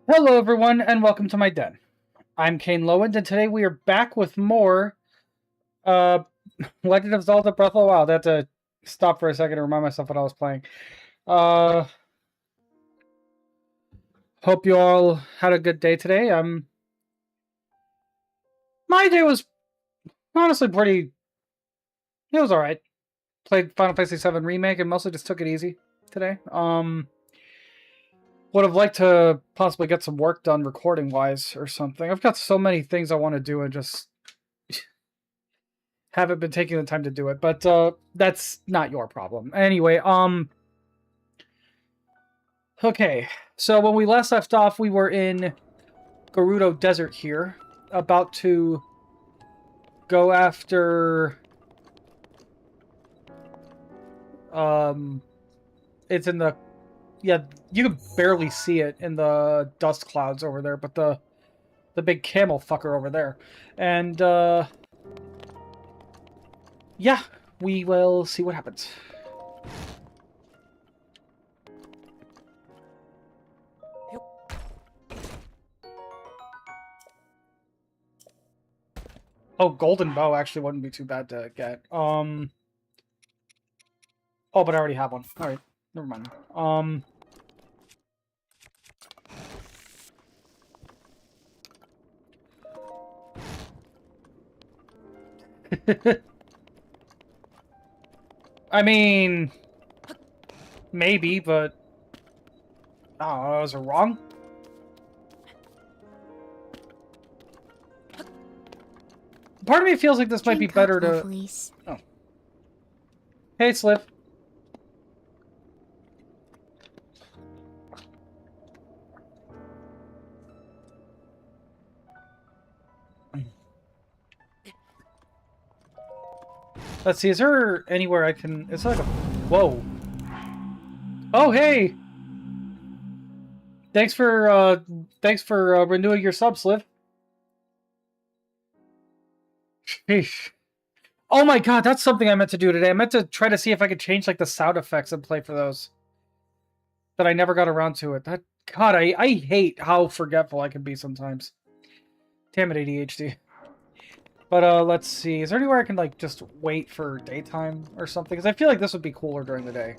Hello everyone, and welcome to my den. I'm Kane Lowend, and today we are back with more Legend of Zelda Breath of the Wild. I had to stop for a second to remind myself what I was playing. Hope you all had a good day today. My day was honestly pretty... It was alright. Played Final Fantasy VII Remake and mostly just took it easy today. Would have liked to possibly get some work done recording-wise or something. I've got so many things I want to do and just haven't been taking the time to do it. But that's not your problem. Anyway, okay. So when we last left off, we were in Gerudo Desert here, about to go after... It's in the... Yeah, you can barely see it in the dust clouds over there, but the big camel fucker over there. And, yeah, we will see what happens. Oh, golden bow actually wouldn't be too bad to get. Oh, but I already have one. Alright, never mind. I mean, maybe, but... Oh, was it wrong? Part of me feels like this might be better to... Please. Oh. Hey, Slip. Let's see, is there anywhere I can... It's like a... Whoa. Oh, hey! Thanks for renewing your sub, Sliv. Sheesh. Oh my god, that's something I meant to do today. I meant to try to see if I could change, like, the sound effects and play for those. But I never got around to it. God, I hate how forgetful I can be sometimes. Damn it, ADHD. But let's see. Is there anywhere I can like just wait for daytime or something? Because I feel like this would be cooler during the day.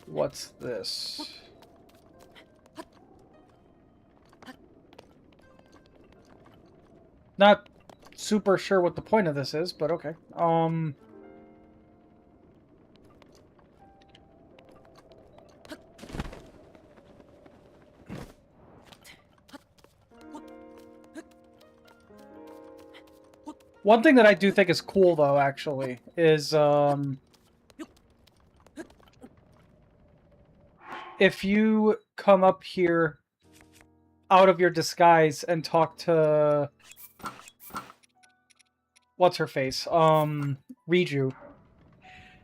What's this? Not super sure what the point of this is, but okay. One thing that I do think is cool, though, actually, is, if you come up here out of your disguise and talk to... What's-her-face? Riju.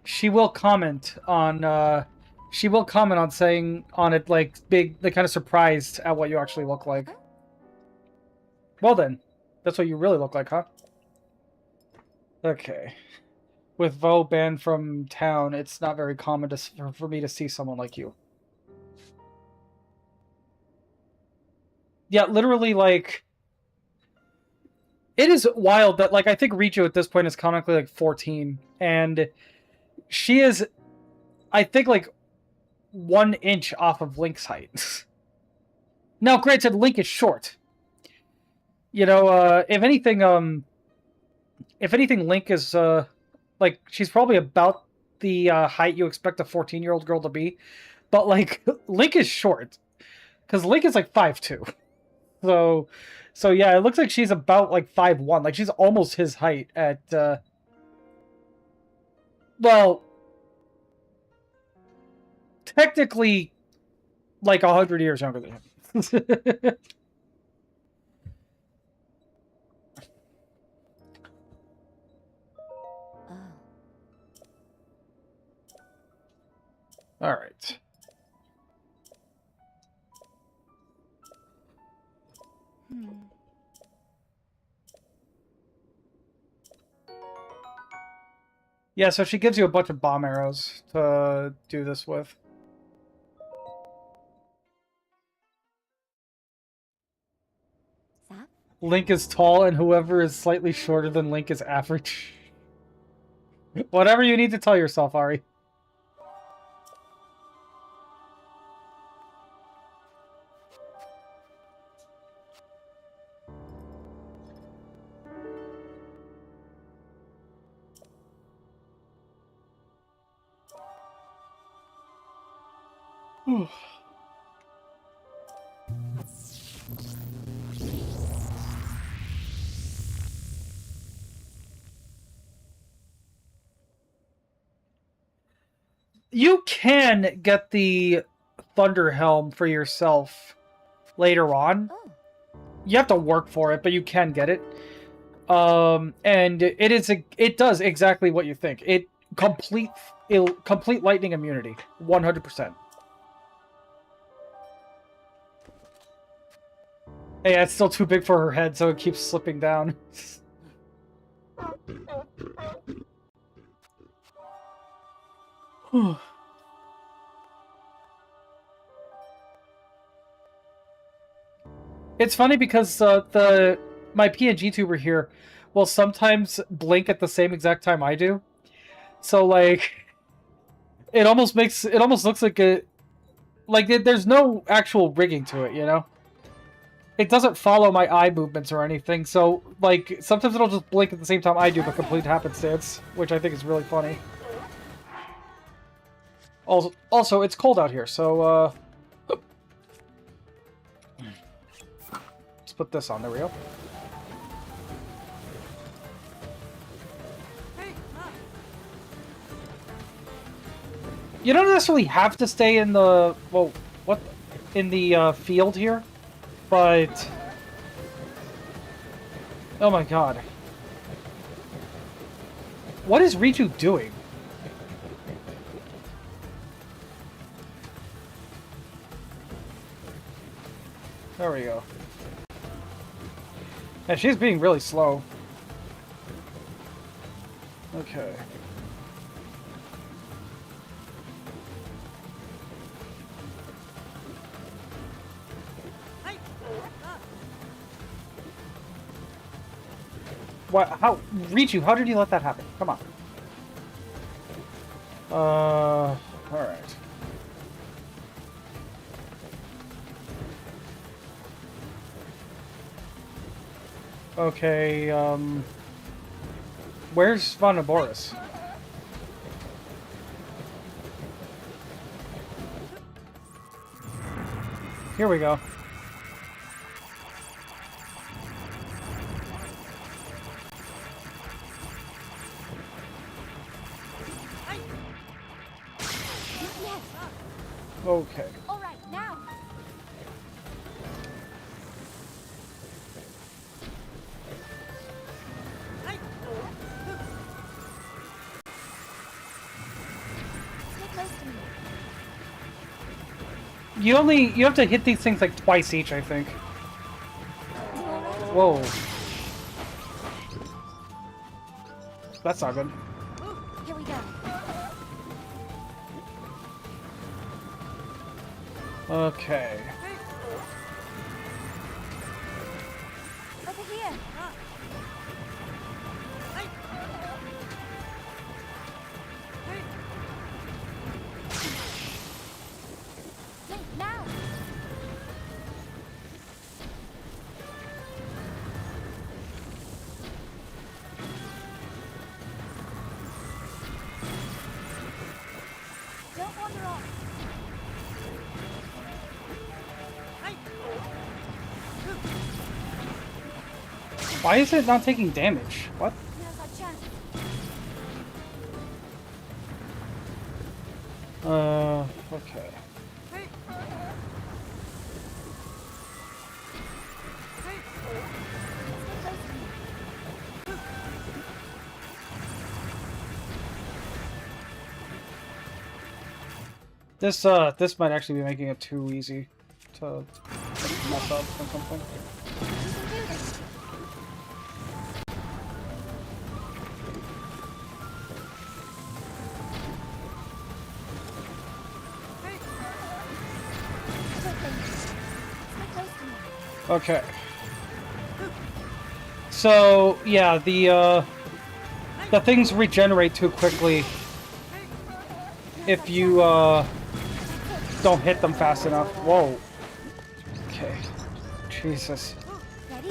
She will comment on, saying on it, like, kind of surprised at what you actually look like. Well then, that's what you really look like, huh? Okay. With Vo banned from town, it's not very common for me to see someone like you. Yeah, literally, like... It is wild that, like, I think Riju at this point is comically, like, 14. And she is, I think, like, 1 inch off of Link's height. Now, granted, Link is short. You know, if anything, Link is, like, she's probably about the height you expect a 14-year-old girl to be. But, like, Link is short. Because Link is, like, 5'2". So yeah, it looks like she's about, like, 5'1". Like, she's almost his height at, well, technically, like, 100 years younger than him. All right. Yeah, so she gives you a bunch of bomb arrows to do this with. Link is tall, and whoever is slightly shorter than Link is average. Whatever you need to tell yourself, Ari. You can get the Thunder Helm for yourself later on. You have to work for it, but you can get it. And it does exactly what you think. It complete lightning immunity, 100%. Hey, it's still too big for her head, so it keeps slipping down. It's funny because my PNG tuber here will sometimes blink at the same exact time I do. So like it almost looks like there's no actual rigging to it, you know? It doesn't follow my eye movements or anything, so like sometimes it'll just blink at the same time I do, but complete happenstance, which I think is really funny. Also, it's cold out here, so let's put this on. There we go. You don't necessarily have to stay in the field here, but oh my god, what is Riju doing? There we go. Yeah, she's being really slow. Okay. What? How? Richu, how did you let that happen? Come on. Alright. Okay, where's Vonaboris? Here we go. Okay. All right, now. Stay close to me. You have to hit these things like twice each, I think. Whoa. That's not good. Here we go. Okay. Over here. Link, now. Don't wander off. Why is it not taking damage? What? Now's our chance. Okay. Stay close to me. This might actually be making it too easy to mess up or something. You can do this. Quickly. Stay close to me. Okay. So, yeah, the things regenerate too quickly if you, don't hit them fast enough. Whoa. Okay. Jesus. Ready?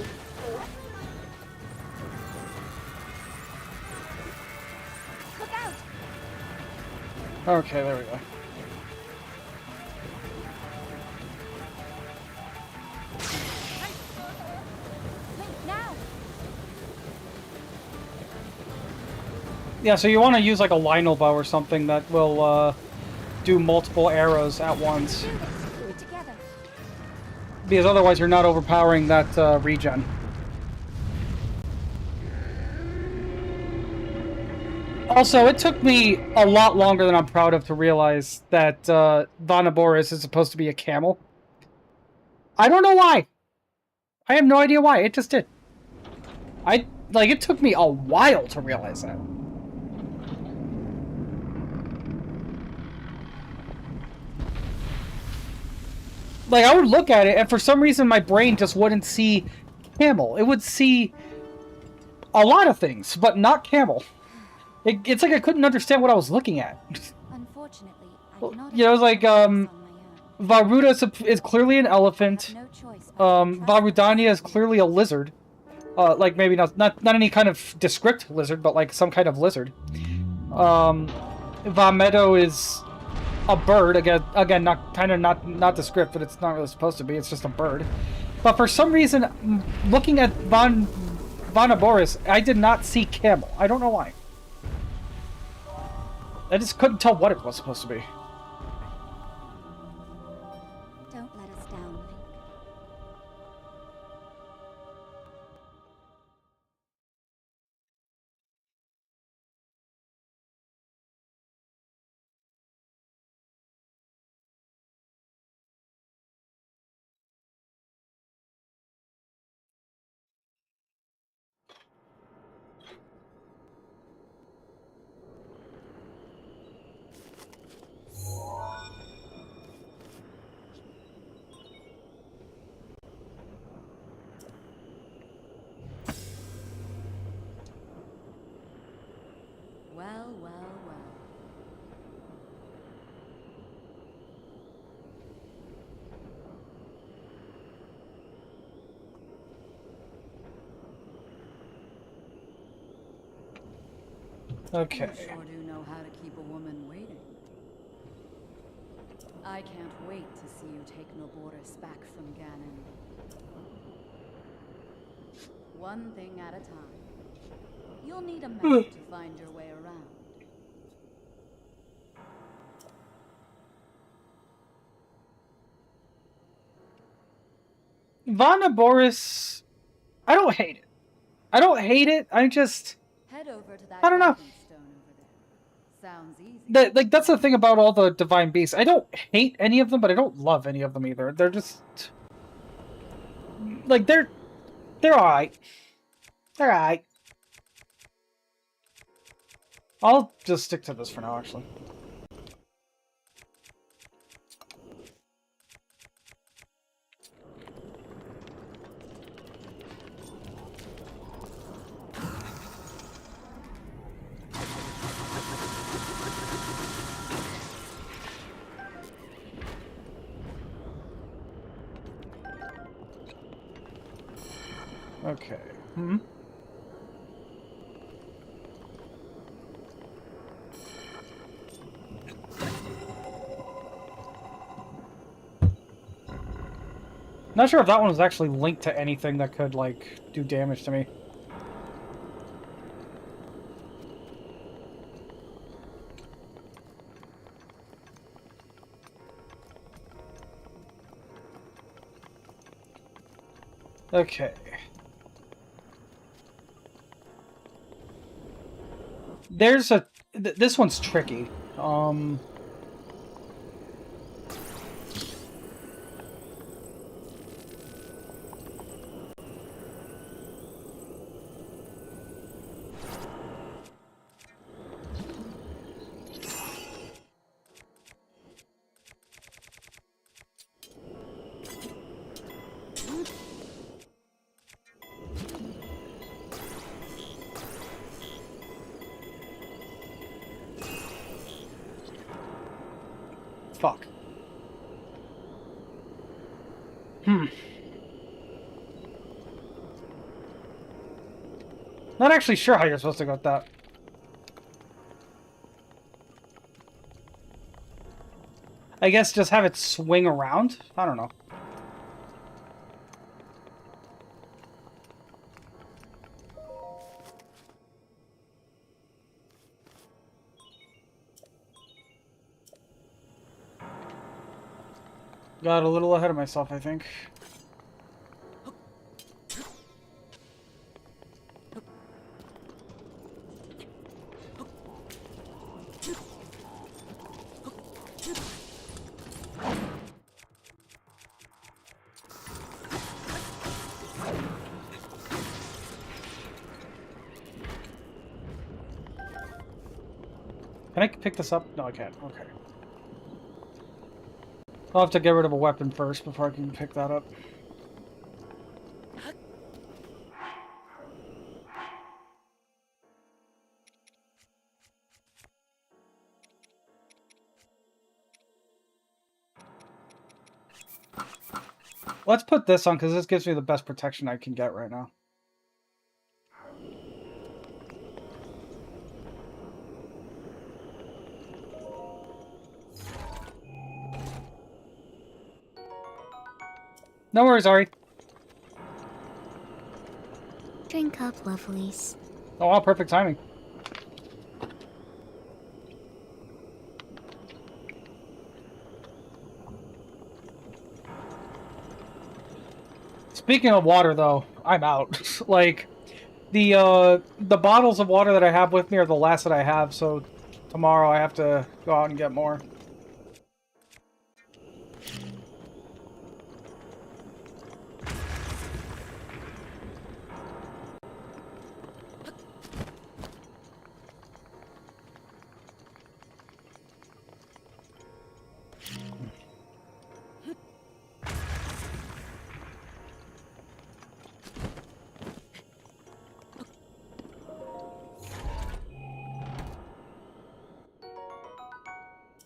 Look out! Okay, there we go. Link, now! Yeah, so you want to use like a Lionel bow or something that will, do multiple arrows at once. Do this. Do it together. Because otherwise you're not overpowering that, regen. Also, it took me a lot longer than I'm proud of to realize that, Vonaboris is supposed to be a camel. I don't know why. I have no idea why. It just did. It took me a while to realize that. Like, I would look at it, and for some reason my brain just wouldn't see camel. It would see a lot of things, but not camel. It's like I couldn't understand what I was looking at. Unfortunately, I cannot. You know, it's like, Varuda is clearly an elephant. No choice. but to trust Varudania is clearly a lizard. Like, maybe not any kind of descript lizard, but like some kind of lizard. Vamedo is a bird. Again, not descript, but it's not really supposed to be. It's just a bird. But for some reason, looking at Vonaboris, I did not see camel. I don't know why. I just couldn't tell what it was supposed to be. Don't let us down, Link. Well, well, well. Okay. You sure do know how to keep a woman waiting. I can't wait to see you take Noboris back from Ganon. One thing at a time. You'll need a map to find your way around. Vana Boris, I don't hate it. I don't hate it. I just, Head over to that I don't know. guidance stone over there. Sounds easy. That's the thing about all the divine beasts. I don't hate any of them, but I don't love any of them either. They're just like they're alright. They're alright. I'll just stick to this for now, actually. Okay. Hmm. Not sure if that one was actually linked to anything that could, like, do damage to me. Okay. There's a... this one's tricky. Fuck. Not actually sure how you're supposed to go with that. I guess just have it swing around? I don't know. Got a little ahead of myself, I think. Can I pick this up? No, I can't. Okay. I'll have to get rid of a weapon first before I can pick that up. Let's put this on, because this gives me the best protection I can get right now. No worries, Ari. Drink up, lovelies. Oh, wow, perfect timing. Speaking of water, though, I'm out. Like, the bottles of water that I have with me are the last that I have, so tomorrow I have to go out and get more.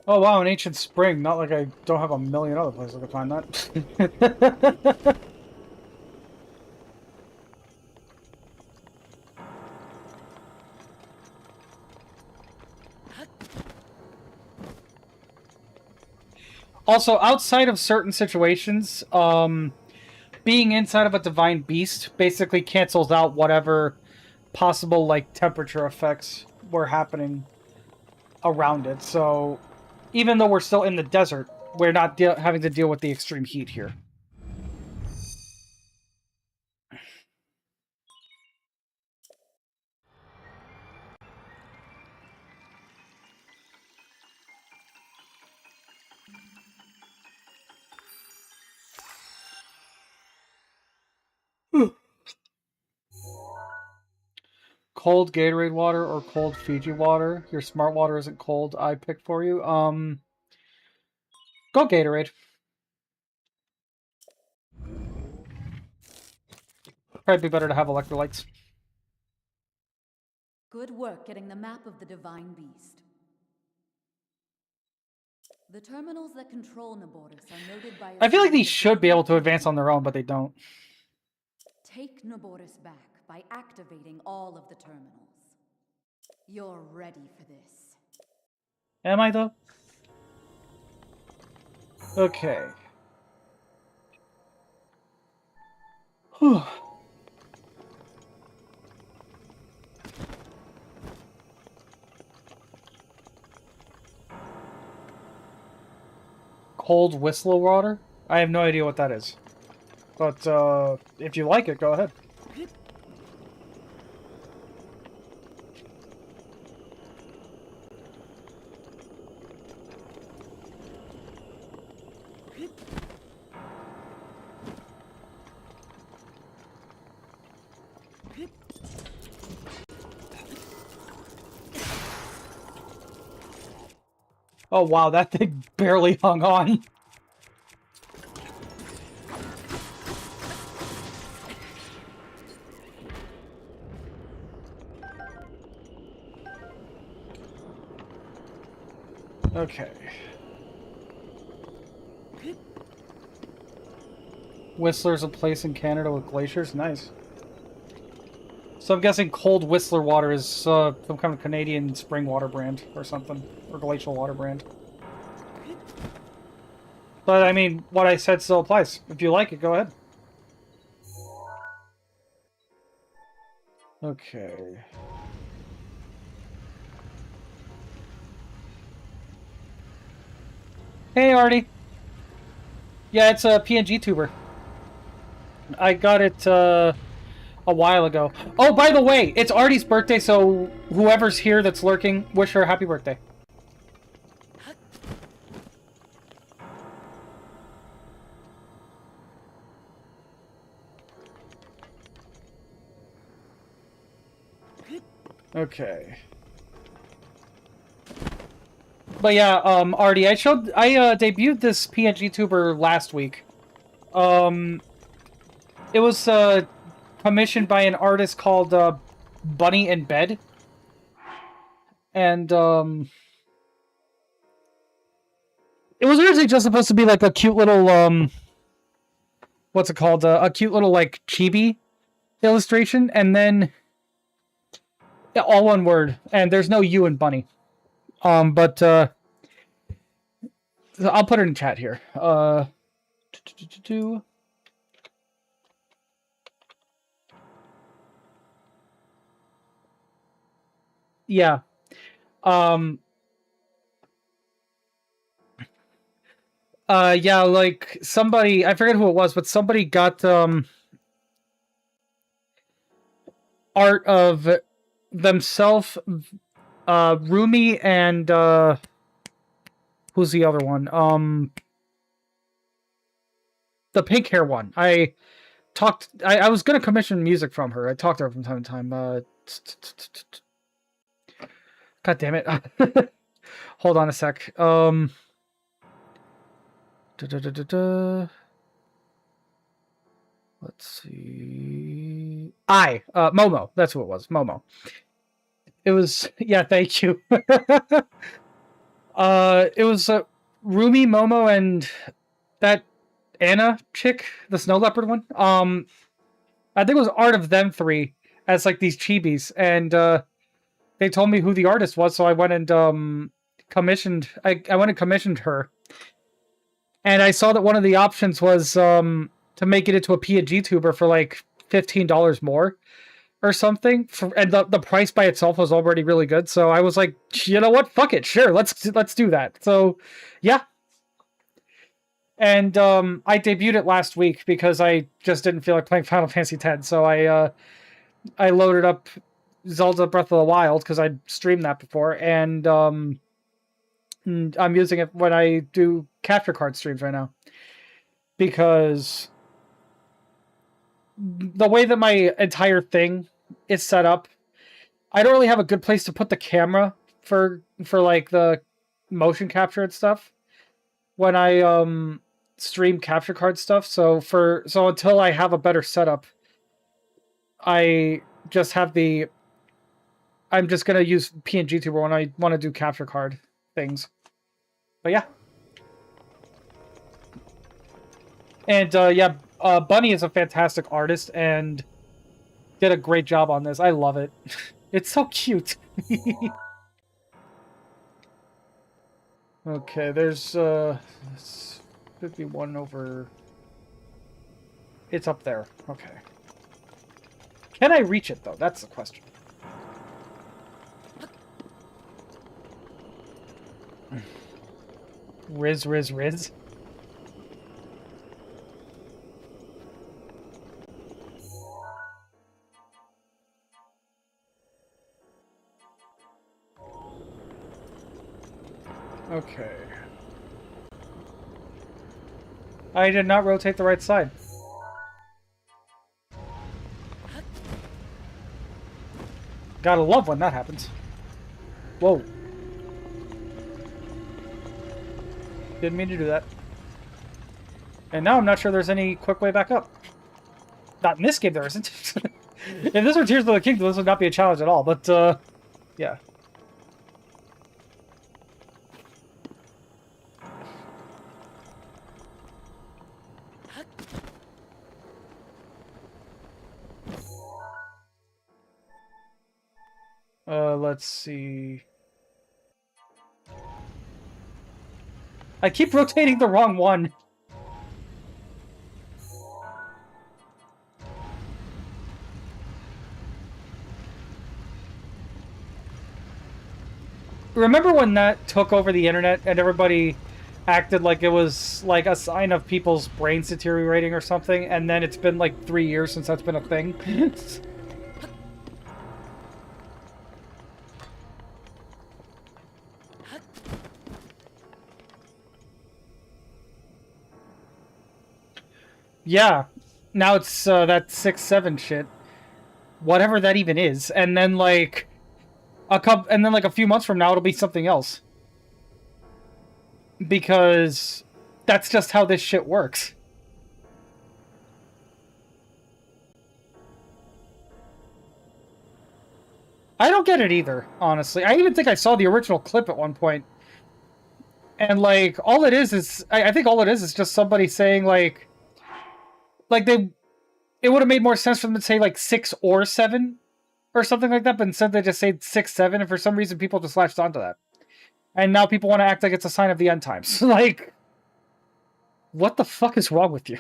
Oh wow, an ancient spring. Not like I don't have a million other places I could find that. Also, outside of certain situations, being inside of a divine beast basically cancels out whatever possible like temperature effects were happening around it. So even though we're still in the desert, we're not having to deal with the extreme heat here. Cold Gatorade water or cold Fiji water? Your smart water isn't cold. I picked for you. Go Gatorade. Probably be better to have electrolytes. Good work getting the map of the Divine Beast. The terminals that control Naboris are noted by I feel like these should be able to advance on their own, but they don't. Take Naboris back by activating all of the terminals. You're ready for this. Am I, though? Okay. Whew. Cold Whistler water? I have no idea what that is. But, if you like it, go ahead. Oh wow, that thing barely hung on. Okay. Whistler's a place in Canada with glaciers? Nice. So I'm guessing cold Whistler water is some kind of Canadian spring water brand or something. Or glacial water brand. But I mean, what I said still applies. If you like it, go ahead. Okay. Hey, Artie. Yeah, it's a PNG tuber. I got it a while ago. Oh, by the way, it's Artie's birthday, so whoever's here that's lurking, wish her a happy birthday. Okay. But yeah, Artie, I debuted this PNG tuber last week. It was commissioned by an artist called Bunny in Bed. And it was originally just supposed to be like a cute little what's it called? A cute little like chibi illustration, and then yeah, all one word, and there's no U in Bunny. But I'll put it in chat here. Yeah. Yeah, like somebody, I forget who it was, but somebody got art of themselves, Rumi, and who's the other one? The pink hair one. I was gonna commission music from her. I talked to her from time to time. God damn it. Hold on a sec. Let's see. Momo. That's who it was. Momo. It was, yeah, thank you. It was Rumi, Momo, and that Anna chick, the snow leopard one. I think it was art of them three as like these chibis, and they told me who the artist was, so I went and commissioned. I went and commissioned her, and I saw that one of the options was to make it into a PNG tuber for like $15 more or something, and the price by itself was already really good. So I was like, you know what, fuck it, sure, let's do that. So yeah, and I debuted it last week because I just didn't feel like playing Final Fantasy X. So I loaded up Zelda Breath of the Wild because I'd streamed that before, and I'm using it when I do capture card streams right now because the way that my entire thing is set up, I don't really have a good place to put the camera for like the motion capture and stuff when I stream capture card stuff. So until I have a better setup, I just have the I'm just gonna use PNG Tuber when I want to do capture card things. But yeah. And yeah, Bunny is a fantastic artist and did a great job on this. I love it. It's so cute. Okay, there's 51 over. It's up there. Okay. Can I reach it though? That's the question. Riz, Riz, Riz. Okay. I did not rotate the right side. Gotta love when that happens. Whoa. Didn't mean to do that. And now I'm not sure there's any quick way back up. Not in this game, there isn't. If this were Tears of the Kingdom, this would not be a challenge at all, but, yeah. Let's see. I keep rotating the wrong one. Remember when that took over the internet and everybody acted like it was like a sign of people's brains deteriorating or something, and then it's been like 3 years since that's been a thing? Yeah, now it's that 6-7 shit, whatever that even is, and then like a few months from now it'll be something else, because that's just how this shit works. I don't get it either, honestly. I even think I saw the original clip at one point, and like all it is I think all it is just somebody saying like it would have made more sense for them to say like 6 or 7 or something like that, but instead they just say 6-7, and for some reason people just latched onto that. And now people want to act like it's a sign of the end times. Like, what the fuck is wrong with you?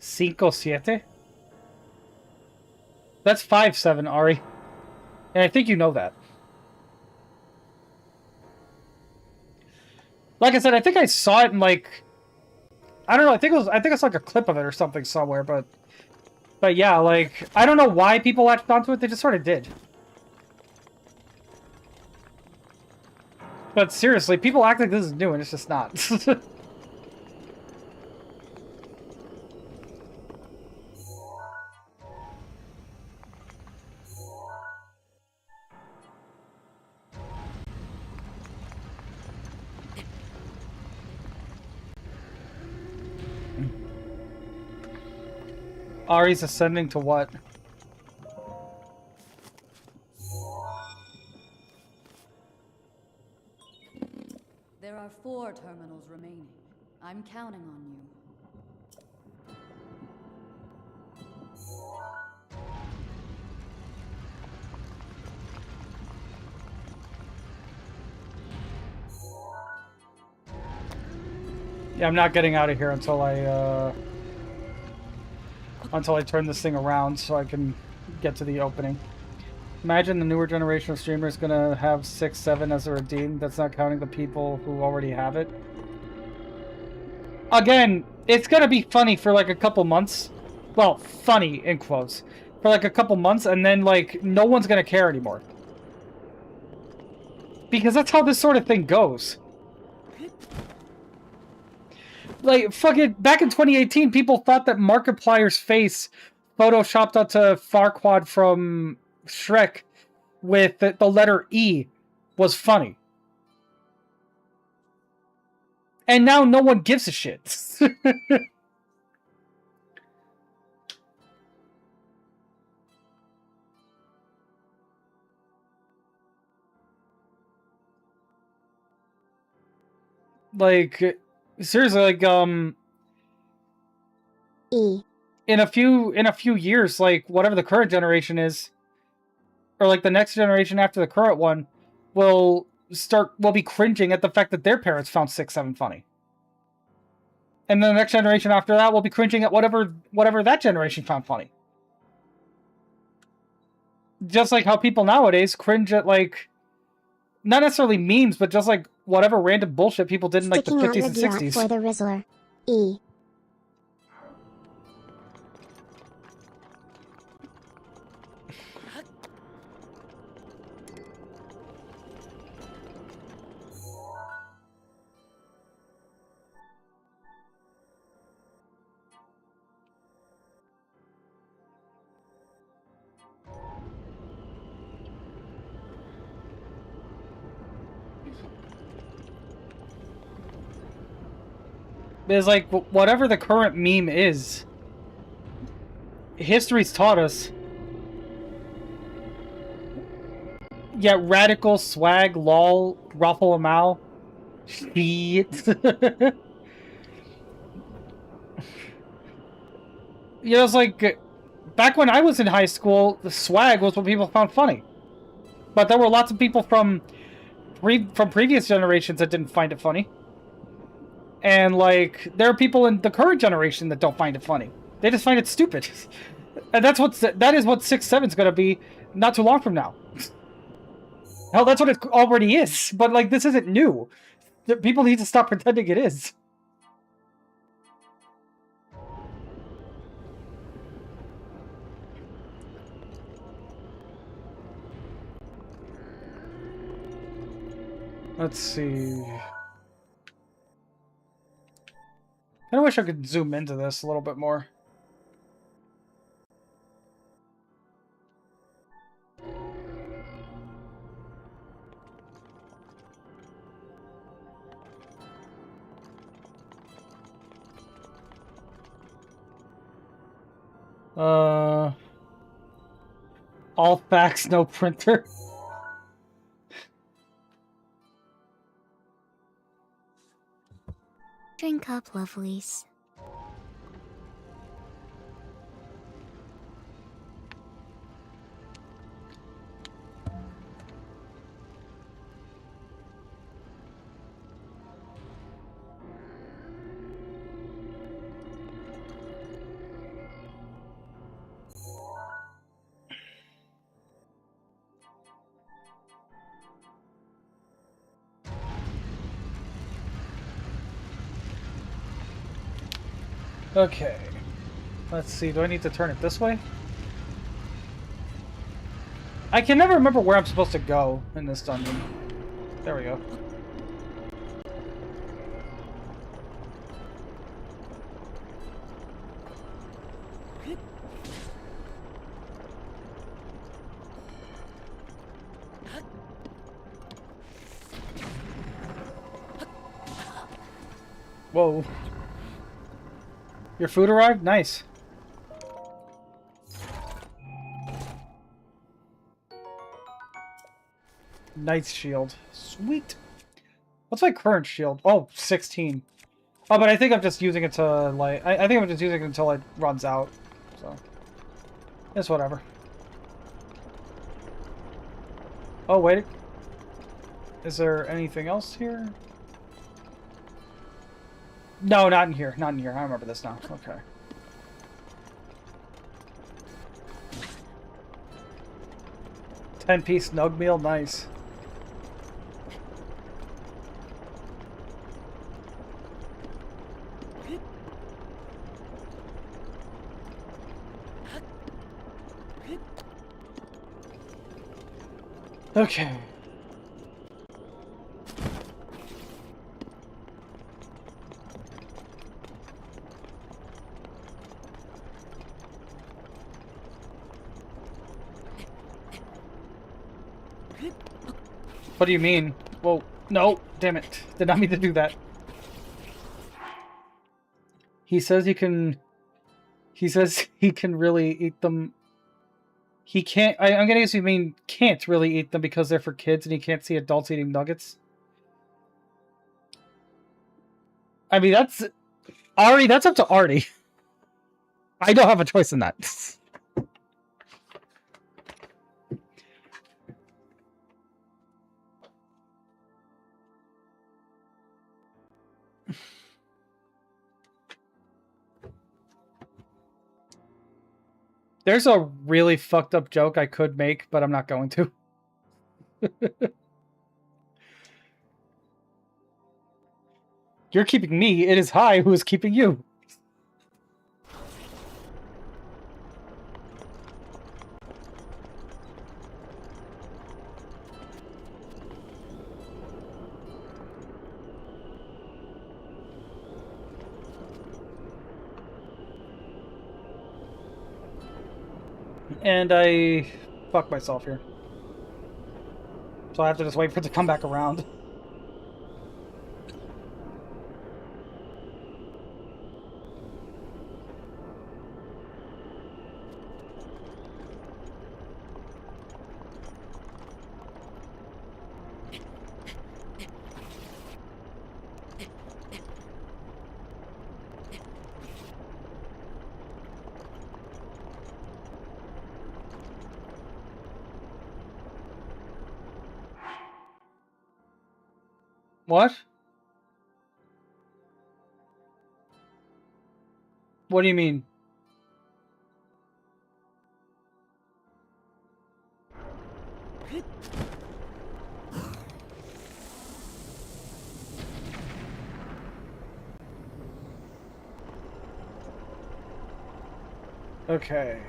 Cinco siete? That's 5-7, Ari. And I think you know that. Like I said, I think I saw it in like I don't know, I think it's like a clip of it or something somewhere, but yeah, like I don't know why people latched onto it, they just sort of did. But seriously, people act like this is new and it's just not. Ari's ascending to what? There are 4 terminals remaining. I'm counting on you. Yeah, I'm not getting out of here until I turn this thing around so I can get to the opening. Imagine the newer generation of streamers gonna have 6, 7 as a redeem. That's not counting the people who already have it. Again, it's gonna be funny for like a couple months. Well, funny in quotes. For like a couple months, and then like no one's gonna care anymore. Because that's how this sort of thing goes. Like, fucking, back in 2018, people thought that Markiplier's face photoshopped onto Farquaad from Shrek with the letter E was funny. And now no one gives a shit. Like, seriously, like, E. in a few years, like, whatever the current generation is, or like the next generation after the current one, will be cringing at the fact that their parents found 6, 7 funny. And then the next generation after that will be cringing at whatever that generation found funny. Just like how people nowadays cringe at, like, not necessarily memes, but just like whatever random bullshit people did in like the Sticking out 50s the and drop 60s. for the Rizzler. E. It's like, whatever the current meme is, history's taught us. Yeah, radical, swag, lol, ruffle a mow. Shit. You know, it's like, back when I was in high school, the swag was what people found funny. But there were lots of people from previous generations that didn't find it funny. And, like, there are people in the current generation that don't find it funny. They just find it stupid. And that is what 6-7's gonna be not too long from now. Hell, that's what it already is. But, like, this isn't new. People need to stop pretending it is. Let's see. I kinda wish I could zoom into this a little bit more. All facts, no printer. Drink up, lovelies. Okay. Let's see, do I need to turn it this way? I can never remember where I'm supposed to go in this dungeon. There we go. Whoa. Your food arrived? Nice. Knight's shield. Sweet. What's my current shield? Oh, 16. Oh, but I think I'm just using it to, like... I think I'm just using it until it runs out. So... it's whatever. Oh, wait. Is there anything else here? No, not in here. Not in here. I remember this now. Okay. $10-piece snug meal. Nice. Okay. What do you mean? Whoa. No. Damn it. Did not mean to do that. He says he can... He says he can really eat them... He can't... I'm gonna guess you mean can't really eat them because they're for kids and he can't see adults eating nuggets. I mean, that's... Ari, that's up to Artie. I don't have a choice in that. There's a really fucked up joke I could make, but I'm not going to. You're keeping me. It is I who is keeping you. And I fucked myself here. So I have to just wait for it to come back around. What? What do you mean? Okay.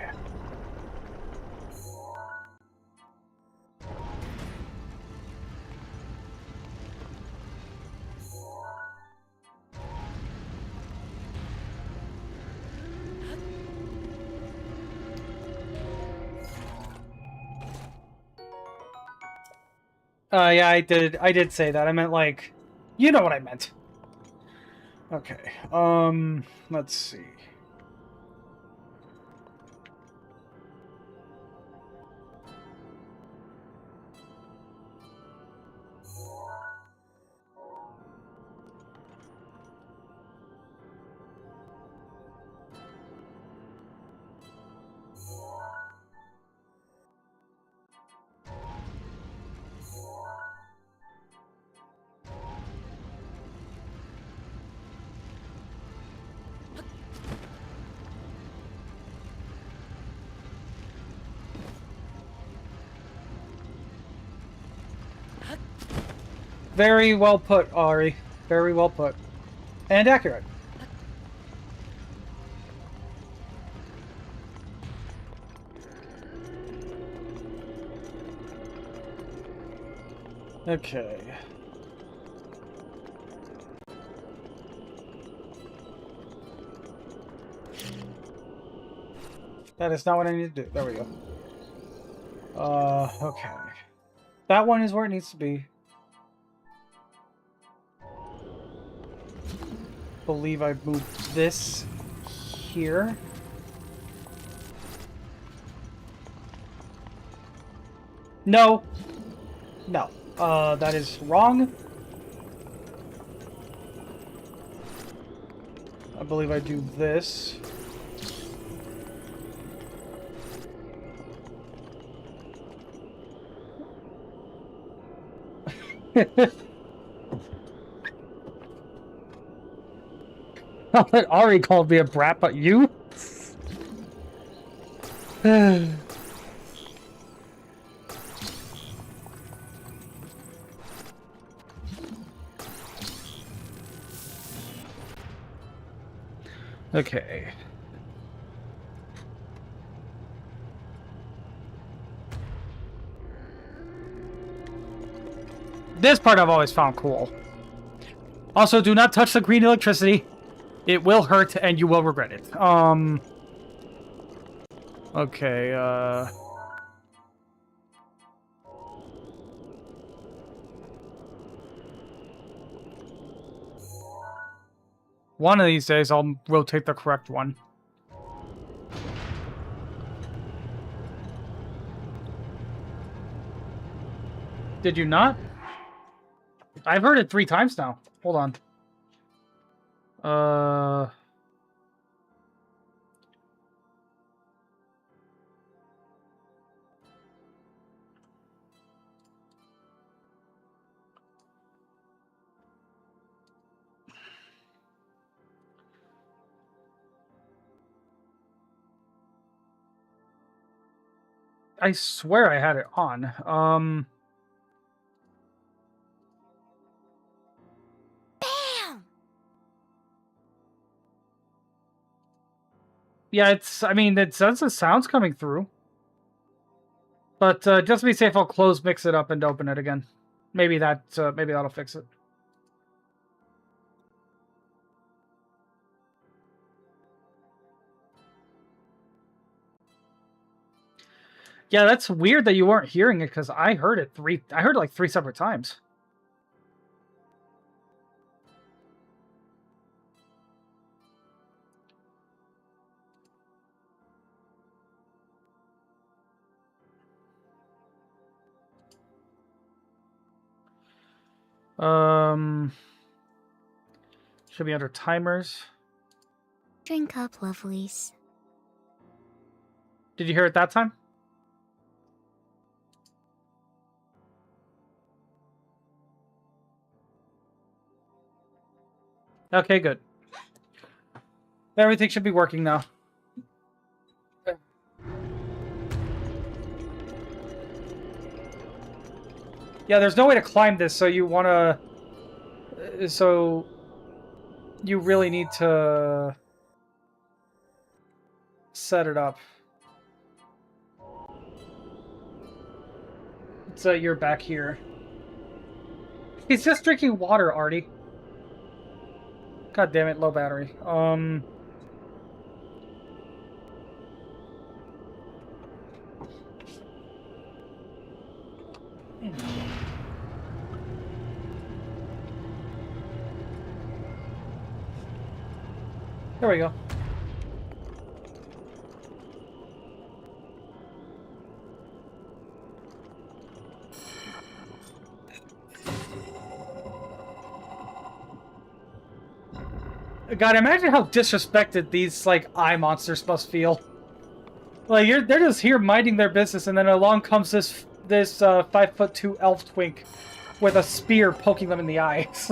Yeah, I did say that. I meant, like, you know what I meant. Okay, let's see. Very well put, Ari. Very well put. And accurate. Okay. That is not what I need to do. There we go. Okay. That one is where it needs to be. Believe I moved this here. No. No. That is wrong. I believe I do this. I'll let Ari call me a brat, but you? Okay. This part I've always found cool. Also, do not touch the green electricity. It will hurt and you will regret it. Okay, one of these days I'll rotate the correct one. Did you not? I've heard it 3 times now. Hold on. I swear I had it on. Bam! Yeah, it's, I mean, it says the sound's coming through. But, just to be safe, I'll close, mix it up, and open it again. Maybe maybe that'll fix it. Yeah, that's weird that you weren't hearing it, because I heard it like 3 separate times. Should be under timers. Drink up, lovelies. Did you hear it that time? Okay, good. Everything should be working now. Yeah, there's no way to climb this, so you wanna... So... You really need to... set it up. So you're back here. He's just drinking water, Artie. God damn it, low battery. There we go. God, imagine how disrespected these, like, eye monsters must feel. Like, they're just here minding their business, and then along comes this 5'2" elf twink with a spear poking them in the eyes.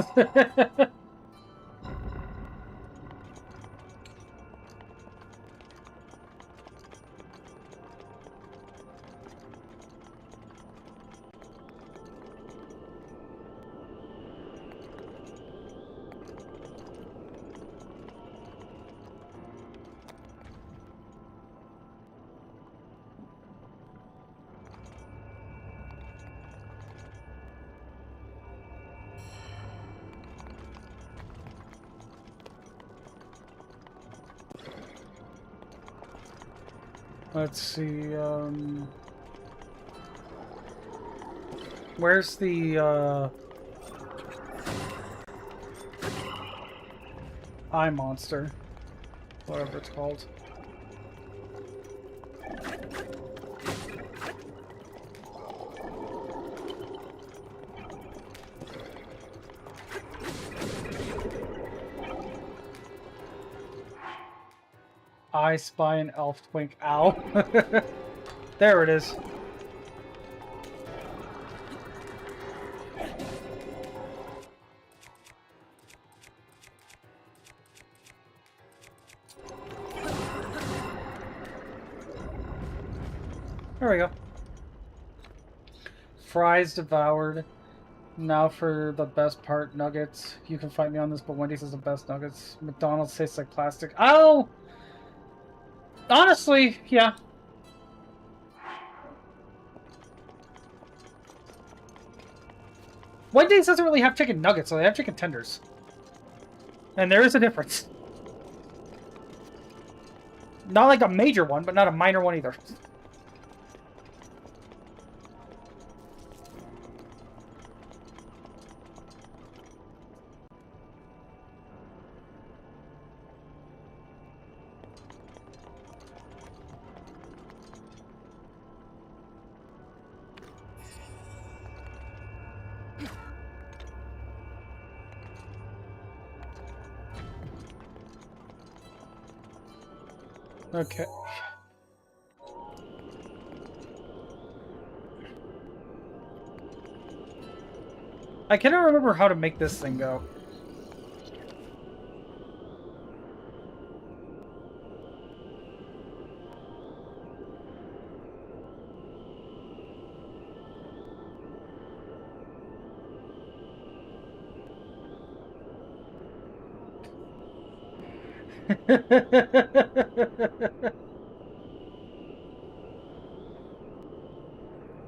Let's see, where's the, eye monster? Whatever it's called. I spy an elf twink. Ow. There it is. There we go. Fries devoured. Now for the best part, nuggets. You can fight me on this, but Wendy's is the best nuggets. McDonald's tastes like plastic. Oh! Honestly, yeah. Wendy's doesn't really have chicken nuggets, so they have chicken tenders. And there is a difference. Not like a major one, but not a minor one either. Okay. I cannot remember how to make this thing go.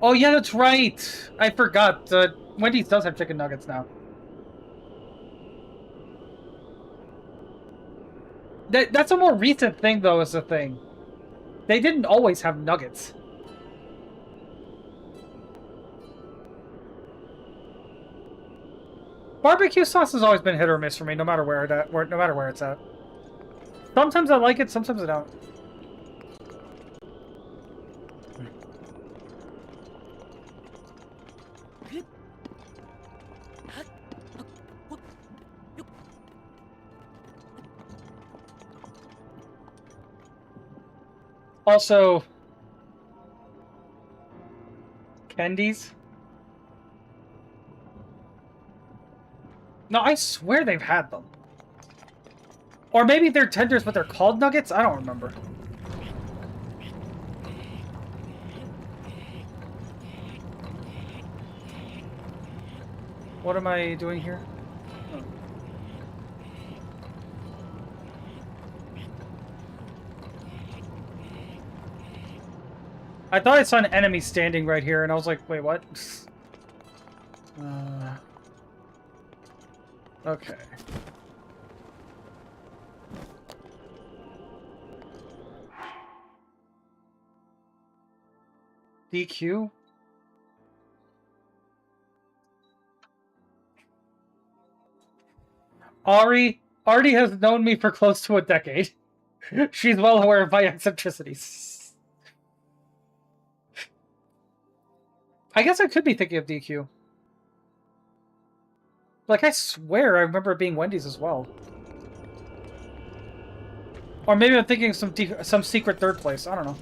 Oh yeah, that's right. I forgot. Wendy's does have chicken nuggets now. That's a more recent thing, though, is the thing. They didn't always have nuggets. Barbecue sauce has always been hit or miss for me, no matter where it's at. Sometimes I like it, sometimes I don't. Also, candies. No, I swear they've had them. Or maybe they're tenders, but they're called nuggets? I don't remember. What am I doing here? Oh. I thought I saw an enemy standing right here, and I was like, wait, what? Okay. DQ? Ari has known me for close to a decade. She's well aware of my eccentricities. I guess I could be thinking of DQ. Like, I swear I remember it being Wendy's as well. Or maybe I'm thinking of some secret third place. I don't know.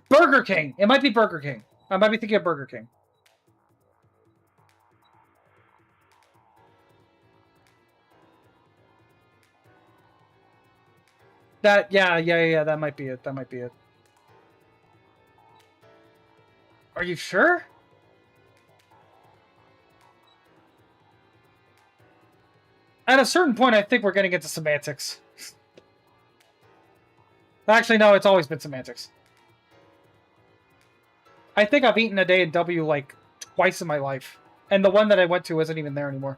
Burger King! It might be Burger King. I might be thinking of Burger King. Yeah, that might be it. That might be it. Are you sure? At a certain point, I think we're getting into semantics. Actually, no, it's always been semantics. I think I've eaten a day in W like twice in my life. And the one that I went to isn't even there anymore.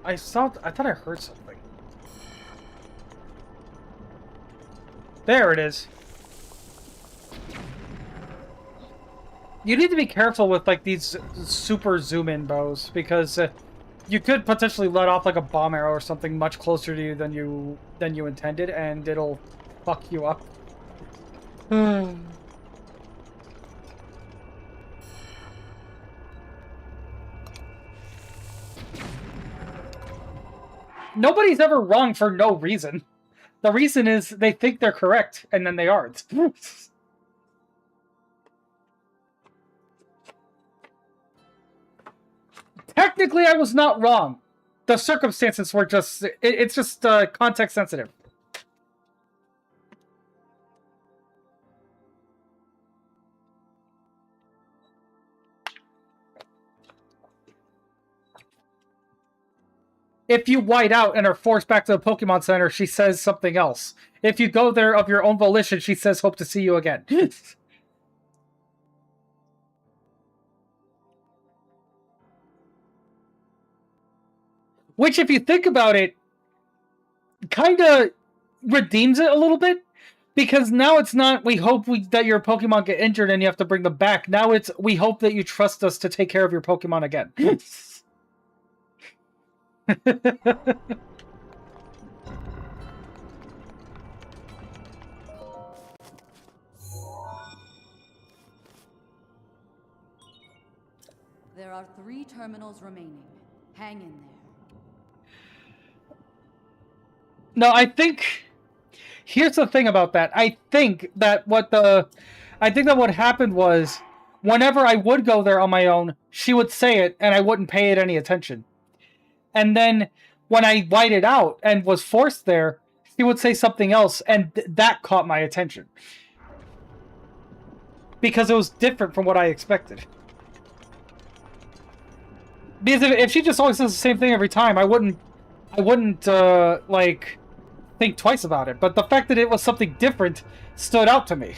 I thought I heard something. There it is. You need to be careful with like these super zoom in bows because you could potentially let off like a bomb arrow or something much closer to you than you intended, and it'll fuck you up. Nobody's ever wrong for no reason. The reason is they think they're correct, and then they aren't. Technically, I was not wrong. The circumstances were just... It's just context sensitive. If you white out and are forced back to the Pokemon Center, she says something else. If you go there of your own volition, she says, hope to see you again. Which, if you think about it, kind of redeems it a little bit. Because now it's not, we hope that your Pokemon get injured and you have to bring them back. Now it's, we hope that you trust us to take care of your Pokemon again. There are 3 terminals remaining. Hang in there. No, I think... Here's the thing about that. I think that what happened was, whenever I would go there on my own, she would say it, and I wouldn't pay it any attention. And then, when I whited out and was forced there, she would say something else, and that caught my attention. Because it was different from what I expected. Because if she just always says the same thing every time, I wouldn't, like... think twice about it, but the fact that it was something different stood out to me.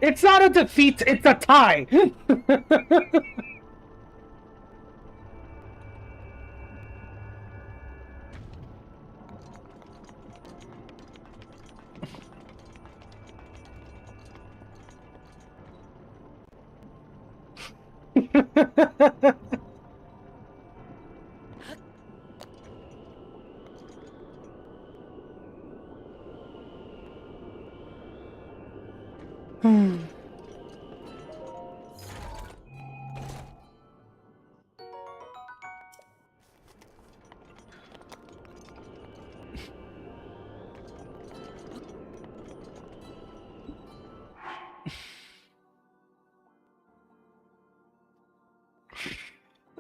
It's not a defeat, it's a tie!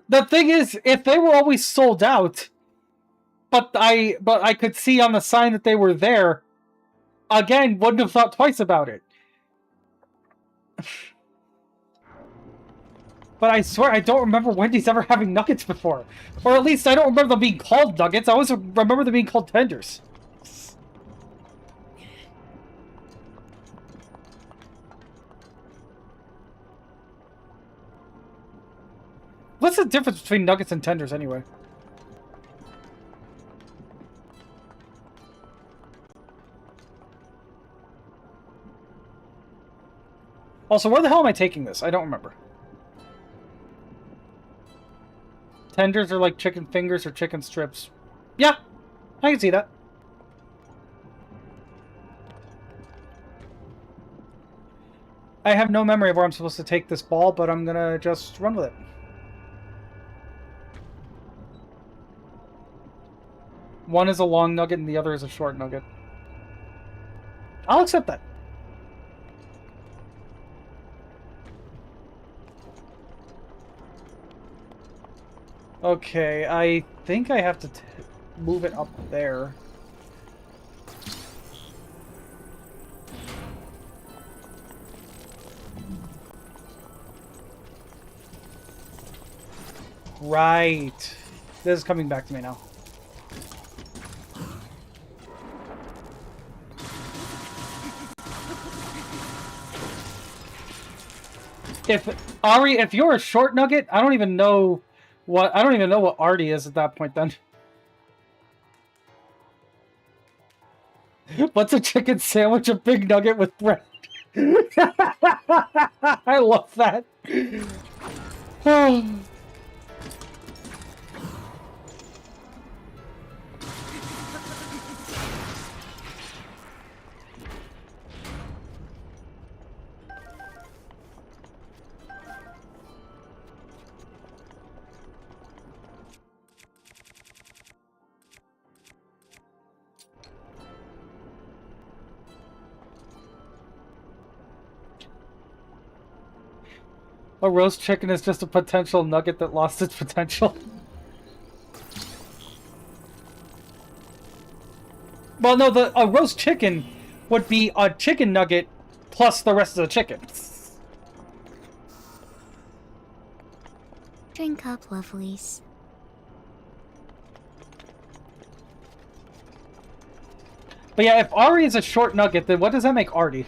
The thing is, if they were always sold out, but I could see on the sign that they were there, again, wouldn't have thought twice about it. But I swear, I don't remember Wendy's ever having nuggets before. Or at least I don't remember them being called nuggets. I always remember them being called tenders. What's the difference between nuggets and tenders, anyway? Also, where the hell am I taking this? I don't remember. Tenders are like chicken fingers or chicken strips. Yeah, I can see that. I have no memory of where I'm supposed to take this ball, but I'm gonna just run with it. One is a long nugget and the other is a short nugget. I'll accept that. Okay, I think I have to move it up there. Right. This is coming back to me now. If Ari, if you're a short nugget, I don't even know what Artie is at that point then. What's a chicken sandwich? A big nugget with bread. I love that. A roast chicken is just a potential nugget that lost its potential. Well, no, a roast chicken would be a chicken nugget plus the rest of the chicken. Drink up, lovelies. But yeah, if Ari is a short nugget, then what does that make Artie?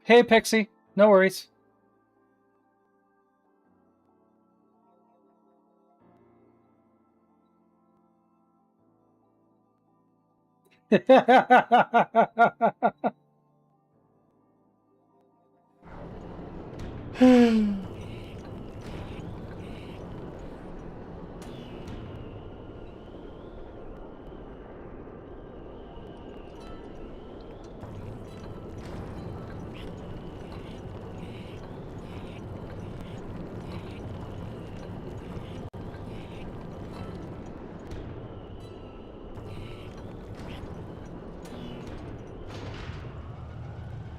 Hey, Pixie. No worries.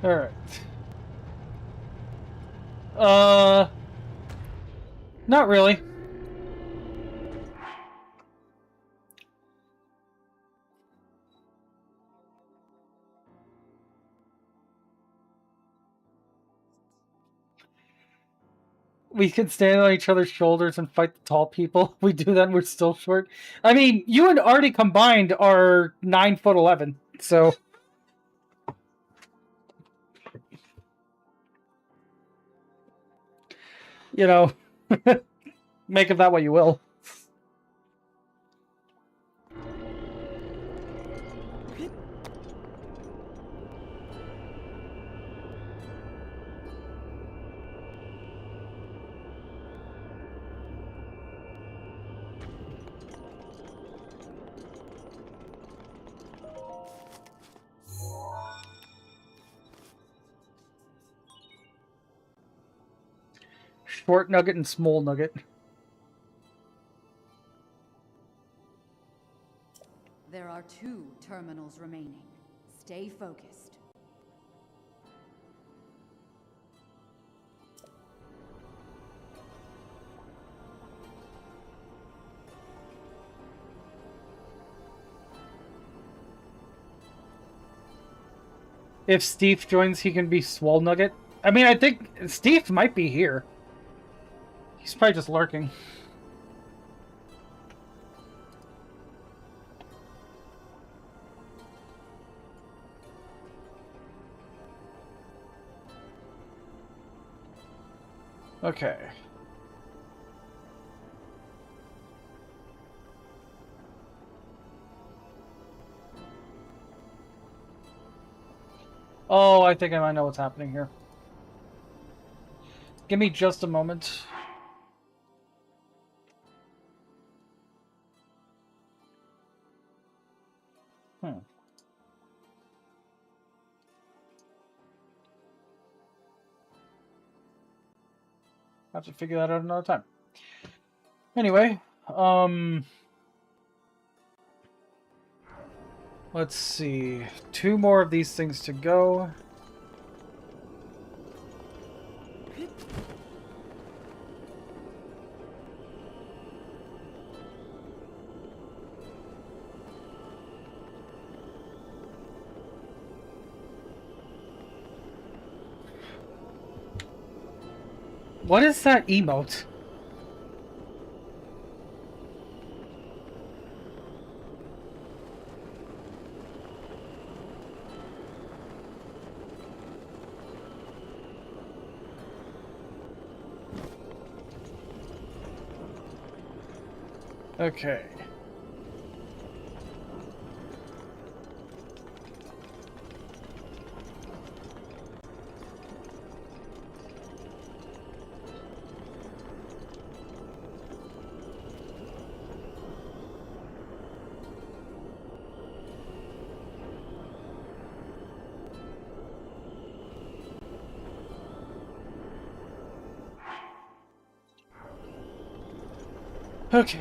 Alright. Not really. We can stand on each other's shoulders and fight the tall people. We do that and we're still short. I mean, you and Artie combined are 9'11", so... You know, make of that what you will. Short nugget and small nugget. There are 2 terminals remaining. Stay focused. If Steve joins, he can be Swole Nugget. I mean, I think Steve might be here. He's probably just lurking. Okay. Oh, I think I might know what's happening here. Give me just a moment. Have to figure that out another time. Anyway, let's see. 2 more of these things to go. What is that emote? Okay. Okay.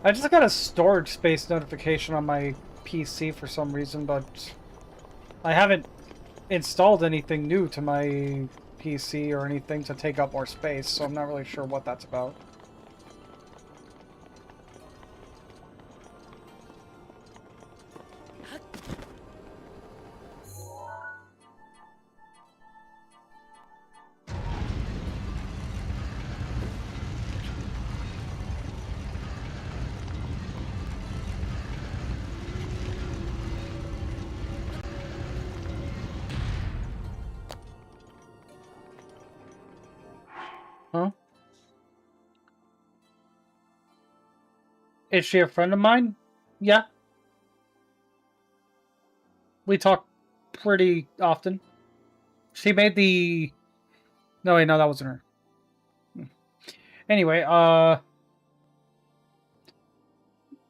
I just got a storage space notification on my PC for some reason, but I haven't installed anything new to my PC or anything to take up more space, so I'm not really sure what that's about. Huh? Is she a friend of mine? Yeah. We talk pretty often. She made the... No, wait, no, that wasn't her. Anyway,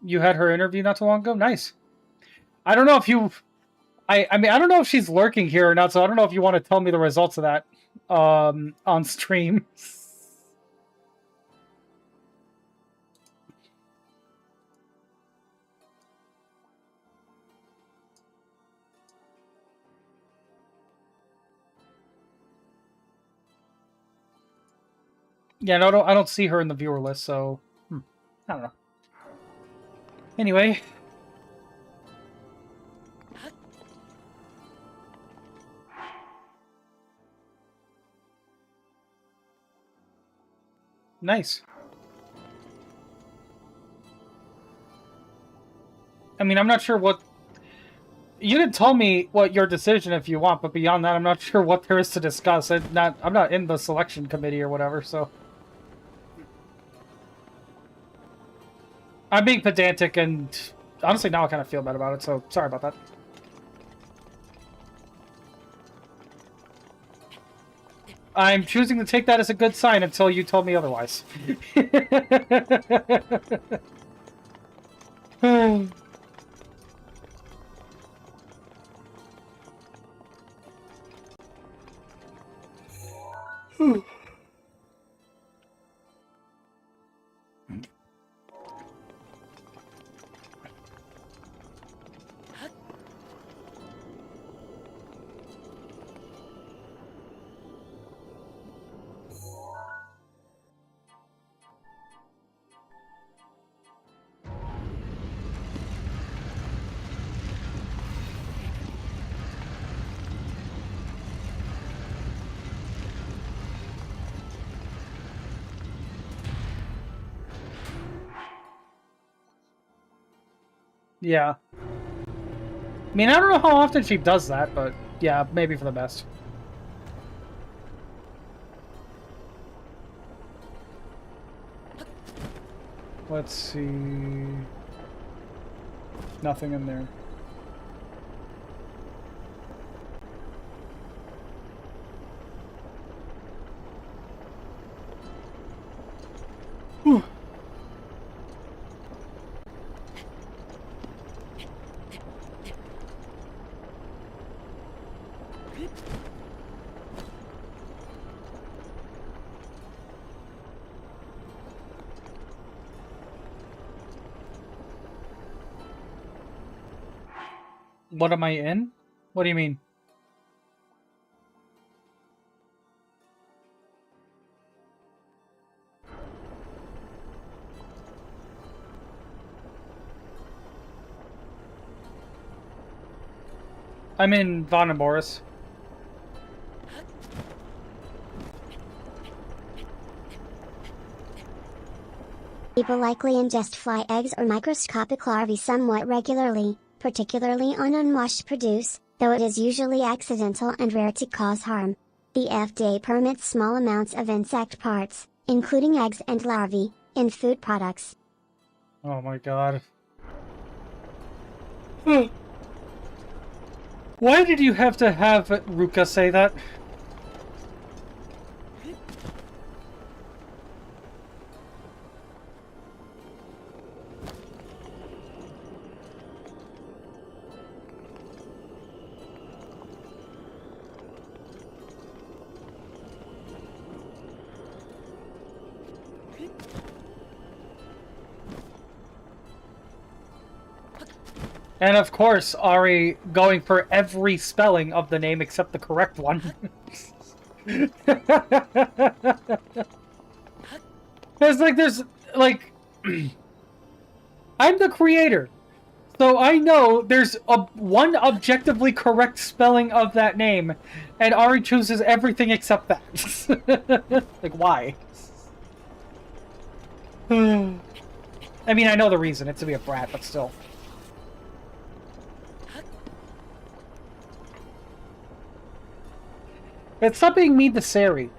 you had her interview not too long ago? Nice. I don't know if you... I mean, I don't know if she's lurking here or not, so I don't know if you want to tell me the results of that on stream. Yeah, no, I don't see her in the viewer list, so I don't know. Anyway, nice. I mean, I'm not sure what... You didn't tell me what your decision if you want, but beyond that, I'm not sure what there is to discuss. I'm not in the selection committee or whatever, so... I'm being pedantic, and honestly, now I kind of feel bad about it, so sorry about that. I'm choosing to take that as a good sign until you told me otherwise. Yeah. I mean, I don't know how often she does that, but yeah, maybe for the best. Let's see... Nothing in there. Whew. What am I in? What do you mean? I'm in Von and Boris. People likely ingest fly eggs or microscopic larvae somewhat regularly, particularly on unwashed produce, though it is usually accidental and rare to cause harm. The FDA permits small amounts of insect parts, including eggs and larvae, in food products. Oh my god. Why did you have to have Ruka say that? And of course, Ari going for every spelling of the name except the correct one. There's like, I'm the creator, so I know there's one objectively correct spelling of that name, and Ari chooses everything except that. Like, why? I mean, I know the reason. It's to be a brat, but still. It's stop being mean to Sari.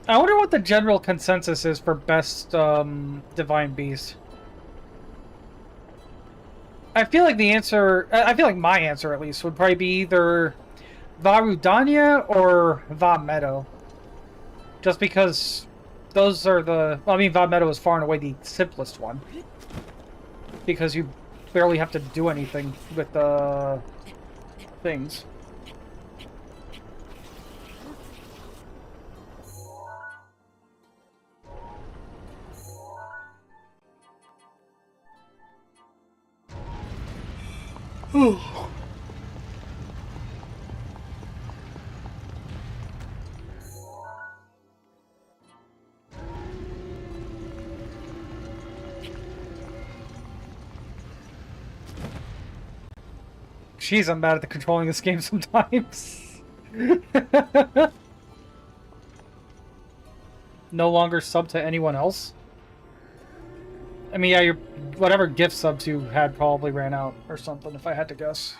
I wonder what the general consensus is for best divine beast. I feel like the answer, I feel like my answer at least, would probably be either Varudanya or Va Meadow. Just because those are the, well, I mean, Va Meadow is far and away the simplest one. Because you barely have to do anything with the things. Jeez, I'm bad at the controlling this game sometimes. No longer sub to anyone else? I mean, yeah, your whatever gift subs you had probably ran out or something, if I had to guess.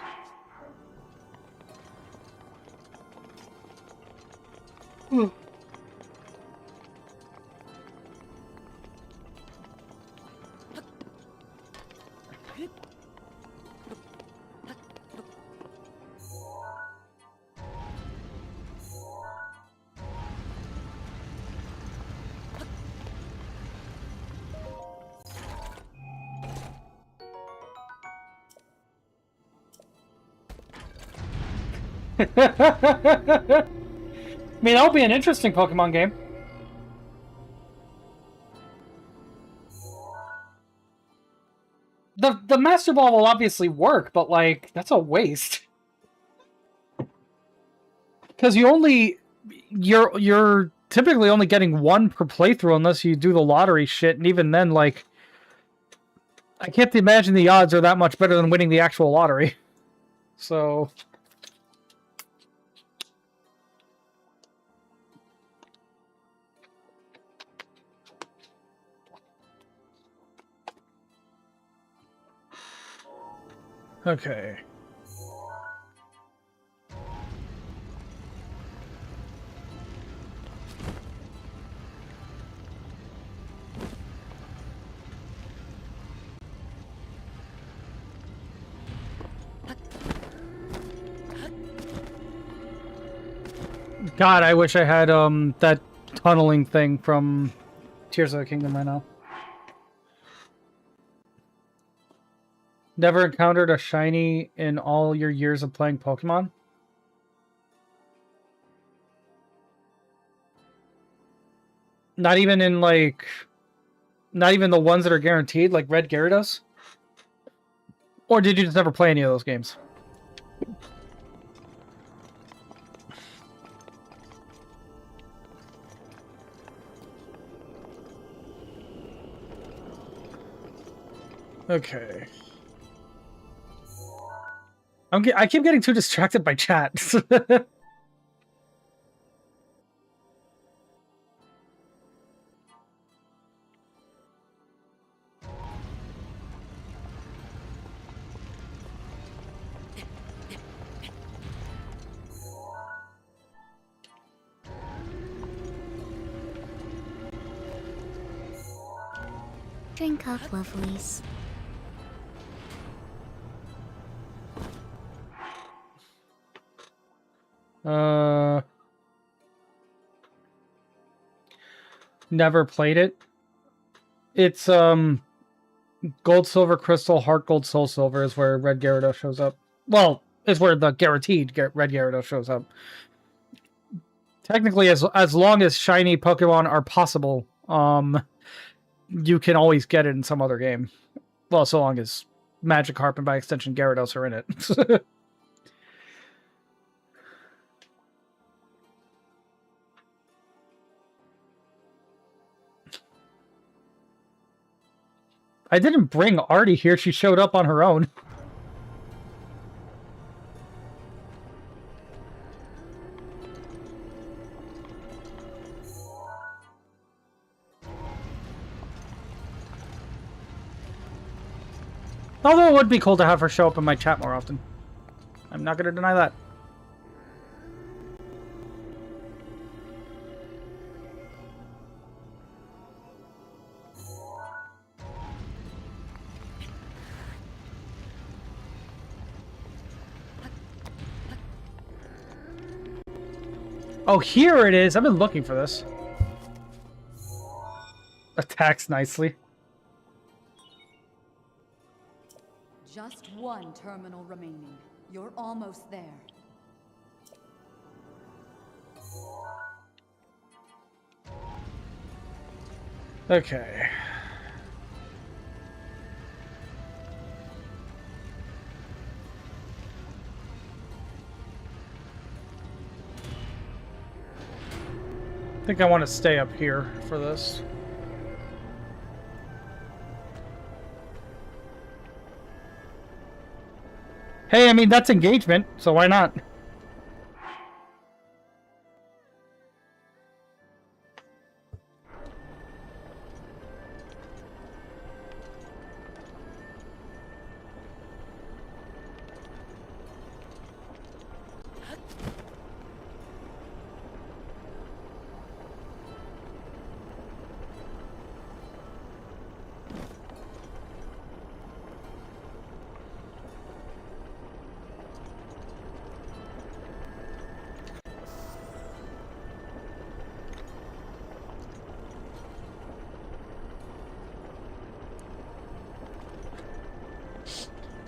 I mean, that'll be an interesting Pokemon game. The Master Ball will obviously work, but like that's a waste. Because you're typically only getting one per playthrough unless you do the lottery shit, and even then, like, I can't imagine the odds are that much better than winning the actual lottery. So. Okay. God, I wish I had that tunneling thing from Tears of the Kingdom right now. Never encountered a shiny in all your years of playing Pokemon? Not even in like, not even the ones that are guaranteed, like Red Gyarados? Or did you just never play any of those games? Okay. I keep getting too distracted by chat. Drink up, lovelies. Never played it. It's Gold, Silver, Crystal, Heart Gold, Soul Silver is where Red Gyarados shows up. Well, is where the guaranteed Red Gyarados shows up. Technically, as long as shiny Pokemon are possible, you can always get it in some other game. Well, so long as Magikarp and by extension Gyarados are in it. I didn't bring Artie here. She showed up on her own. Although it would be cool to have her show up in my chat more often. I'm not going to deny that. Oh, here it is. I've been looking for this. Attacks nicely. Just one terminal remaining. You're almost there. Okay. I think I want to stay up here for this. Hey, I mean, that's engagement, so why not?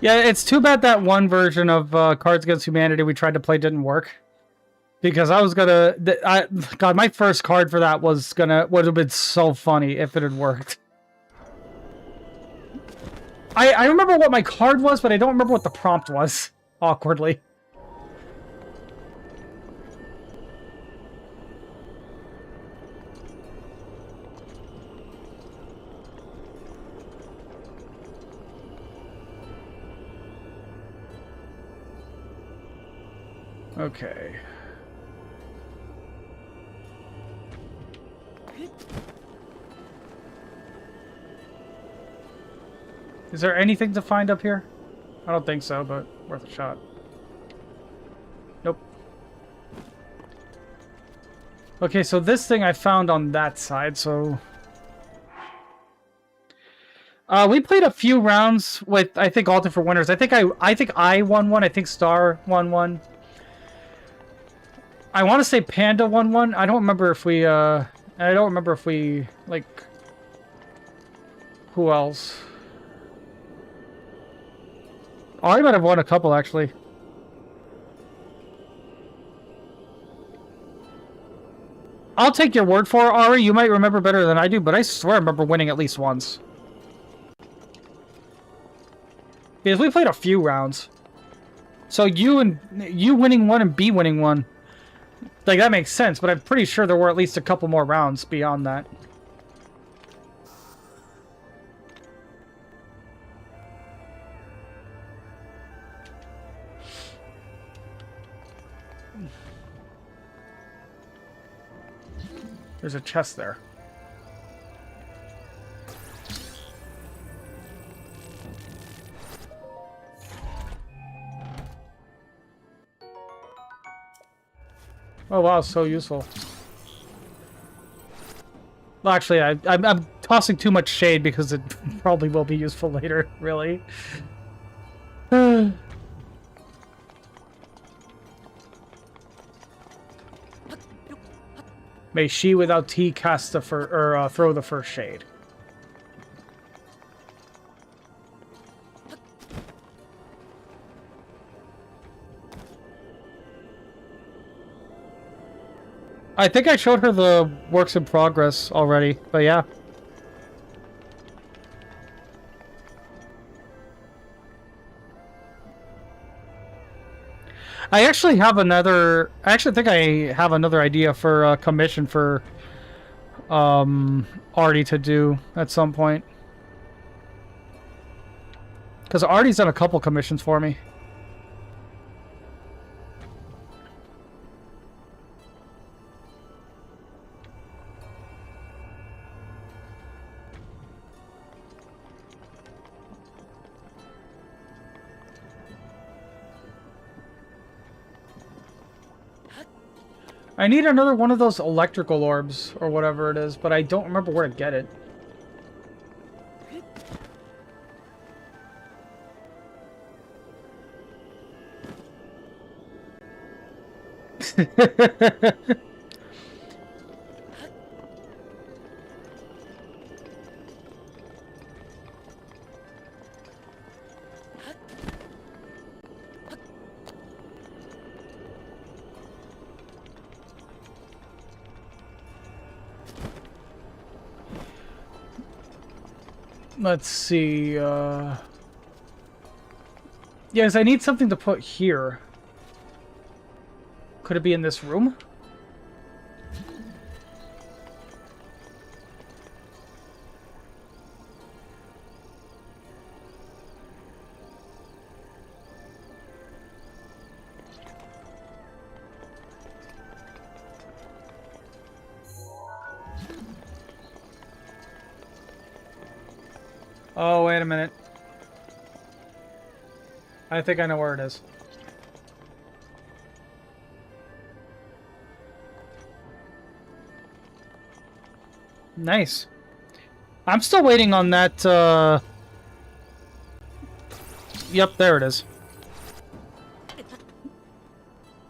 Yeah, it's too bad that one version of Cards Against Humanity we tried to play didn't work. Because I was gonna... God, my first card for that would have been so funny if it had worked. I remember what my card was, but I don't remember what the prompt was. Awkwardly. Okay. Is there anything to find up here? I don't think so, but worth a shot. Nope. Okay, so this thing I found on that side, so... we played a few rounds with, I think, all different winners. I think I won one. I think Star won one. I want to say Panda won one. I don't remember if we, like... Who else? Oh, I might have won a couple, actually. I'll take your word for it, Ari. You might remember better than I do, but I swear I remember winning at least once. Because we played a few rounds. So you winning one and B winning one. Like, that makes sense, but I'm pretty sure there were at least a couple more rounds beyond that. There's a chest there. Oh wow, so useful. Well, actually, I'm tossing too much shade because it probably will be useful later, really. May she without T cast the throw the first shade. I think I showed her the works in progress already, but yeah. I actually think I have another idea for a commission for Artie to do at some point. Because Artie's done a couple commissions for me. I need another one of those electrical orbs, or whatever it is, but I don't remember where to get it. Let's see, yes, I need something to put here. Could it be in this room? Oh, wait a minute. I think I know where it is. Nice. I'm still waiting on that, Yep, there it is.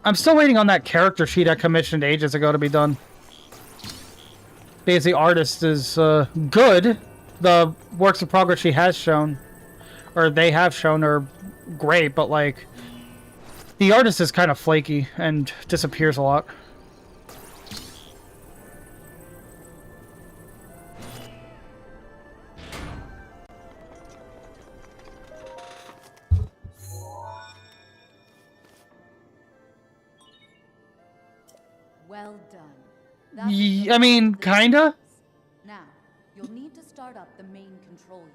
I'm still waiting on that character sheet I commissioned ages ago to be done. Because the artist is, good. The works in progress she has shown, or they have shown, are great, but, like, the artist is kind of flaky and disappears a lot. Well done. I mean, kinda. Now, you'll need to start up the main control unit.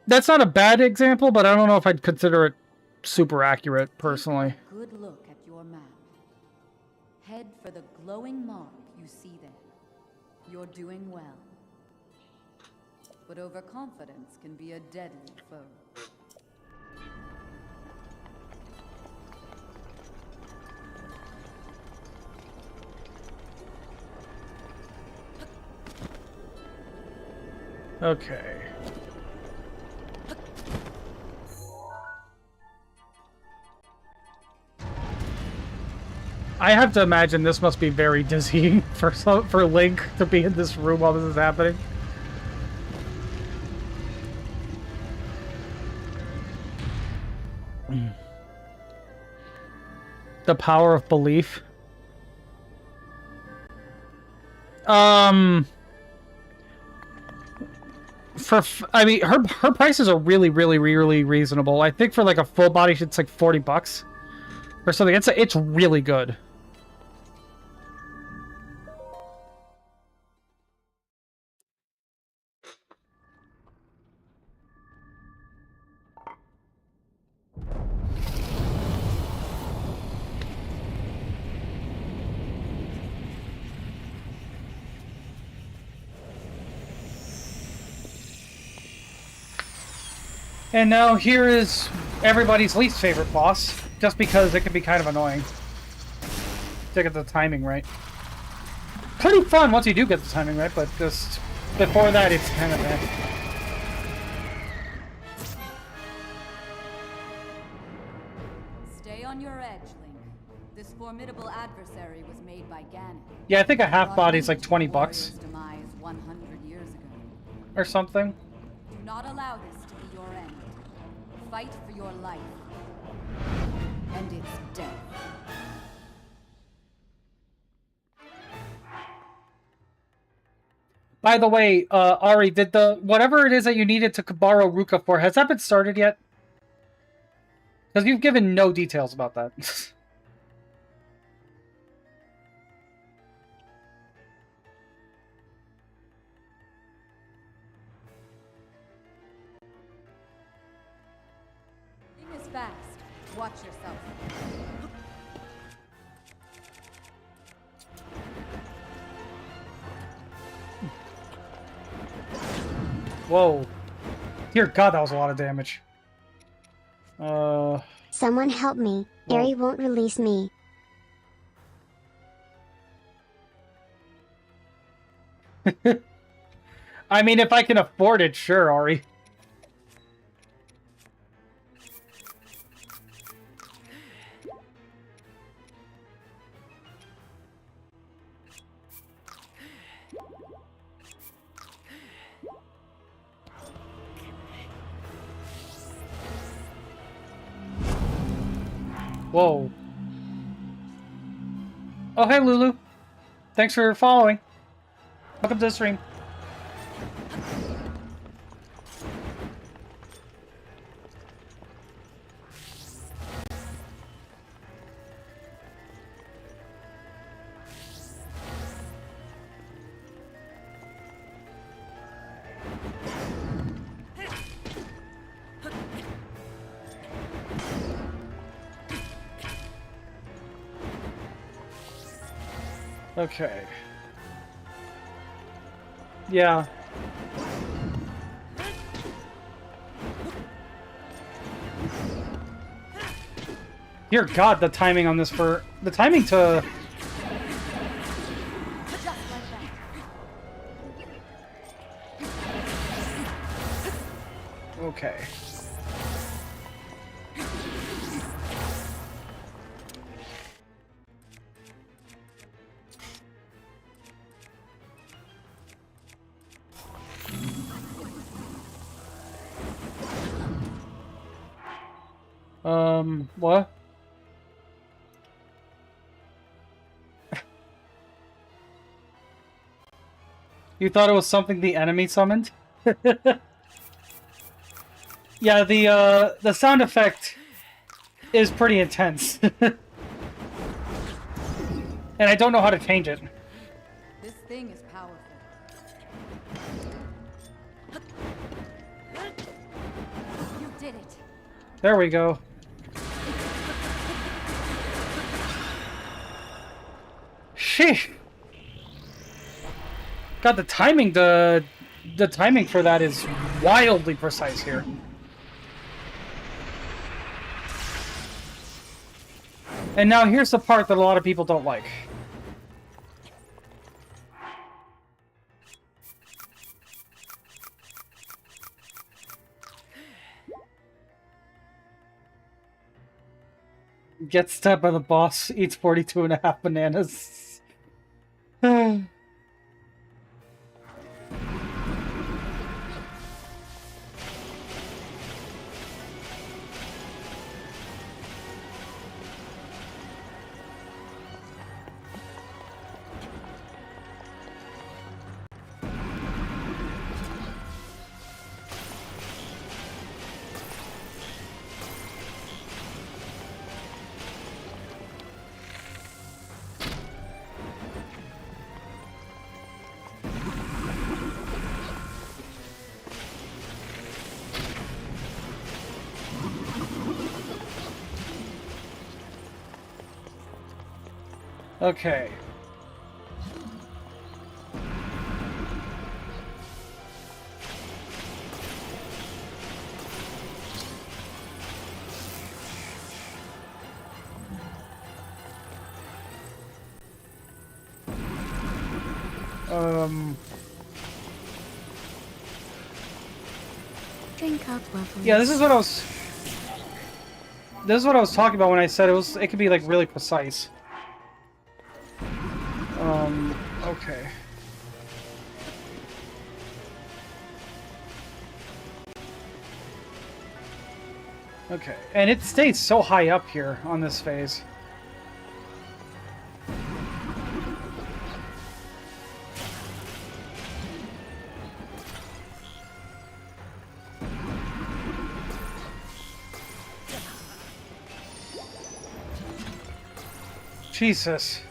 That's not a bad example, but I don't know if I'd consider it super accurate, personally. Take a good look at your map. Head for the glowing mark you see there. You're doing well. But overconfidence can be a deadly foe. Okay. I have to imagine this must be very dizzying for Link to be in this room while this is happening. The power of belief. I mean, her prices are really reasonable. I think for like a full body, it's like $40 or something. It's really good. And now here is everybody's least favorite boss, just because it can be kind of annoying to get the timing right. Pretty fun once you do get the timing right, but just before that it's kind of bad. Stay on your edge, Link. This formidable adversary was made by Ganon. Yeah, I think a half body's like $20 Warrior's demise 100 years ago. or something. Do not allow this to be your end. Fight for your life. And its death. By the way, Ari, did the whatever it is that you needed to borrow Ruka for, has that been started yet? Because you've given no details about that. Thing is fast. Watch yourself. Whoa. Dear God, that was a lot of damage. Someone help me. Whoa. Ari won't release me. I mean, if I can afford it, sure, Ari. Whoa. Oh, hey, Lulu. Thanks for following. Welcome to the stream. Okay. Yeah. Dear God, the timing on this for... The timing to... Just like that. Okay. What? You thought it was something the enemy summoned? Yeah, the sound effect is pretty intense. And I don't know how to change it. This thing is powerful. You did it. There we go. Sheesh. God, the timing for that is wildly precise here. And now here's the part that a lot of people don't like. Gets stabbed by the boss, eats 42.5 bananas. Okay. Drink up, lovely. Yeah, this is what I was... This is what I was talking about when I said it could be, like, really precise. Okay. Okay, and it stays so high up here on this phase. Jesus.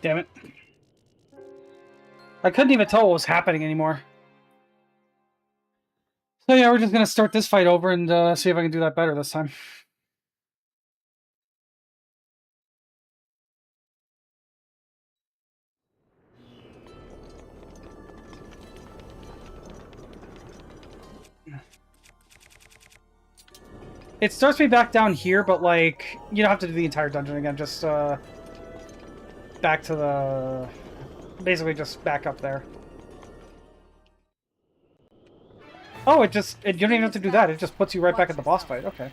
Damn it. I couldn't even tell what was happening anymore. So yeah, we're just gonna start this fight over and see if I can do that better this time. It starts me back down here, but like, you don't have to do the entire dungeon again, just back to the... Basically just back up there. Oh, you don't even have to do that, it just puts you right back at the boss fight, okay.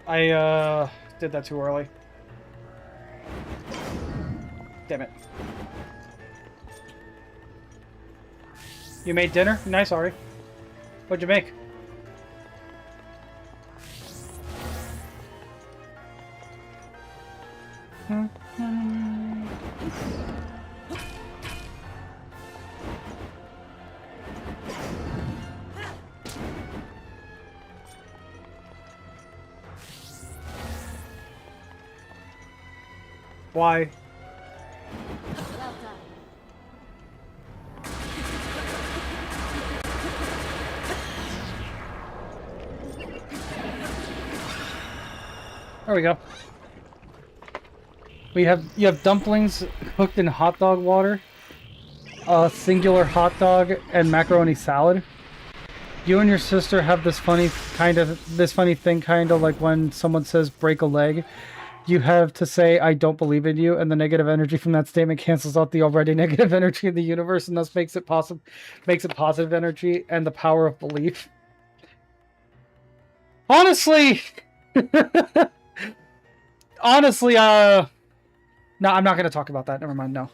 I did that too early. Damn it. You made dinner? Nice, Ari. What'd you make? Why? Well done. There we go. You have dumplings cooked in hot dog water, a singular hot dog, and macaroni salad. You and your sister have this funny thing, kind of like when someone says break a leg. You have to say, I don't believe in you, and the negative energy from that statement cancels out the already negative energy in the universe, and thus makes it positive energy and the power of belief. Honestly, honestly, no, I'm not going to talk about that. Never mind, no.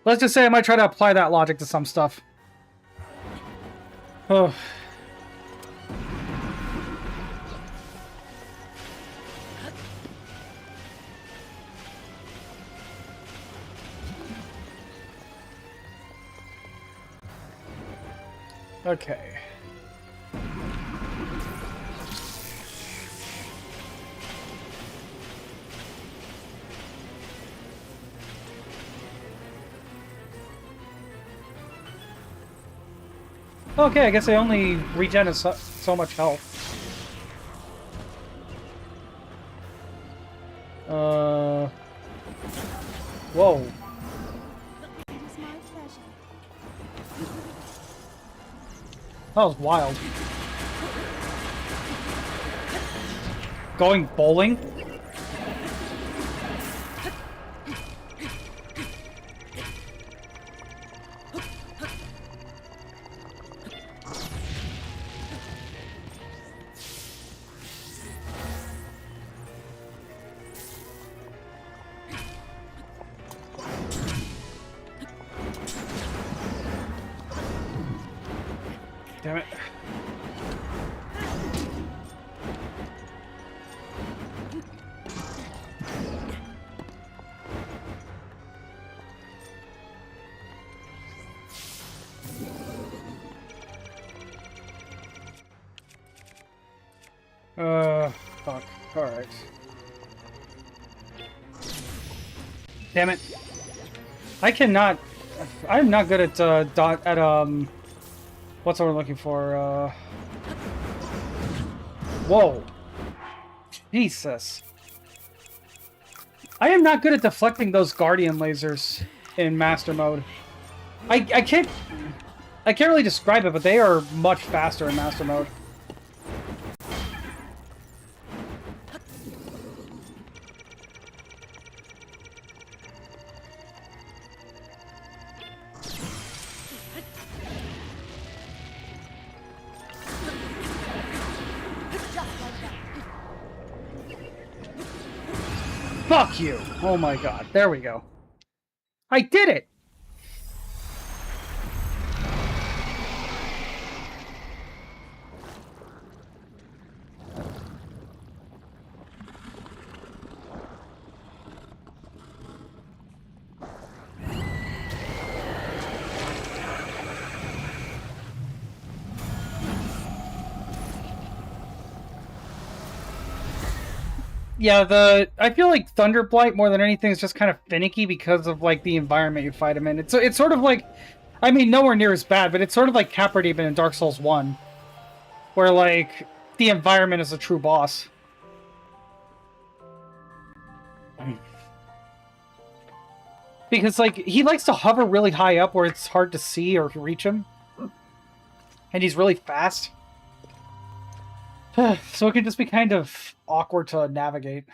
Let's just say I might try to apply that logic to some stuff. Oh. Okay. Okay, I guess I only regen so much health. Whoa. It is my pleasure. That was wild. Going bowling? Damn it. Fuck. Alright. Damn it. I cannot... I'm not good at, what's what we're looking for, Whoa. Jesus. I am not good at deflecting those Guardian lasers in Master Mode. I can't really describe it, but they are much faster in Master Mode. Fuck you! Oh my god, there we go. I did it! Yeah, I feel like Thunderblight more than anything is just kind of finicky because of like the environment you fight him in. It's sort of like, I mean, nowhere near as bad, but it's sort of like Capra Demon in Dark Souls 1, where like the environment is a true boss. Because like he likes to hover really high up where it's hard to see or reach him, and he's really fast. So it can just be kind of awkward to navigate.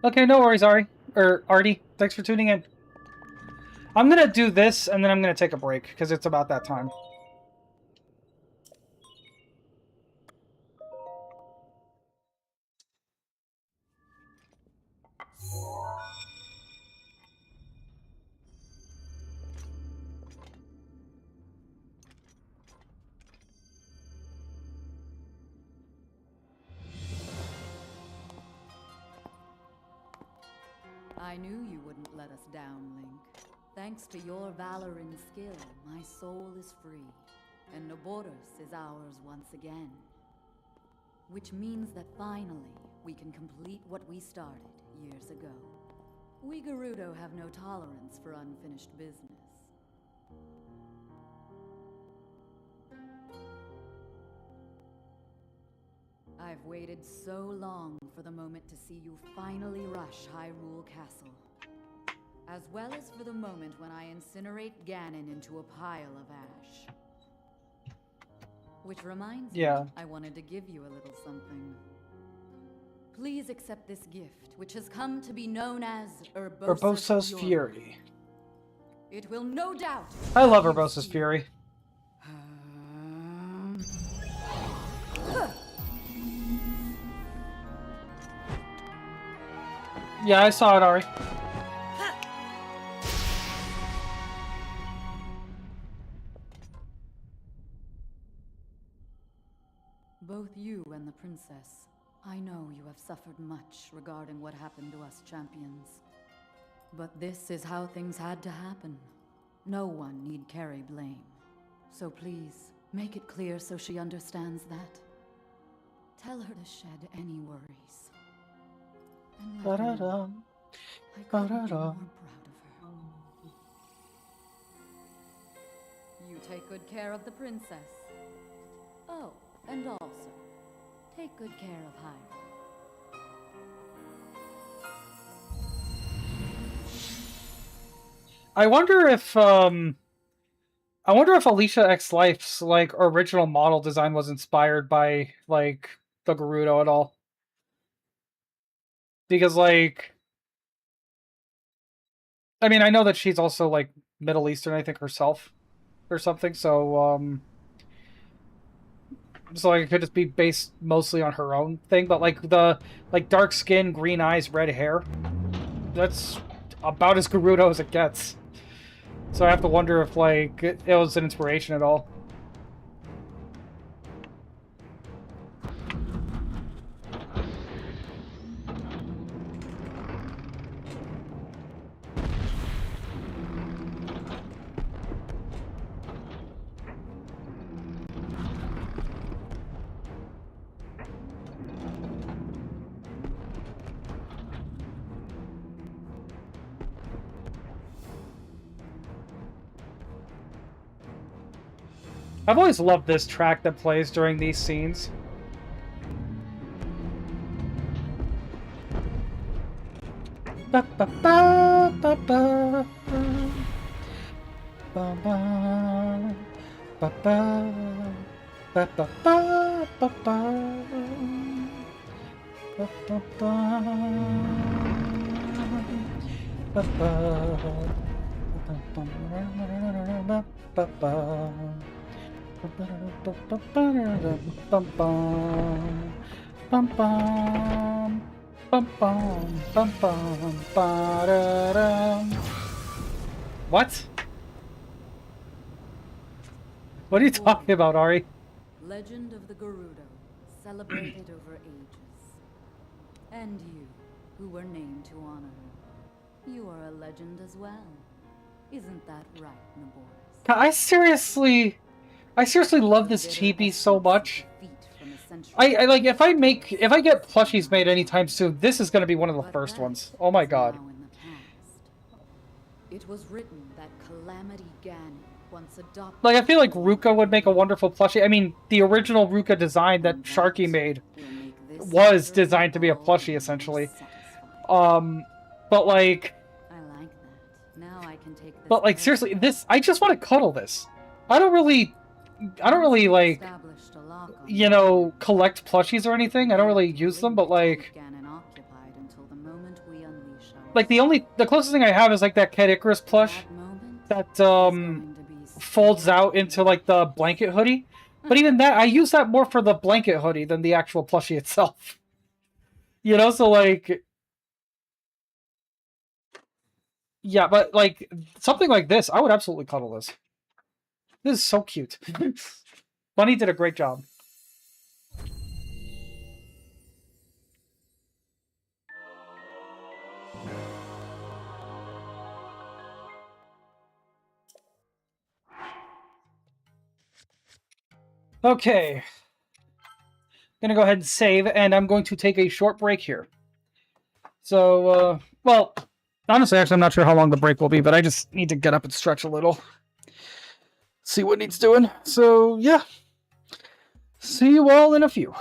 Okay, no worries, Ari. Or Artie. Thanks for tuning in. I'm gonna do this, and then I'm gonna take a break, because it's about that time. I knew you wouldn't let us down, Link. Thanks to your valor and skill, my soul is free, and Noboros is ours once again. Which means that finally, we can complete what we started years ago. We Gerudo have no tolerance for unfinished business. I've waited so long for the moment to see you finally rush Hyrule Castle. As well as for the moment when I incinerate Ganon into a pile of ash. Which reminds me, I wanted to give you a little something. Please accept this gift, which has come to be known as Urbosa's Fury. It will no doubt... I love Urbosa's Fury. Yeah, I saw it, Ari. Both you and the princess, I know you have suffered much regarding what happened to us champions. But this is how things had to happen. No one need carry blame. So please, make it clear so she understands that. Tell her to shed any worries. And let her know I couldn't be more proud of her. You take good care of the princess. Oh, and also, take good care of Hyrule. I wonder if Alicia X Life's like original model design was inspired by like the Gerudo at all. Because like I mean, I know that she's also like Middle Eastern, I think, herself or something, so like it could just be based mostly on her own thing, but like the dark skin, green eyes, red hair, that's about as Gerudo as it gets. So I have to wonder if like it was an inspiration at all. I've always loved this track that plays during these scenes. Ba ba ba ba ba ba ba ba ba ba ba ba ba ba ba ba Bum bum bum bum bum ba-da-dum. What? What are you talking about, Ari? Legend of the Gerudo, celebrated over ages. And you, who were named to honor her, you are a legend as well. Isn't that right, Naboris? I seriously love this chibi so much. I like if I get plushies made anytime soon, this is gonna be one of the first ones. Oh my god. It was written that Calamity Ganon once adopted. Like I feel like Ruka would make a wonderful plushie. I mean, the original Ruka design that Sharky made was designed to be a plushie essentially. But like I like that. Now I can take this. But like seriously, this I just want to cuddle this. I don't really like, you know, collect plushies or anything. I don't really use them, but like the closest thing I have is like that Cat Icarus plush that folds out into like the blanket hoodie. But even that, I use that more for the blanket hoodie than the actual plushie itself. You know, so like, yeah, but like something like this, I would absolutely cuddle this. This is so cute. Bunny did a great job. Okay. Gonna go ahead and save, and I'm going to take a short break here. So, well, honestly, actually, I'm not sure how long the break will be, but I just need to get up and stretch a little. See what needs doing. So, yeah. See you all in a few.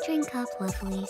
Drink up, lovelies.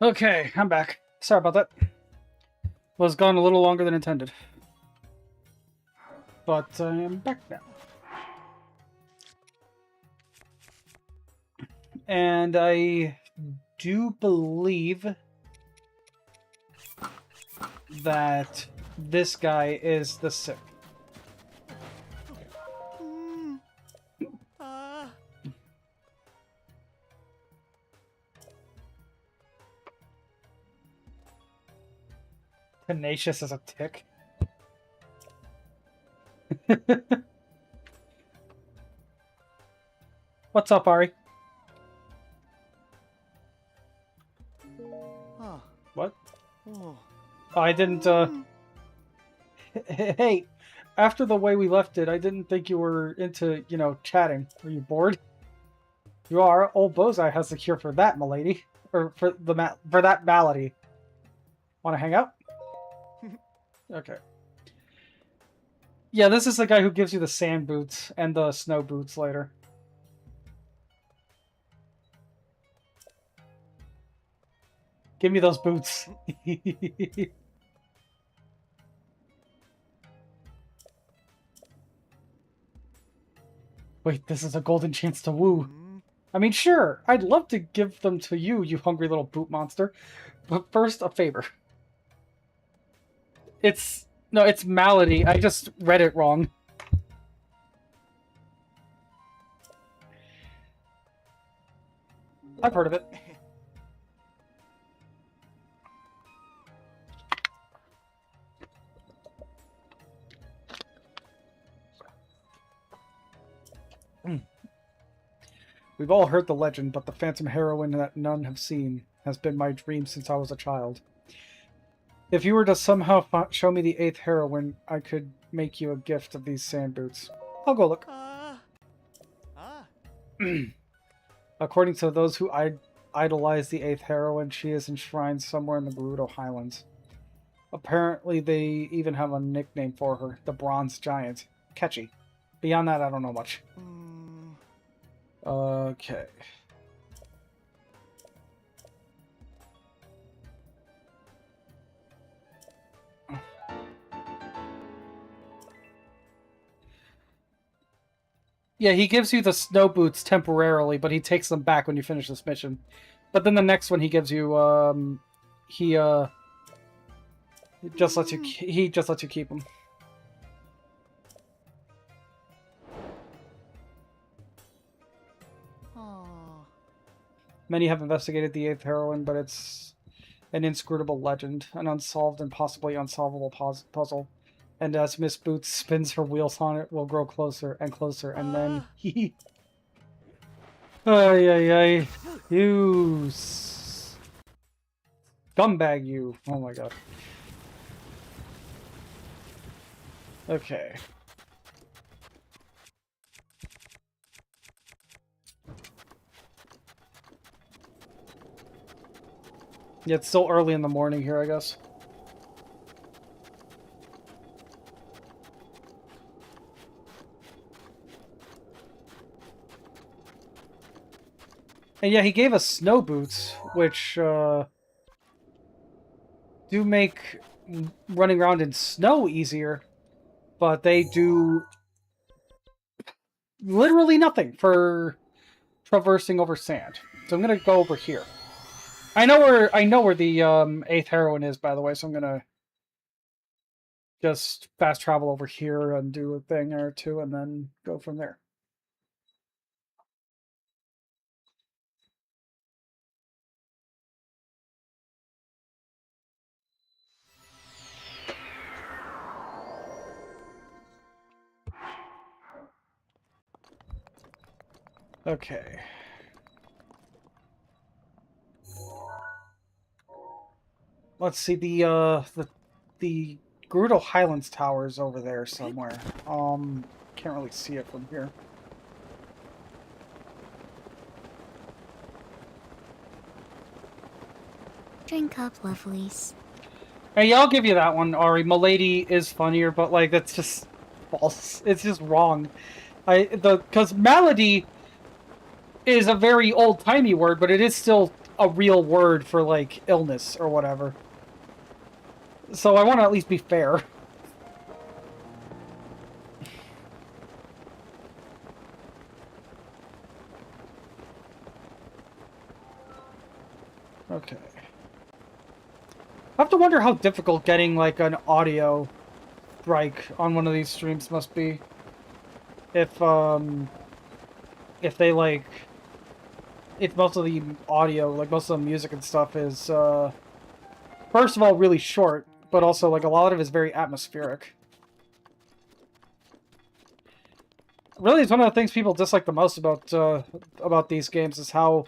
Okay, I'm back. Sorry about that. Was gone a little longer than intended. But I am back now. And I do believe that this guy is the sick. Tenacious as a tick. What's up, Ari? What? Oh, I didn't, Hey, after the way we left it, I didn't think you were into, chatting. Were you bored? You are. Old Bozai has the cure for that, milady. Or for that malady. Want to hang out? Okay. Yeah, this is the guy who gives you the sand boots and the snow boots later. Give me those boots. Wait, this is a golden chance to woo. I mean, sure, I'd love to give them to you, you hungry little boot monster. But first, a favor. No, it's Malady. I just read it wrong. I've heard of it. We've all heard the legend, but the phantom heroine that none have seen has been my dream since I was a child. If you were to somehow show me the 8th heroine, I could make you a gift of these sand boots. I'll go look. According to those who idolize the 8th heroine, she is enshrined somewhere in the Gerudo Highlands. Apparently, they even have a nickname for her, the Bronze Giant. Catchy. Beyond that, I don't know much. Okay. Yeah, he gives you the snow boots temporarily, but he takes them back when you finish this mission. But then the next one he gives you, he just lets you keep them. Many have investigated the 8th heroine, but it's an inscrutable legend, an unsolved and possibly unsolvable puzzle. And as Miss Boots spins her wheels on it, will grow closer and closer, and then he... Ay, ay, ay. You... Scumbag, you. Oh my god. Okay. Yeah, it's still early in the morning here, I guess. And yeah, he gave us snow boots, which do make running around in snow easier, but they do literally nothing for traversing over sand. So I'm gonna go over here. I know where the 8th heroine is, by the way, so I'm gonna just fast travel over here and do a thing or two, and then go from there. Okay. Let's see, the Gerudo Highlands Tower is over there somewhere. Can't really see it from here. Drink up, lovelies. Hey, yeah, I'll give you that one, Ari. Milady is funnier, but like that's just false. It's just wrong. Because malady is a very old-timey word, but it is still a real word for like illness or whatever. So I want to at least be fair. Okay. I have to wonder how difficult getting like an audio strike on one of these streams must be. If they like, if most of the audio, like most of the music and stuff is, first of all, really short, but also like a lot of it is very atmospheric. Really, it's one of the things people dislike the most about these games is how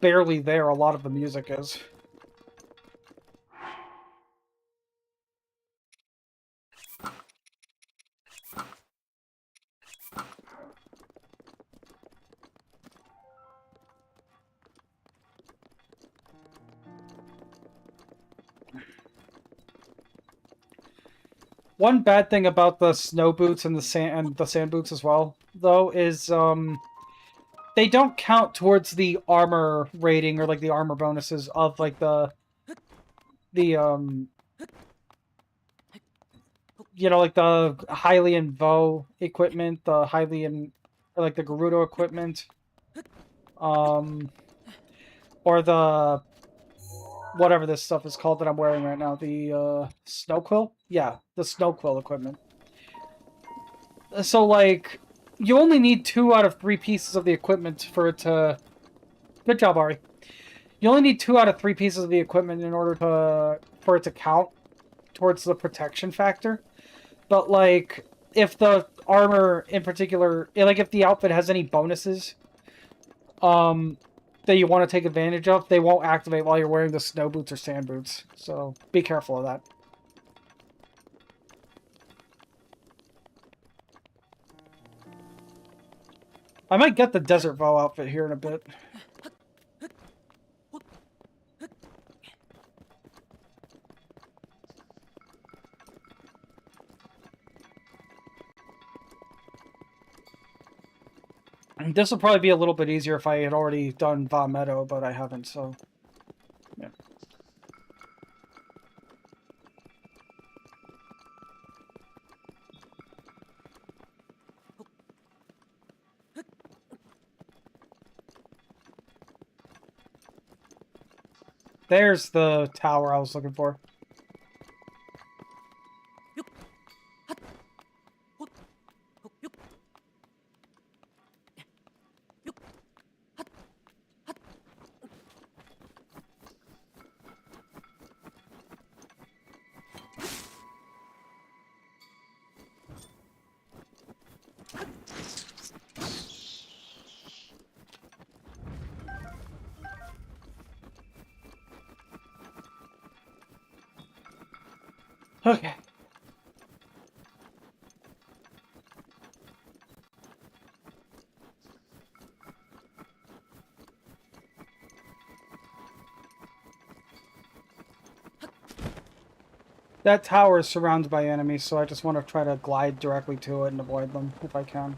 barely there a lot of the music is. One bad thing about the snow boots and the sand boots as well, though, is they don't count towards the armor rating or like the armor bonuses of like the you know, like the Hylian Vo equipment, the Hylian or like the Gerudo equipment, or the whatever this stuff is called that I'm wearing right now, the snow quill. Yeah, the snow quill equipment. So like, you only need 2 out of 3 pieces of the equipment for it to. Good job, Ari. You only need 2 out of 3 pieces of the equipment in order to for it to count towards the protection factor. But like, if the armor in particular, like if the outfit has any bonuses, that you want to take advantage of, they won't activate while you're wearing the snow boots or sand boots. So be careful of that. I might get the Desert Vow outfit here in a bit. This will probably be a little bit easier if I had already done Va Meadow, but I haven't, so... yeah. There's the tower I was looking for. Okay. That tower is surrounded by enemies, so I just want to try to glide directly to it and avoid them if I can.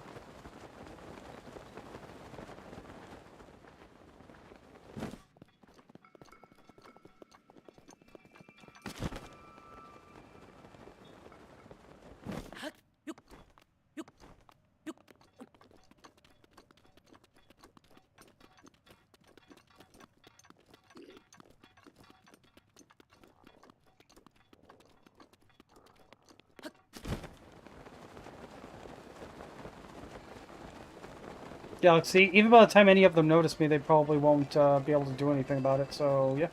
Yeah, let's see. Even by the time any of them notice me, they probably won't be able to do anything about it, so yeah.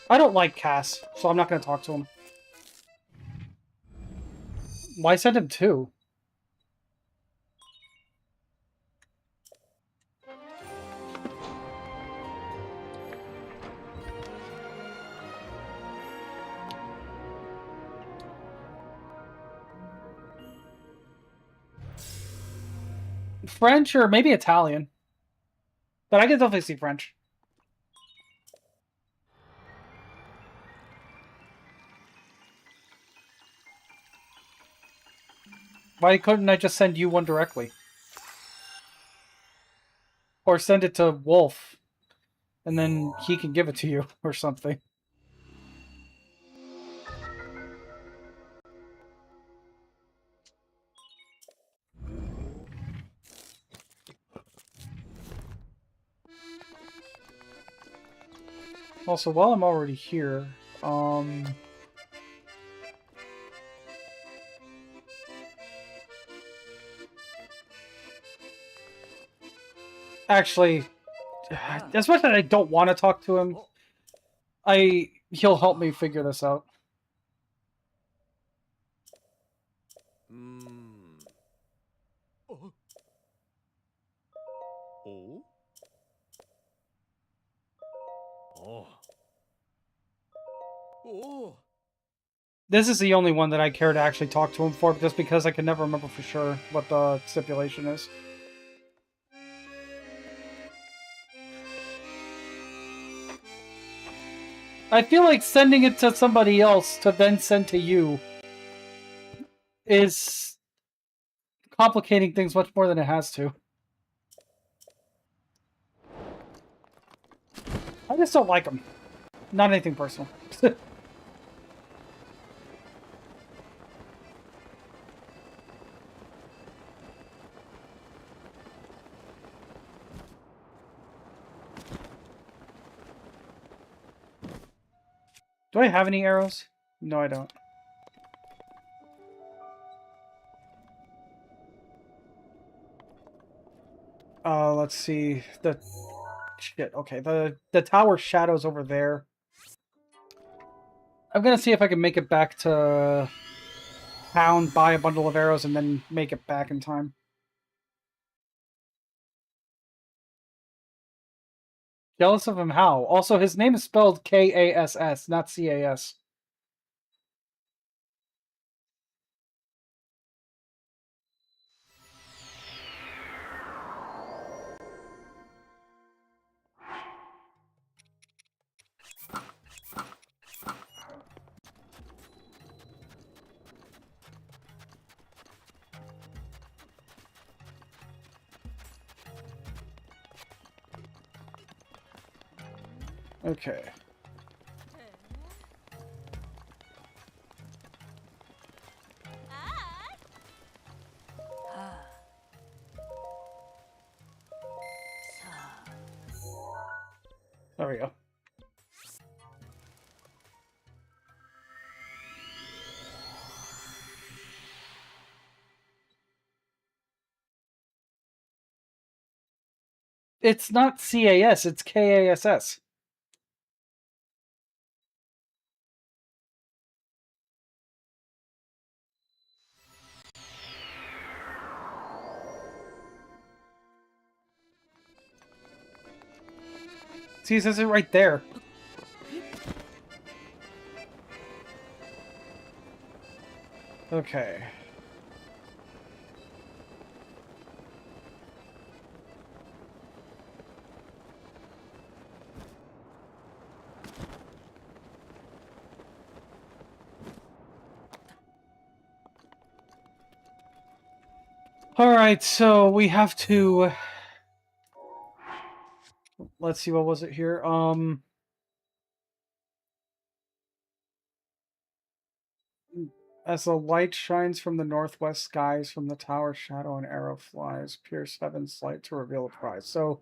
I don't like Cass, so I'm not going to talk to him. Why send him 2? French or maybe Italian. But I can definitely see French. Why couldn't I just send you one directly? Or send it to Wolf, and then he can give it to you, or something. Also, while I'm already here, actually, as much as I don't want to talk to him, he'll help me figure this out. This is the only one that I care to actually talk to him for, just because I can never remember for sure what the stipulation is. I feel like sending it to somebody else to then send to you is complicating things much more than it has to. I just don't like him. Not anything personal. Do I have any arrows? No, I don't. Let's see. The shit. Okay, the tower shadow's over there. I'm gonna see if I can make it back to town, buy a bundle of arrows, and then make it back in time. Jealous of him how? Also, his name is spelled K-A-S-S, not C-A-S. Okay. There we go. It's not C-A-S, it's K-A-S-S. See, it says it right there. Okay. Alright, so we have to... Let's see, what was it here? As the light shines from the northwest skies, from the tower shadow an arrow flies, pierce heaven's light to reveal a prize. So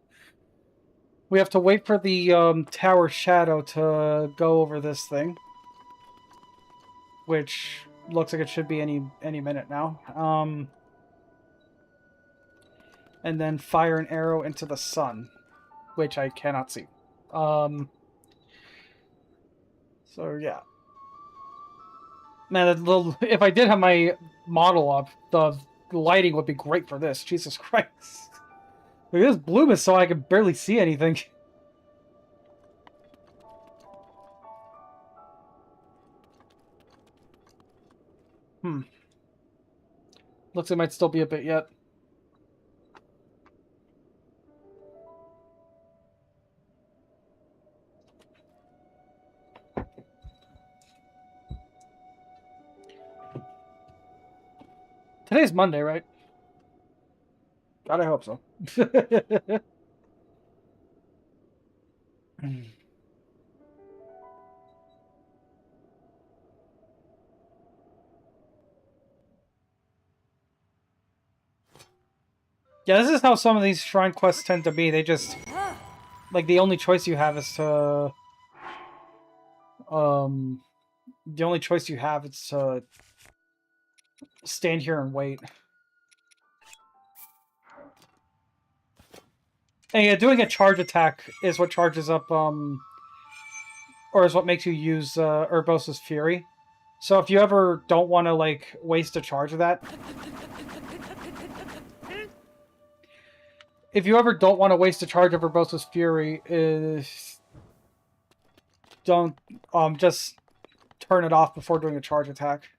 we have to wait for the tower shadow to go over this thing, which looks like it should be any minute now. And then fire an arrow into the sun, which I cannot see. So yeah. Man, if I did have my model up, the lighting would be great for this. Jesus Christ. Look, this bloom is so I can barely see anything. Looks like it might still be a bit yet. Today's Monday, right? God, I hope so. Yeah, this is how some of these shrine quests tend to be. They just... Like, the only choice you have is to... The only choice you have is to... stand here and wait. And yeah, doing a charge attack is what charges up, or is what makes you use, Urbosa's Fury. So if you ever don't want to, like, waste a charge of that... If you ever don't want to waste a charge of Urbosa's Fury, don't, just turn it off before doing a charge attack.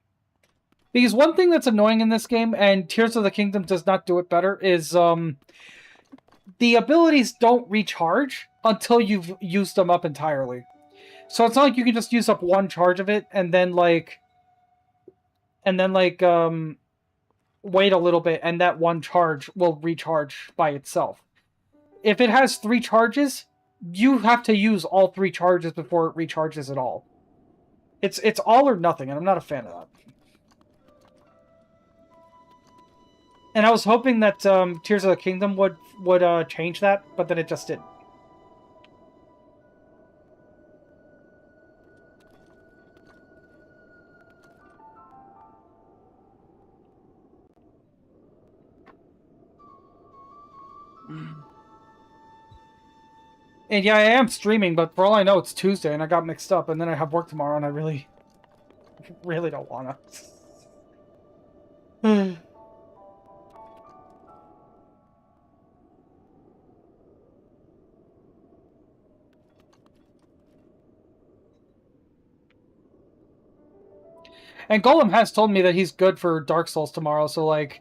Because one thing that's annoying in this game, and Tears of the Kingdom does not do it better, is the abilities don't recharge until you've used them up entirely. So it's not like you can just use up one charge of it and then wait a little bit and that one charge will recharge by itself. If it has 3 charges, you have to use all 3 charges before it recharges at all. It's all or nothing, and I'm not a fan of that. And I was hoping that Tears of the Kingdom would change that, but then it just didn't. And yeah, I am streaming, but for all I know, it's Tuesday, and I got mixed up, and then I have work tomorrow, and I really don't wanna. And Golem has told me that he's good for Dark Souls tomorrow, so like...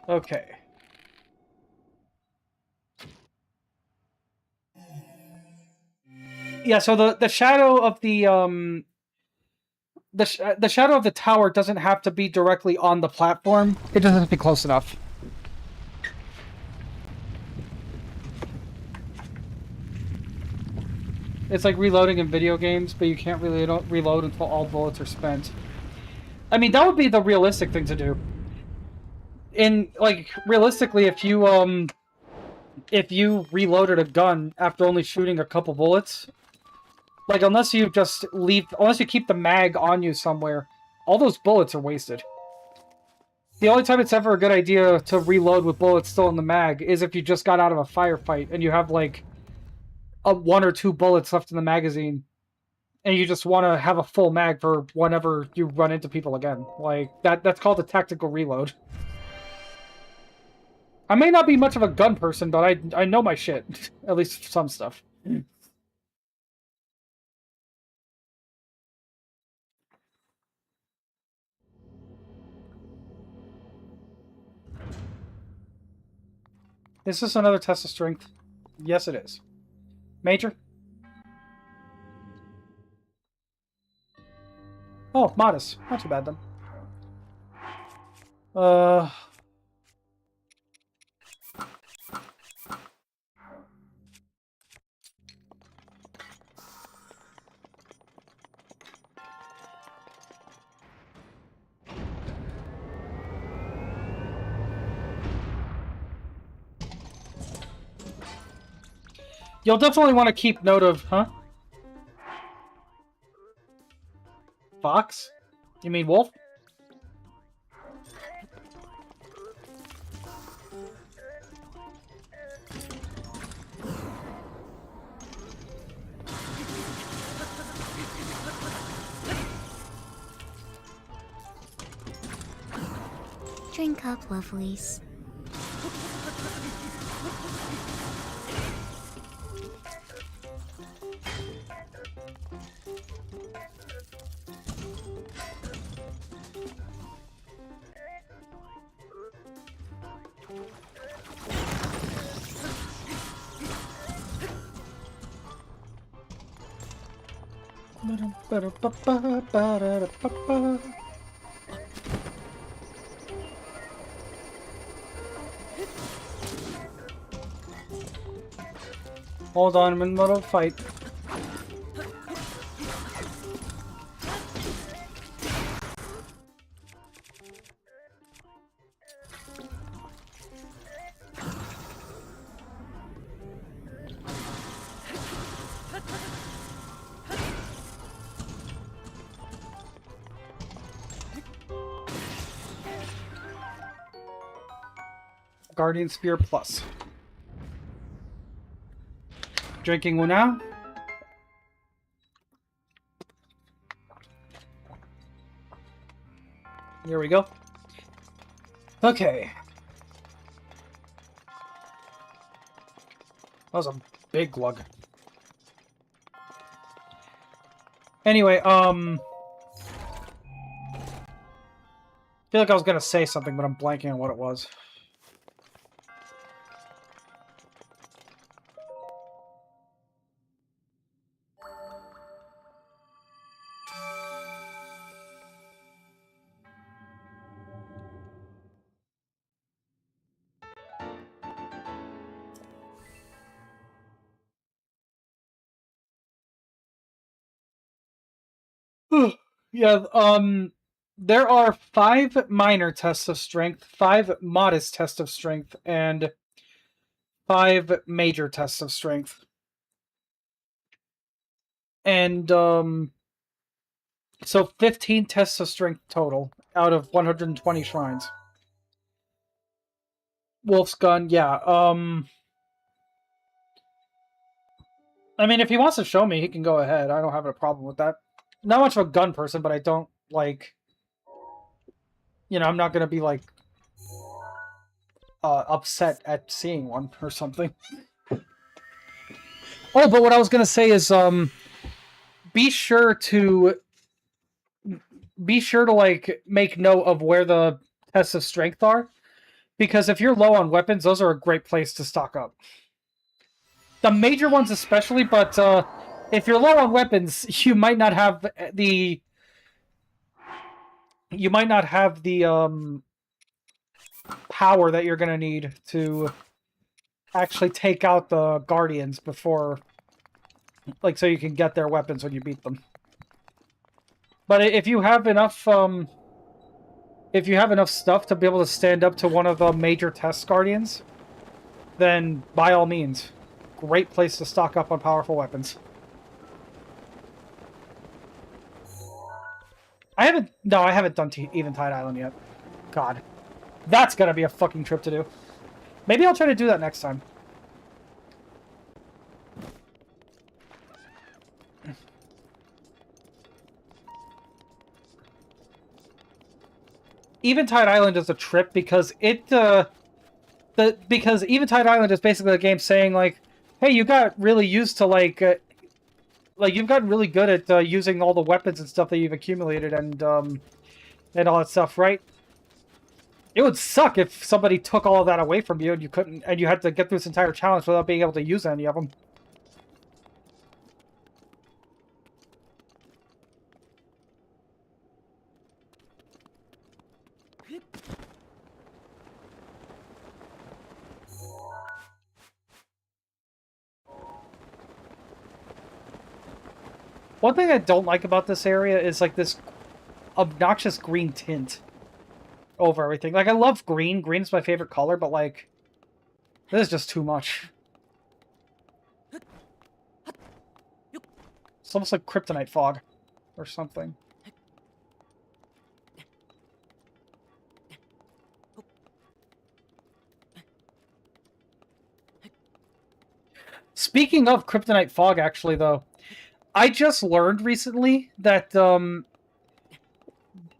Okay. Yeah, so the shadow of the shadow of the tower doesn't have to be directly on the platform. It just has to be close enough. It's like reloading in video games, but you can't really reload until all bullets are spent. I mean, that would be the realistic thing to do. Like, realistically, if you reloaded a gun after only shooting a couple bullets, like, unless you keep the mag on you somewhere, all those bullets are wasted. The only time it's ever a good idea to reload with bullets still in the mag is if you just got out of a firefight and you have, like, 1 or 2 bullets left in the magazine, and you just want to have a full mag for whenever you run into people again. Like, that's called a tactical reload. I may not be much of a gun person, but I know my shit. At least some stuff. Is this another test of strength? Yes, it is. Major? Oh, modest. Not too bad, then. You'll definitely want to keep note of... Huh? Fox? You mean wolf? Drink up, lovelies. Hold on, I'm in the middle of a fight. Guardian Spear Plus. Drinking one now. Here we go. Okay. That was a Big glug. Anyway, I feel like I was gonna say something, but I'm blanking on what it was. Yeah, there are 5 minor tests of strength, 5 modest tests of strength, and 5 major tests of strength. And, so 15 tests of strength total out of 120 shrines. Wolf's Gun, yeah, I mean, if he wants to show me, he can go ahead. I don't have a problem with that. Not much of a gun person, but I don't, like... You know, I'm not gonna be, like, upset at seeing one or something. Oh, but what I was gonna say is, be sure to, like, make note of where the tests of strength are. Because if you're low on weapons, those are a great place to stock up. The major ones especially, but, if you're low on weapons, you might not have the... You might not have the, power that you're gonna need to actually take out the Guardians before... Like, so you can get their weapons when you beat them. But if you have enough, stuff to be able to stand up to one of the major test Guardians, then by all means, great place to stock up on powerful weapons. I haven't done Eventide Island yet. God. That's gonna be a fucking trip to do. Maybe I'll try to do that next time. Eventide Island is a trip because because Eventide Island is basically a game saying, like, hey, you got really used to, like, you've gotten really good at using all the weapons and stuff that you've accumulated and all that stuff, right? It would suck if somebody took all of that away from you and you couldn't, and you had to get through this entire challenge without being able to use any of them. One thing I don't like about this area is, like, this obnoxious green tint over everything. Like, I love green. Green's my favorite color, but, like, this is just too much. It's almost like kryptonite fog or something. Speaking of kryptonite fog, actually, though, I just learned recently that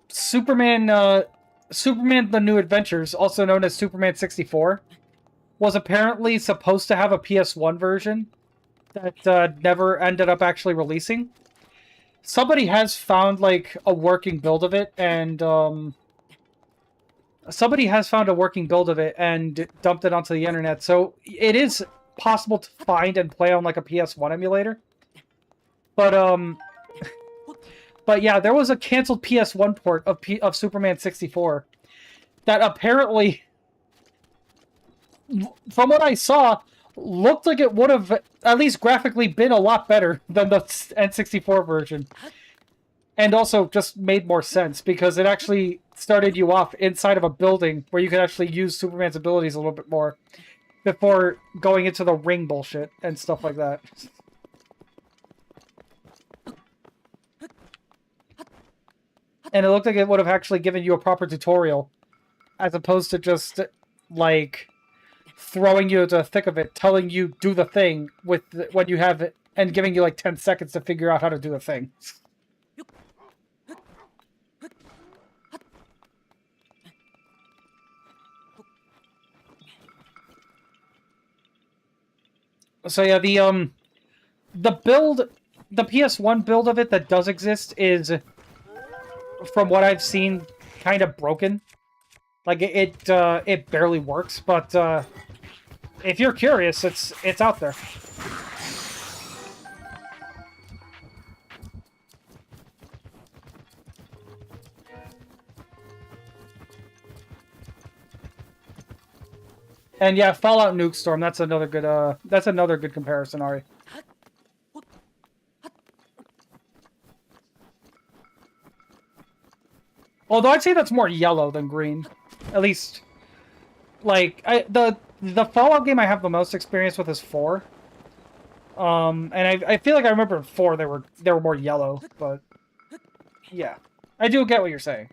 Superman The New Adventures, also known as Superman 64, was apparently supposed to have a PS1 version that never ended up actually releasing. Somebody has found, like, a working build of it, and dumped it onto the internet, so it is possible to find and play on, like, a PS1 emulator. But yeah, there was a canceled PS1 port of Superman 64 that apparently, from what I saw, looked like it would have at least graphically been a lot better than the N64 version. And also just made more sense because it actually started you off inside of a building where you could actually use Superman's abilities a little bit more before going into the ring bullshit and stuff like that. And it looked like it would have actually given you a proper tutorial, as opposed to just, like, throwing you into the thick of it, telling you do the thing with when you have it, and giving you, like, 10 seconds to figure out how to do the thing. So yeah, the build, the PS1 build of it that does exist is, from what I've seen, kind of broken. Like it barely works. But if you're curious, it's out there. And yeah, Fallout Nuke Storm. That's another good comparison, Ari. Although I'd say that's more yellow than green, at least. Like the Fallout game I have the most experience with is 4. And I feel like I remember in 4 they were more yellow, but yeah, I do get what you're saying.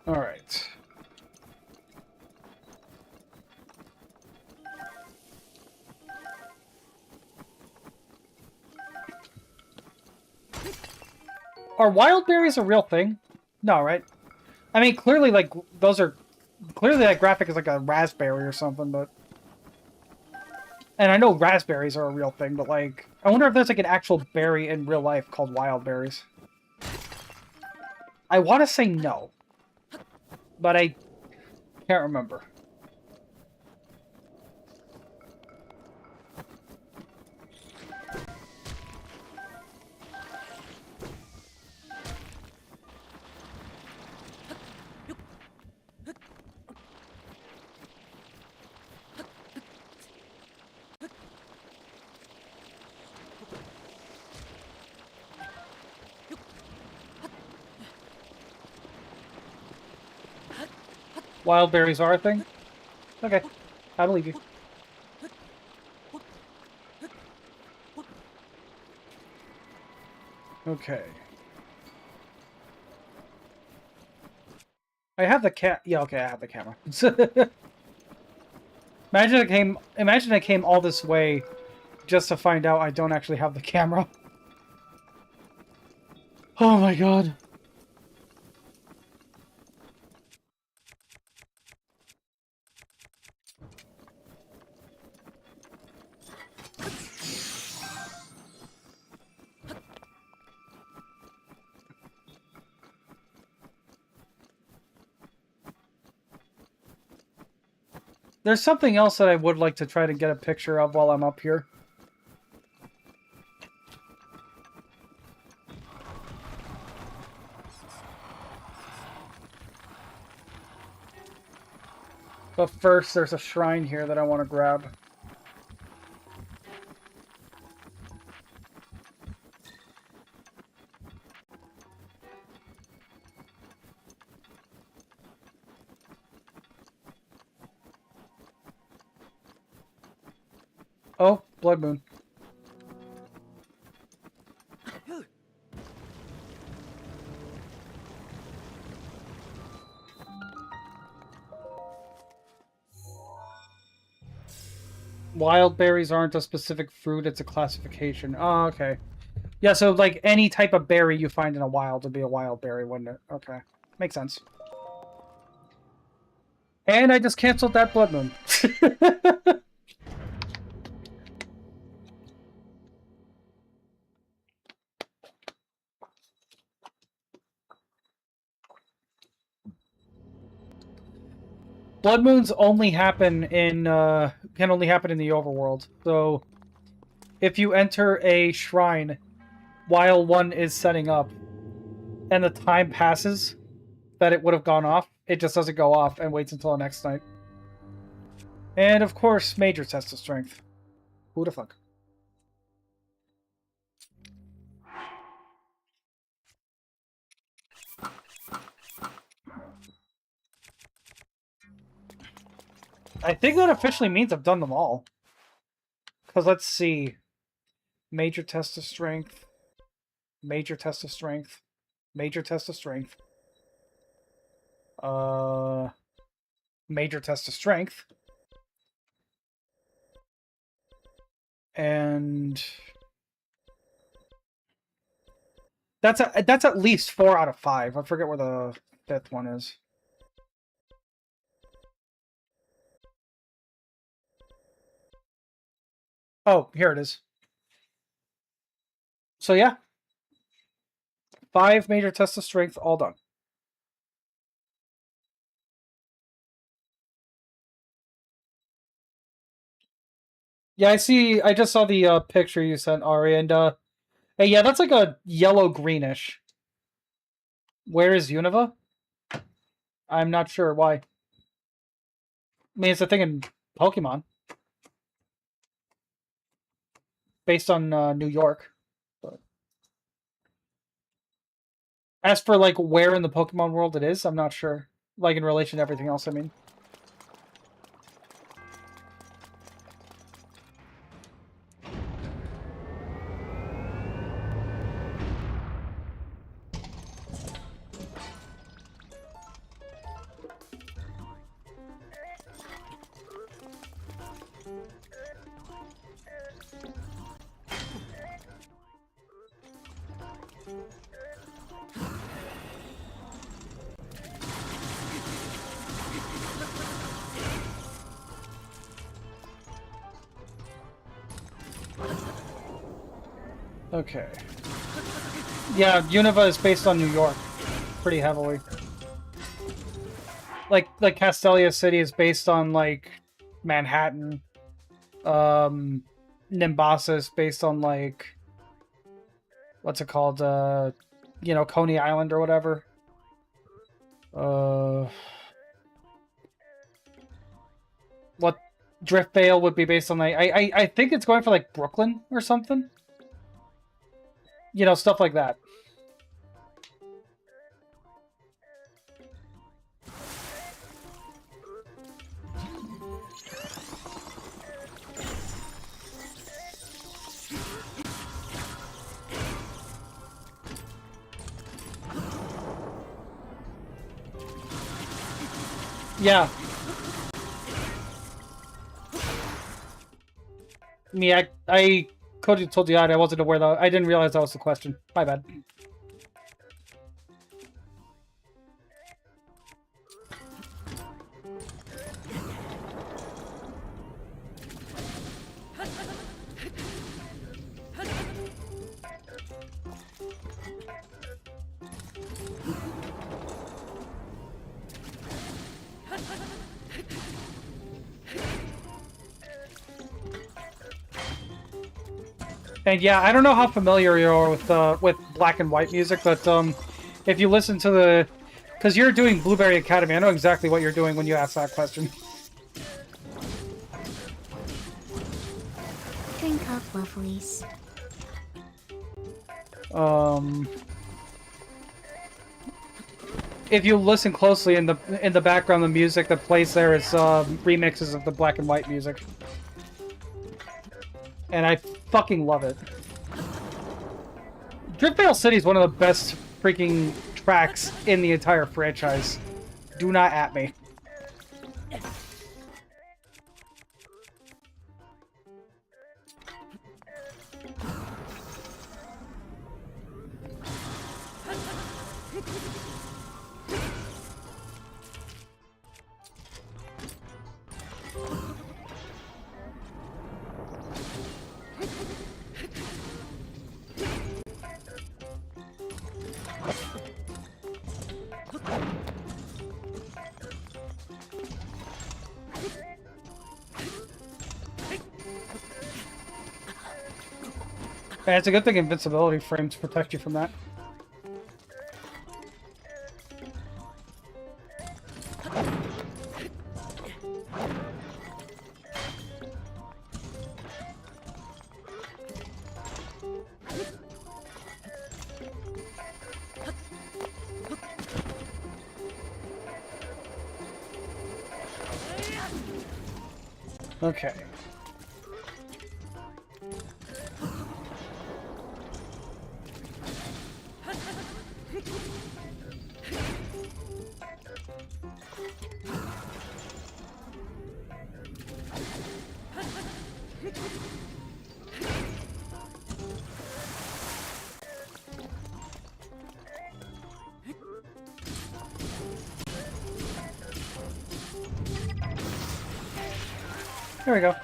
All right. Are wild berries a real thing? No, right? I mean, clearly, like, those are... Clearly that graphic is like a raspberry or something, but... And I know raspberries are a real thing, but, like... I wonder if there's, like, an actual berry in real life called wild berries. I want to say no. But I can't remember. Wild berries are a thing? Okay. I believe you. Okay. I have the yeah, okay, I have the camera. Imagine I came all this way just to find out I don't actually have the camera. Oh my god. There's something else that I would like to try to get a picture of while I'm up here. But first, there's a shrine here that I want to grab. Oh, Blood Moon. Wild berries aren't a specific fruit, it's a classification. Oh, okay. Yeah, so like any type of berry you find in a wild would be a wild berry, wouldn't it? Okay. Makes sense. And I just canceled that Blood Moon. Blood moons only happen in can only happen in the overworld. So if you enter a shrine while one is setting up and the time passes that it would have gone off, it just doesn't go off and waits until the next night. And of course, major test of strength. Who the fuck? I think that officially means I've done them all. Because let's see. Major test of strength. Major test of strength. Major test of strength. Major test of strength. And that's at least 4 out of 5. I forget where the 5th one is. Oh, here it is. So yeah. 5 major tests of strength, all done. Yeah, I just saw the picture you sent, Ari, and hey, yeah, that's like a yellow-greenish. Where is Unova? I'm not sure why. I mean, it's a thing in Pokemon. Based on New York. But as for, like, where in the Pokemon world it is, I'm not sure. Like, in relation to everything else, I mean. Okay. Yeah, Unova is based on New York. Pretty heavily. Like Castelia City is based on, like, Manhattan. Nimbasa is based on, like... What's it called? You know, Coney Island or whatever. What Driftveil would be based on, like... I think it's going for, like, Brooklyn or something. You know, stuff like that. Yeah. Me, I could have told you that. I wasn't aware that. I didn't realize that was the question. My bad. And yeah, I don't know how familiar you are with black and white music, but if you listen to the, because you're doing Blueberry Academy, I know exactly what you're doing when you ask that question. Drink up, lovelies. If you listen closely in the background, the music that plays there is remixes of the black and white music, and I fucking love it. Driftveil City is one of the best freaking tracks in the entire franchise. Do not at me. Yeah, it's a good thing invincibility frames protect you from that. Okay. There we go.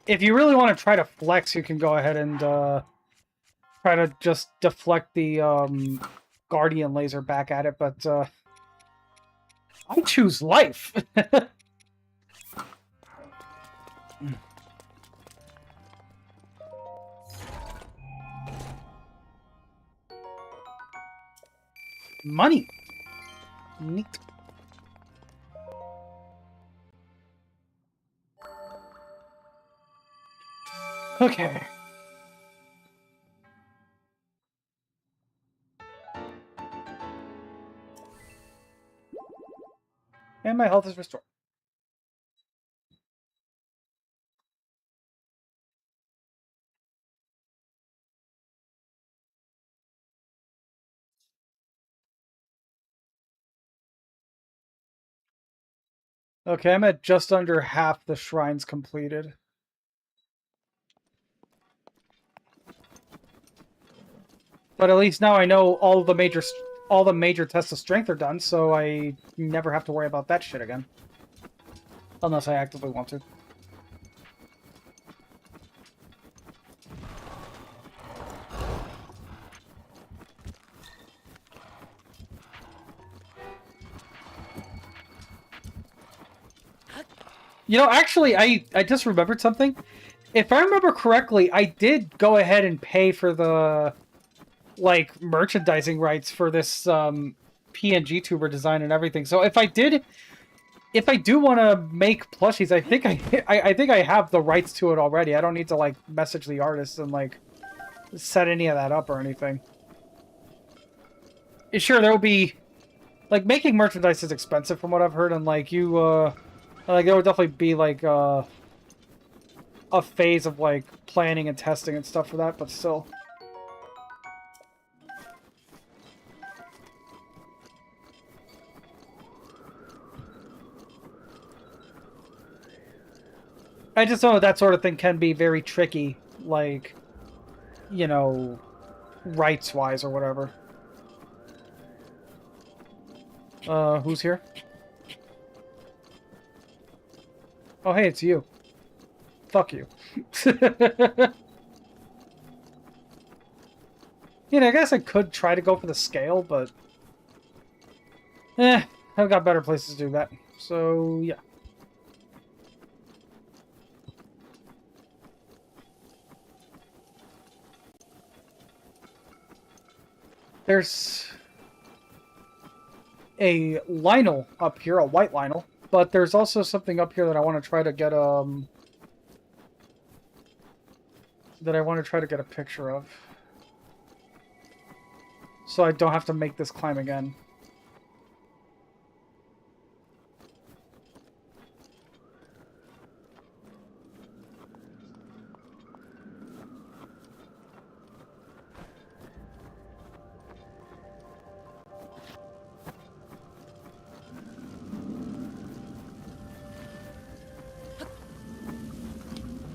If you really want to try to flex, you can go ahead and try to just deflect the Guardian laser back at it, but I choose life. Money. Neat. Okay. And my health is restored. Okay, I'm at just under half the shrines completed. But at least now I know all the major tests of strength are done, so I never have to worry about that shit again. Unless I actively want to. You know, actually, I just remembered something. If I remember correctly, I did go ahead and pay for the, like, merchandising rights for this PNG tuber design and everything. So if I do want to make plushies, I think I think I have the rights to it already. I don't need to, like, message the artist and, like, set any of that up or anything. Sure, there will be, like, making merchandise is expensive from what I've heard, and, like, like, there would definitely be, like, a phase of, like, planning and testing and stuff for that, but still. I just know that sort of thing can be very tricky, like, you know, rights-wise or whatever. Who's here? Oh, hey, it's you. Fuck you. You know, I guess I could try to go for the scale, but... I've got better places to do that. So, yeah. There's a Lionel up here, a white Lionel, but there's also something up here that I want to try to get a picture of, so I don't have to make this climb again.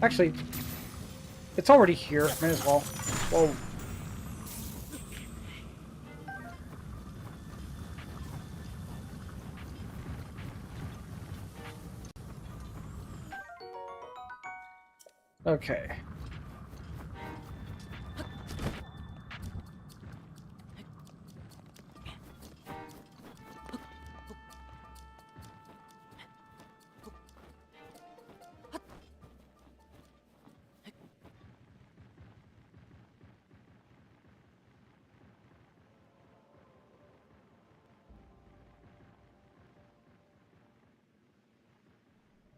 Actually, it's already here. May as well. Whoa. Okay.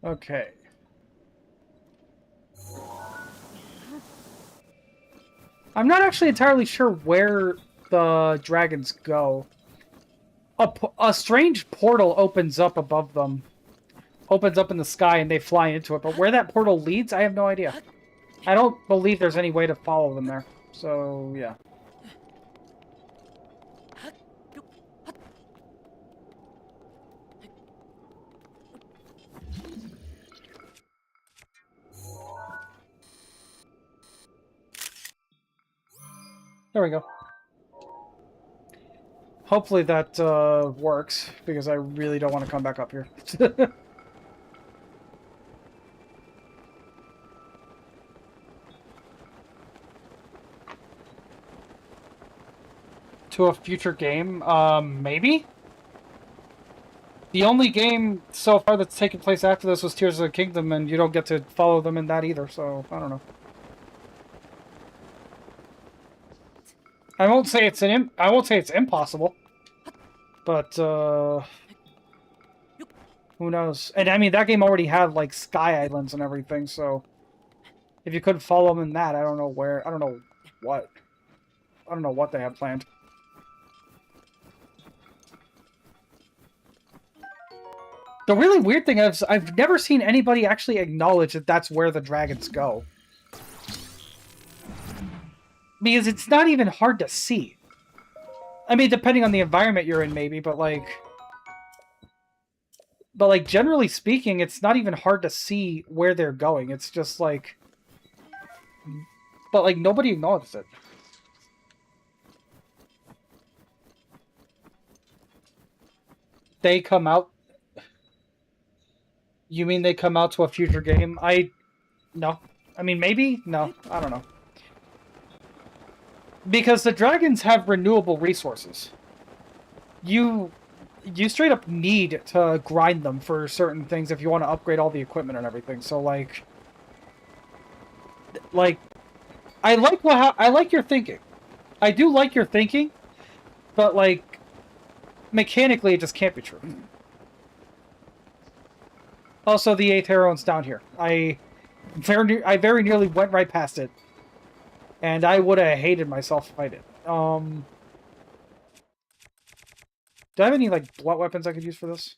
Okay. I'm not actually entirely sure where the dragons go. A strange portal opens up above them. Opens up in the sky and they fly into it. But where that portal leads, I have no idea. I don't believe there's any way to follow them there. So, yeah. There we go. Hopefully that works, because I really don't want to come back up here. To a future game? Maybe? The only game so far that's taken place after this was Tears of the Kingdom, and you don't get to follow them in that either, so I don't know. I won't say it's impossible, but who knows? And I mean, that game already had like Sky Islands and everything, so if you couldn't follow them in that, I don't know what they have planned. The really weird thing is, I've never seen anybody actually acknowledge that that's where the dragons go. Because it's not even hard to see. I mean, depending on the environment you're in, maybe, but like, generally speaking, it's not even hard to see where they're going. It's just like... But, like, nobody acknowledges it. They come out... You mean they come out to a future game? No. I mean, maybe? No. I don't know. Because the dragons have renewable resources. You straight up need to grind them for certain things if you want to upgrade all the equipment and everything. So, like... I like your thinking. I do like your thinking, but, like, mechanically it just can't be true. Also, the 8th heroine's down here. I very nearly went right past it. And I would have hated myself if I did. Do I have any, like, blunt weapons I could use for this?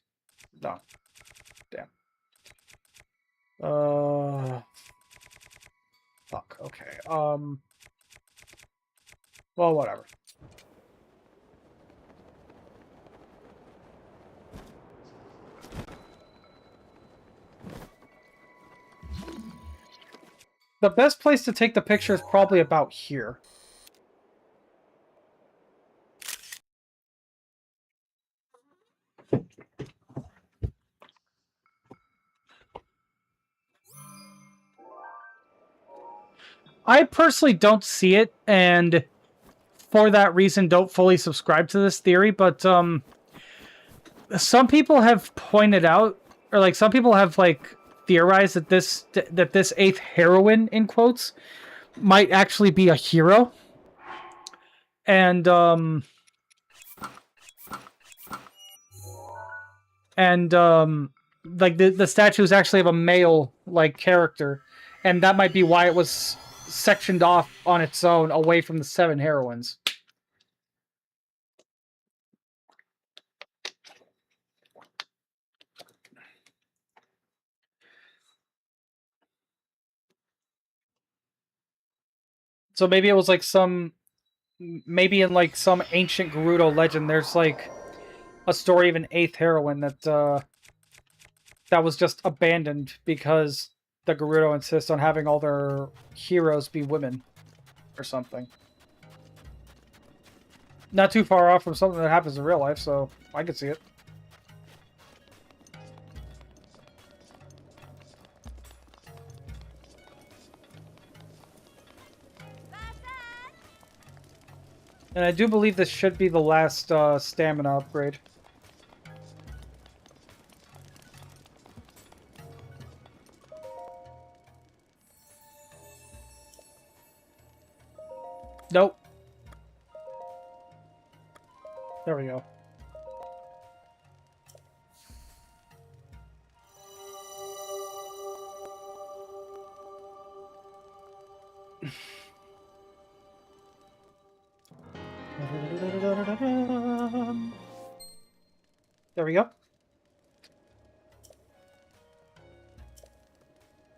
No. Damn. Fuck, okay. Well, whatever. The best place to take the picture is probably about here. I personally don't see it, and for that reason don't fully subscribe to this theory, but some people have pointed out, or like some people have like theorized that this 8th heroine, in quotes, might actually be a hero. And like the statues actually have a male like character, and that might be why it was sectioned off on its own away from the 7 heroines. So maybe it was like maybe in like some ancient Gerudo legend, there's like a story of an 8th heroine that was just abandoned because the Gerudo insist on having all their heroes be women or something. Not too far off from something that happens in real life, so I could see it. And I do believe this should be the last stamina upgrade. Nope. There we go. There we go.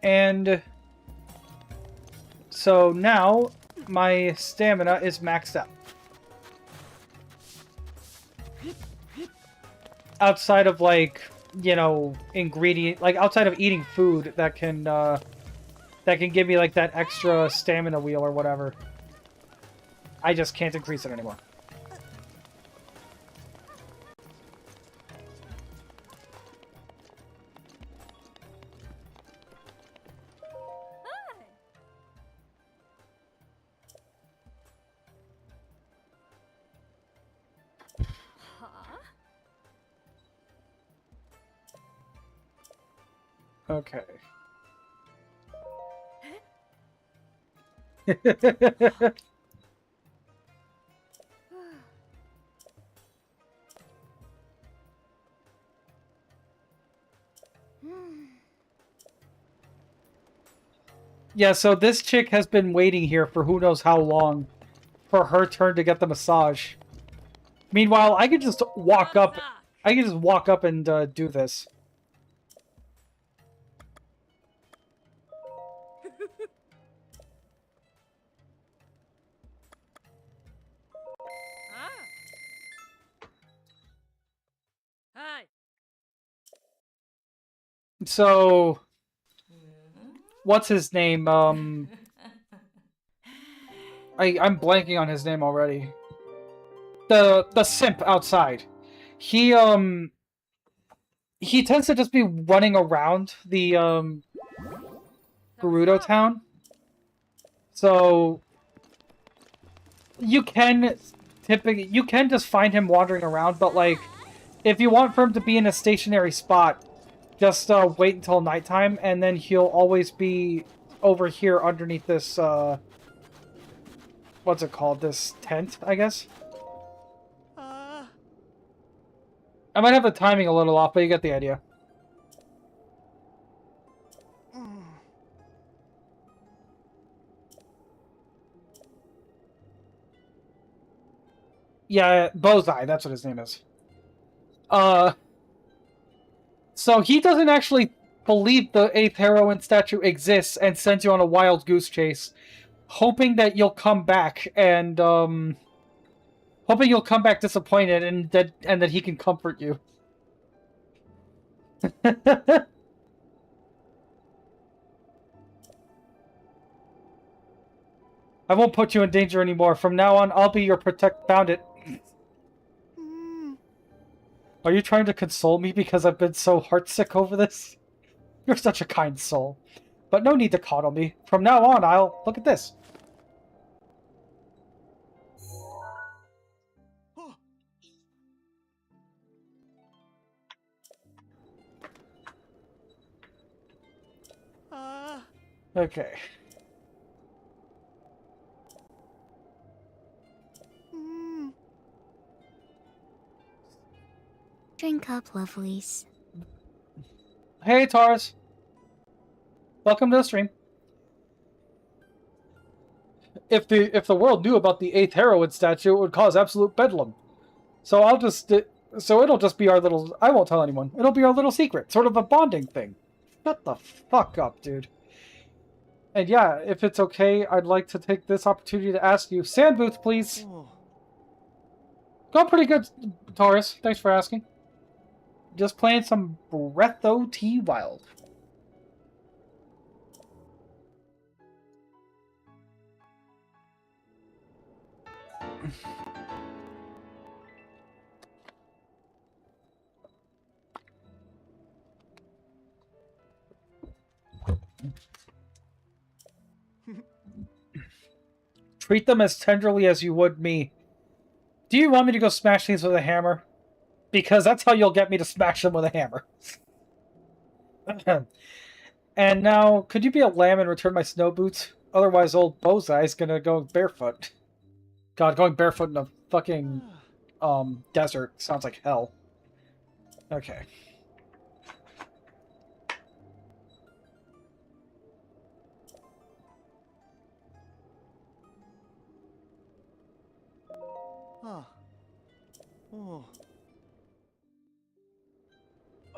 And so now my stamina is maxed out. Outside of, like, you know, ingredient, like outside of eating food that can give me like that extra stamina wheel or whatever. I just can't increase it anymore. Okay. Yeah, so this chick has been waiting here for who knows how long for her turn to get the massage. Meanwhile, I could just walk up. I can just walk up and do this. So, what's his name? I'm blanking on his name already. The simp outside. He tends to just be running around the Gerudo town. So you can just find him wandering around, but like if you want for him to be in a stationary spot, just wait until nighttime, and then he'll always be over here underneath this what's it called? This tent, I guess. I might have the timing a little off, but you get the idea. Yeah, Bozai, that's what his name is. So he doesn't actually believe the 8th heroine statue exists and sends you on a wild goose chase, hoping that you'll come back and, hoping you'll come back disappointed and that he can comfort you. I won't put you in danger anymore. From now on, I'll be your bandit. Are you trying to console me because I've been so heartsick over this? You're such a kind soul. But no need to coddle me. From now on, I'll... Look at this. Okay. Drink up, lovelies. Hey, Taurus. Welcome to the stream. If the world knew about the 8th heroine statue, it would cause absolute bedlam. So it'll just be our little... I won't tell anyone. It'll be our little secret. Sort of a bonding thing. Shut the fuck up, dude. And yeah, if it's okay, I'd like to take this opportunity to ask you... Sand booth, please. Going pretty good, Taurus. Thanks for asking. Just playing some Breath O.T. Wild. Treat them as tenderly as you would me. Do you want me to go smash these with a hammer? Because that's how you'll get me to smash them with a hammer. And now, could you be a lamb and return my snow boots? Otherwise, old Bozai's gonna go barefoot. God, going barefoot in a fucking desert sounds like hell. Okay.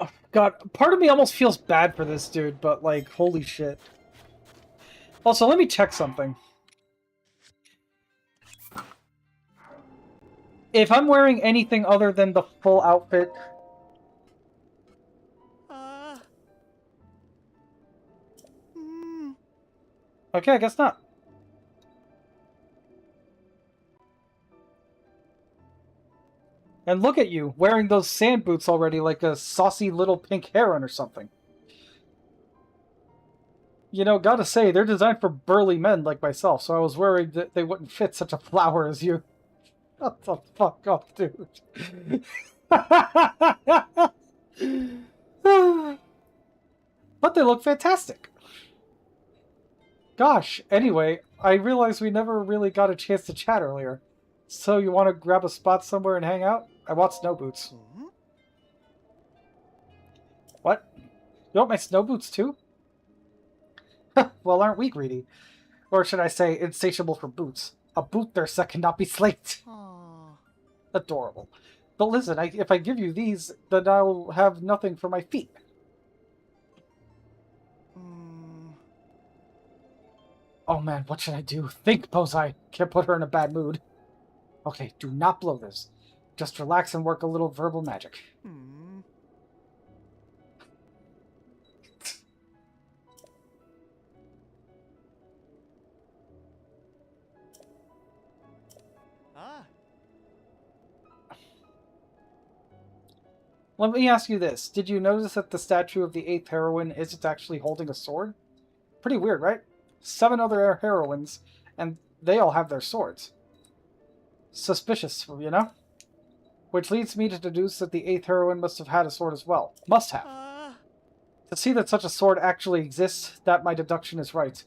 Oh, God, part of me almost feels bad for this dude, but like, holy shit. Also, let me check something. If I'm wearing anything other than the full outfit... Okay, I guess not. And look at you, wearing those sand boots already like a saucy little pink heron or something. You know, gotta say, they're designed for burly men like myself, so I was worried that they wouldn't fit such a flower as you. Shut the fuck up, dude. But they look fantastic. Gosh, anyway, I realized we never really got a chance to chat earlier. So you want to grab a spot somewhere and hang out? I want snow boots. What? You want my snow boots too? Well, aren't we greedy? Or should I say, insatiable for boots? A boot thirst that cannot be slaked. Adorable. But listen, if I give you these, then I'll have nothing for my feet. Oh man, what should I do? Think, Bozai. Can't put her in a bad mood. Okay, do not blow this. Just relax and work a little verbal magic. Let me ask you this. Did you notice that the statue of the 8th heroine isn't actually holding a sword? Pretty weird, right? 7 other heroines, and they all have their swords. Suspicious, you know? Which leads me to deduce that the 8th heroine must have had a sword as well. Must have. To see that such a sword actually exists, that my deduction is right.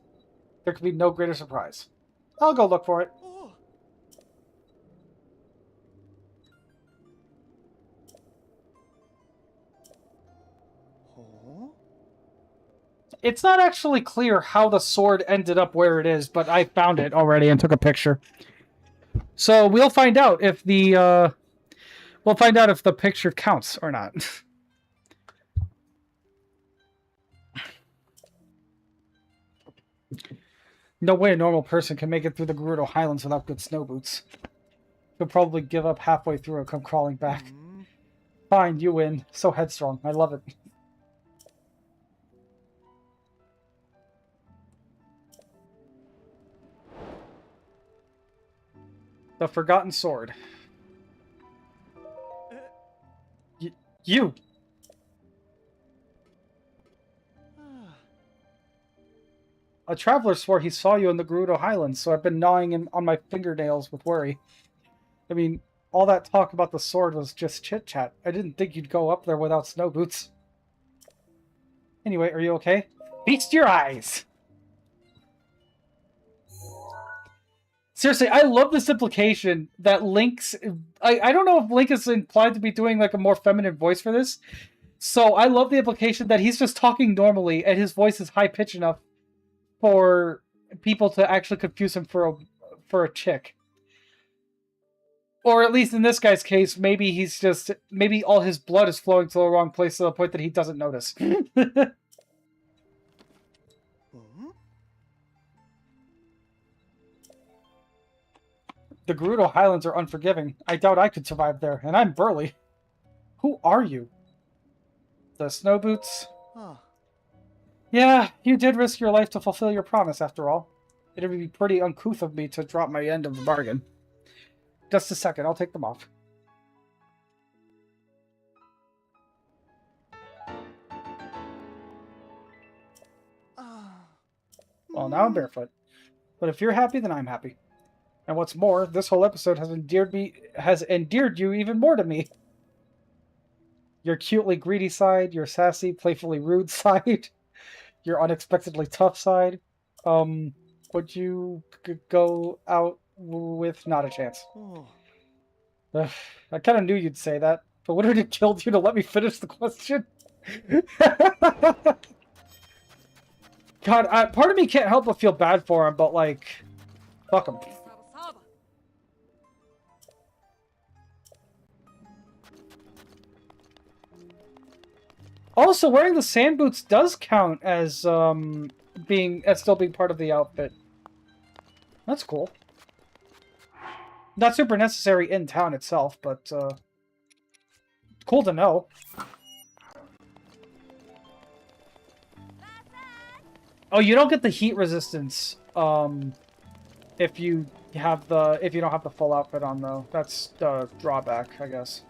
There could be no greater surprise. I'll go look for it. It's not actually clear how the sword ended up where it is, but I found it already and took a picture. So we'll find out if the picture counts or not. No way a normal person can make it through the Gerudo Highlands without good snow boots. He'll probably give up halfway through and come crawling back. Fine, you win. So headstrong. I love it. The Forgotten Sword. You! A traveler swore he saw you in the Gerudo Highlands, so I've been gnawing him on my fingernails with worry. I mean, all that talk about the sword was just chit-chat. I didn't think you'd go up there without snow boots. Anyway, are you okay? Feast your eyes! Seriously, I love this implication that Link's... I don't know if Link is implied to be doing like a more feminine voice for this. So I love the implication that he's just talking normally and his voice is high-pitched enough for people to actually confuse him for a chick. Or at least in this guy's case, maybe maybe all his blood is flowing to the wrong place to the point that he doesn't notice. The Gerudo Highlands are unforgiving. I doubt I could survive there, and I'm burly. Who are you? The snow boots? Yeah, you did risk your life to fulfill your promise, after all. It would be pretty uncouth of me to drop my end of the bargain. Just a second, I'll take them off. Well, now I'm barefoot. But if you're happy, then I'm happy. And what's more, this whole episode has endeared you even more to me. Your cutely greedy side, your sassy, playfully rude side, your unexpectedly tough side. Would you go out with? Not a chance. I kind of knew you'd say that, but wouldn't it have killed you to let me finish the question? God, part of me can't help but feel bad for him, but like, fuck him. Also, wearing the sand boots does count as still being part of the outfit. That's cool. Not super necessary in town itself, but cool to know. Oh, you don't get the heat resistance if you don't have the full outfit on though. That's the drawback, I guess.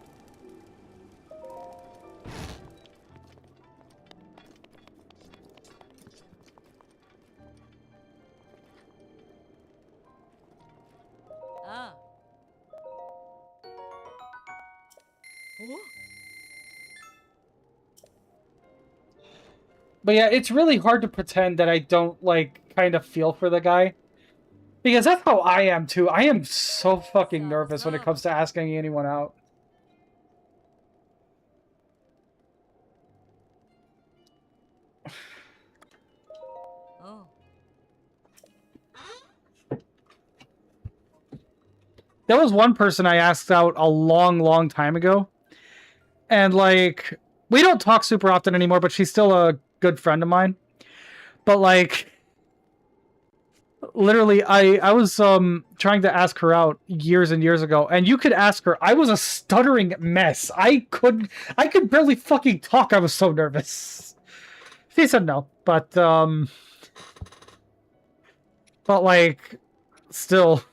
Ah. Oh. But yeah, it's really hard to pretend that I don't, like, kind of feel for the guy. Because that's how I am, too. I am so fucking nervous when it comes to asking anyone out. Oh. There was one person I asked out a long, long time ago. And, like, we don't talk super often anymore, but she's still a good friend of mine. But, like, literally, I was trying to ask her out years and years ago, and you could ask her. I was a stuttering mess. I could barely fucking talk. I was so nervous. She said no, but like, still.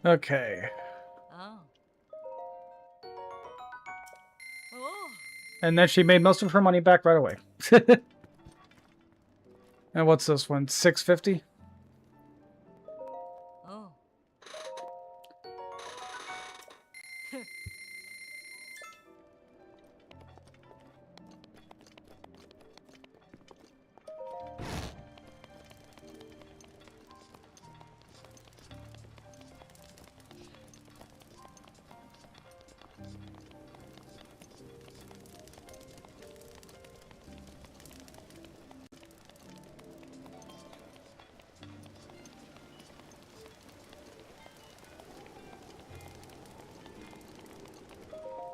Okay. Oh. Oh. And then she made most of her money back right away. And what's this one? 650? Oh.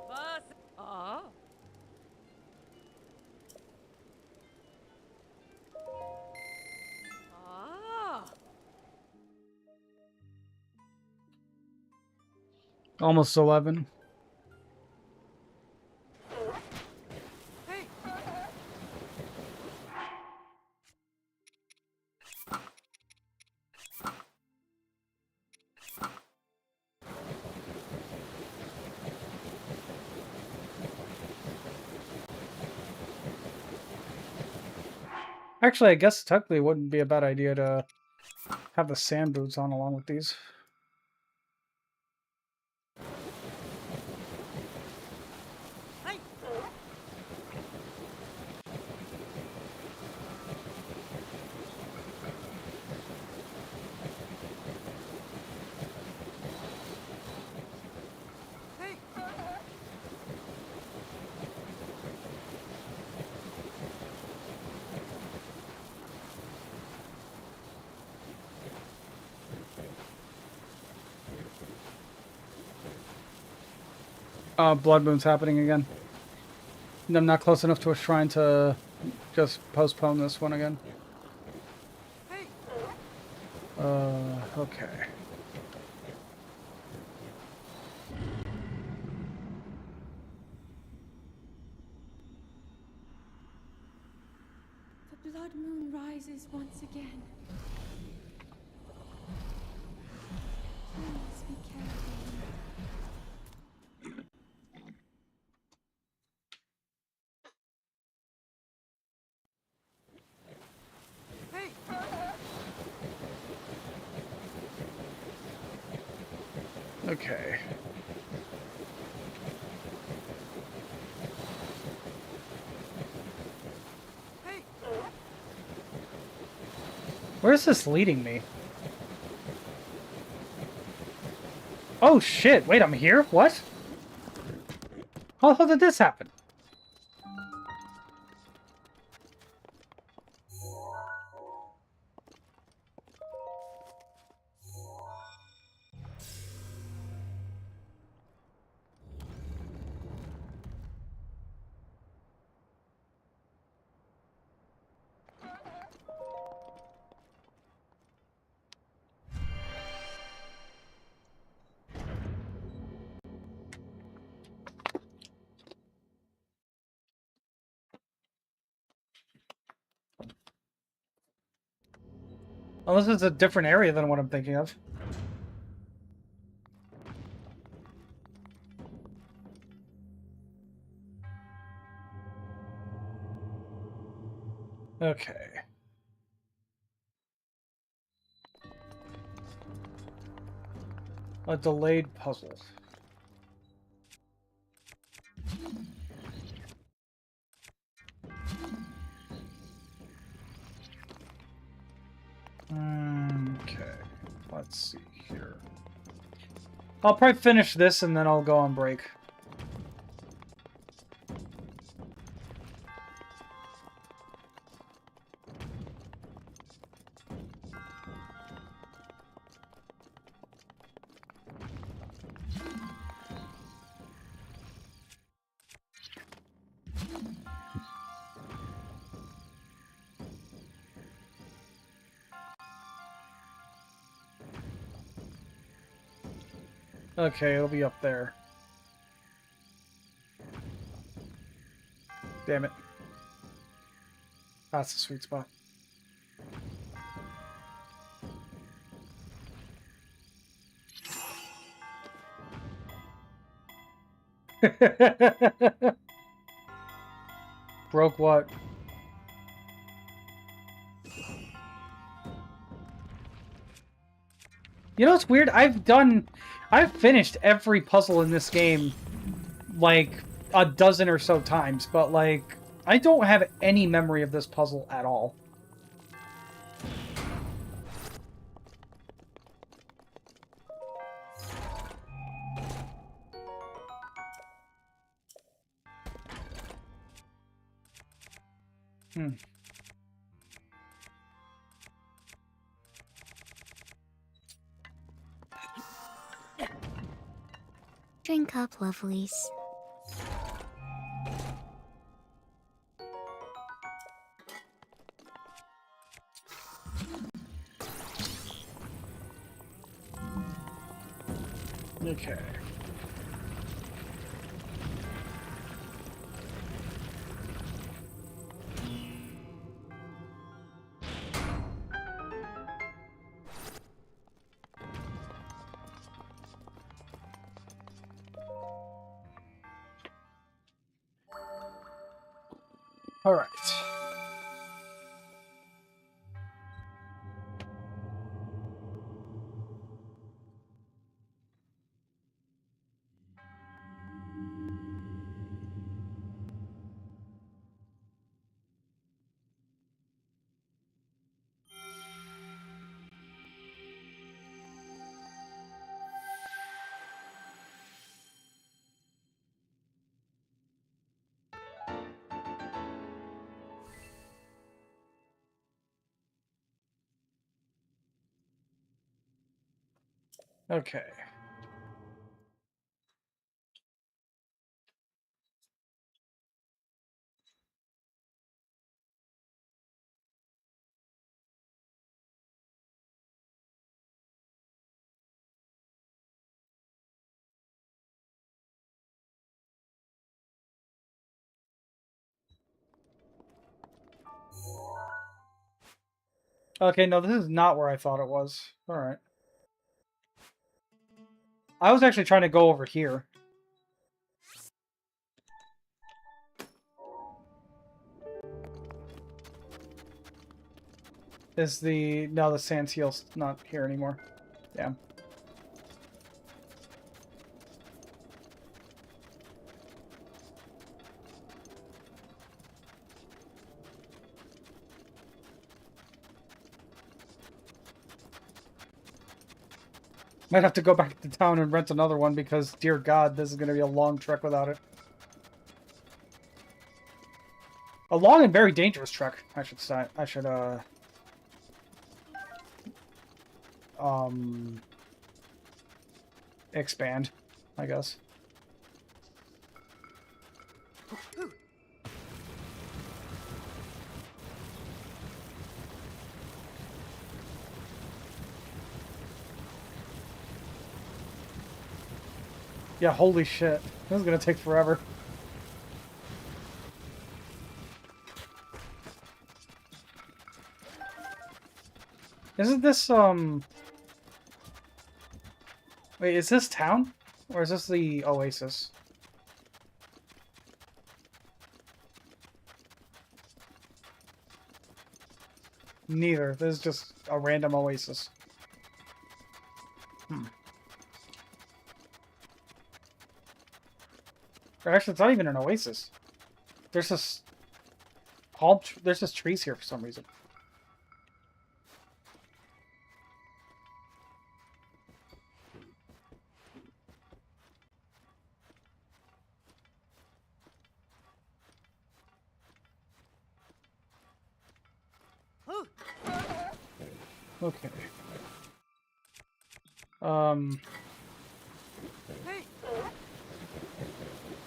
Bus. Ah. Ah. Almost 11. Hey. Actually, I guess technically it wouldn't be a bad idea to have the sand boots on along with these. Hey. Hey. Blood moon's happening again. And I'm not close enough to a shrine to just postpone this one again. Hey. Okay. Okay. Where's this leading me? Oh shit, wait, I'm here? What? How the hell did this happen? Unless it's a different area than what I'm thinking of. Okay. A delayed puzzle. Okay. Let's see here. I'll probably finish this and then I'll go on break. Okay, it'll be up there. Damn it. That's the sweet spot. Broke what? You know what's weird? I've finished every puzzle in this game like a dozen or so times, but like I don't have any memory of this puzzle at all. Hmm. Drink up, lovelies. Okay. All right. Okay. Okay, no, this is not where I thought it was. All right. I was actually trying to go over here. No, the sand seal's not here anymore. Damn. Might have to go back to town and rent another one because, dear God, this is going to be a long trek without it. A long and very dangerous trek, I should say. I should, expand, I guess. Yeah, holy shit. This is gonna take forever. Isn't this, Wait, is this town? Or is this the oasis? Neither. This is just a random oasis. Or actually, it's not even an oasis. There's this there's just trees here for some reason. Okay.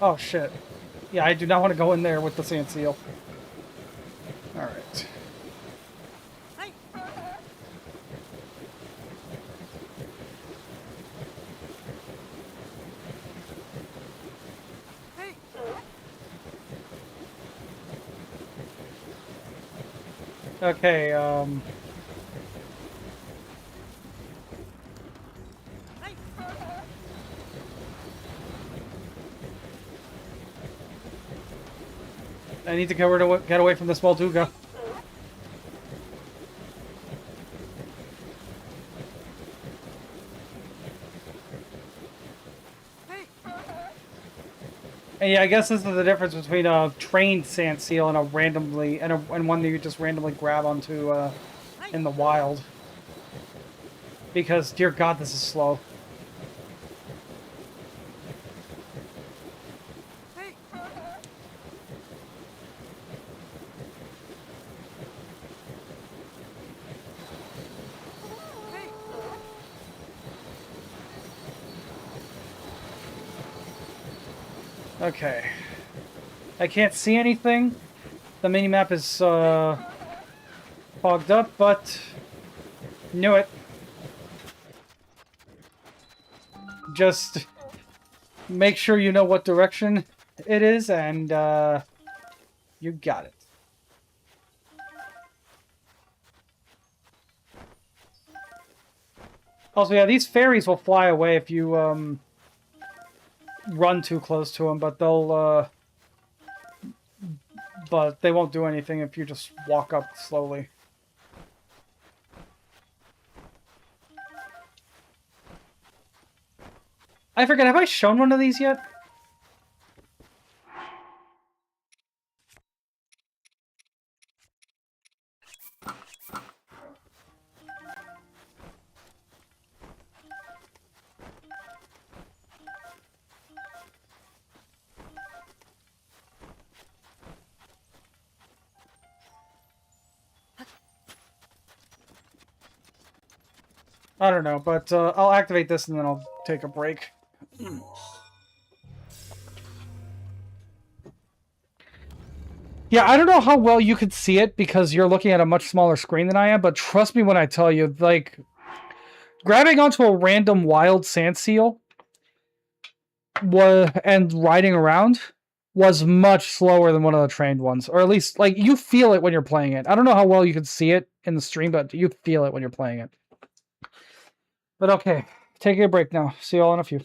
Oh shit. Yeah, I do not want to go in there with the sand seal. Alright. Okay, I need to get away from this Molduga. And yeah, I guess this is the difference between a trained sand seal and a randomly and one that you just randomly grab onto in the wild. Because, dear God, this is slow. Okay. I can't see anything. The minimap is fogged up, but knew it. Just make sure you know what direction it is, and you got it. Also, yeah, these fairies will fly away if you run too close to them, but but they won't do anything if you just walk up slowly. I forget, have I shown one of these yet? I don't know, but I'll activate this and then I'll take a break. Yeah, I don't know how well you could see it because you're looking at a much smaller screen than I am, but trust me when I tell you, like, grabbing onto a random wild sand seal and riding around was much slower than one of the trained ones. Or at least, like, you feel it when you're playing it. I don't know how well you can see it in the stream, but you feel it when you're playing it. But okay, taking a break now. See you all in a few.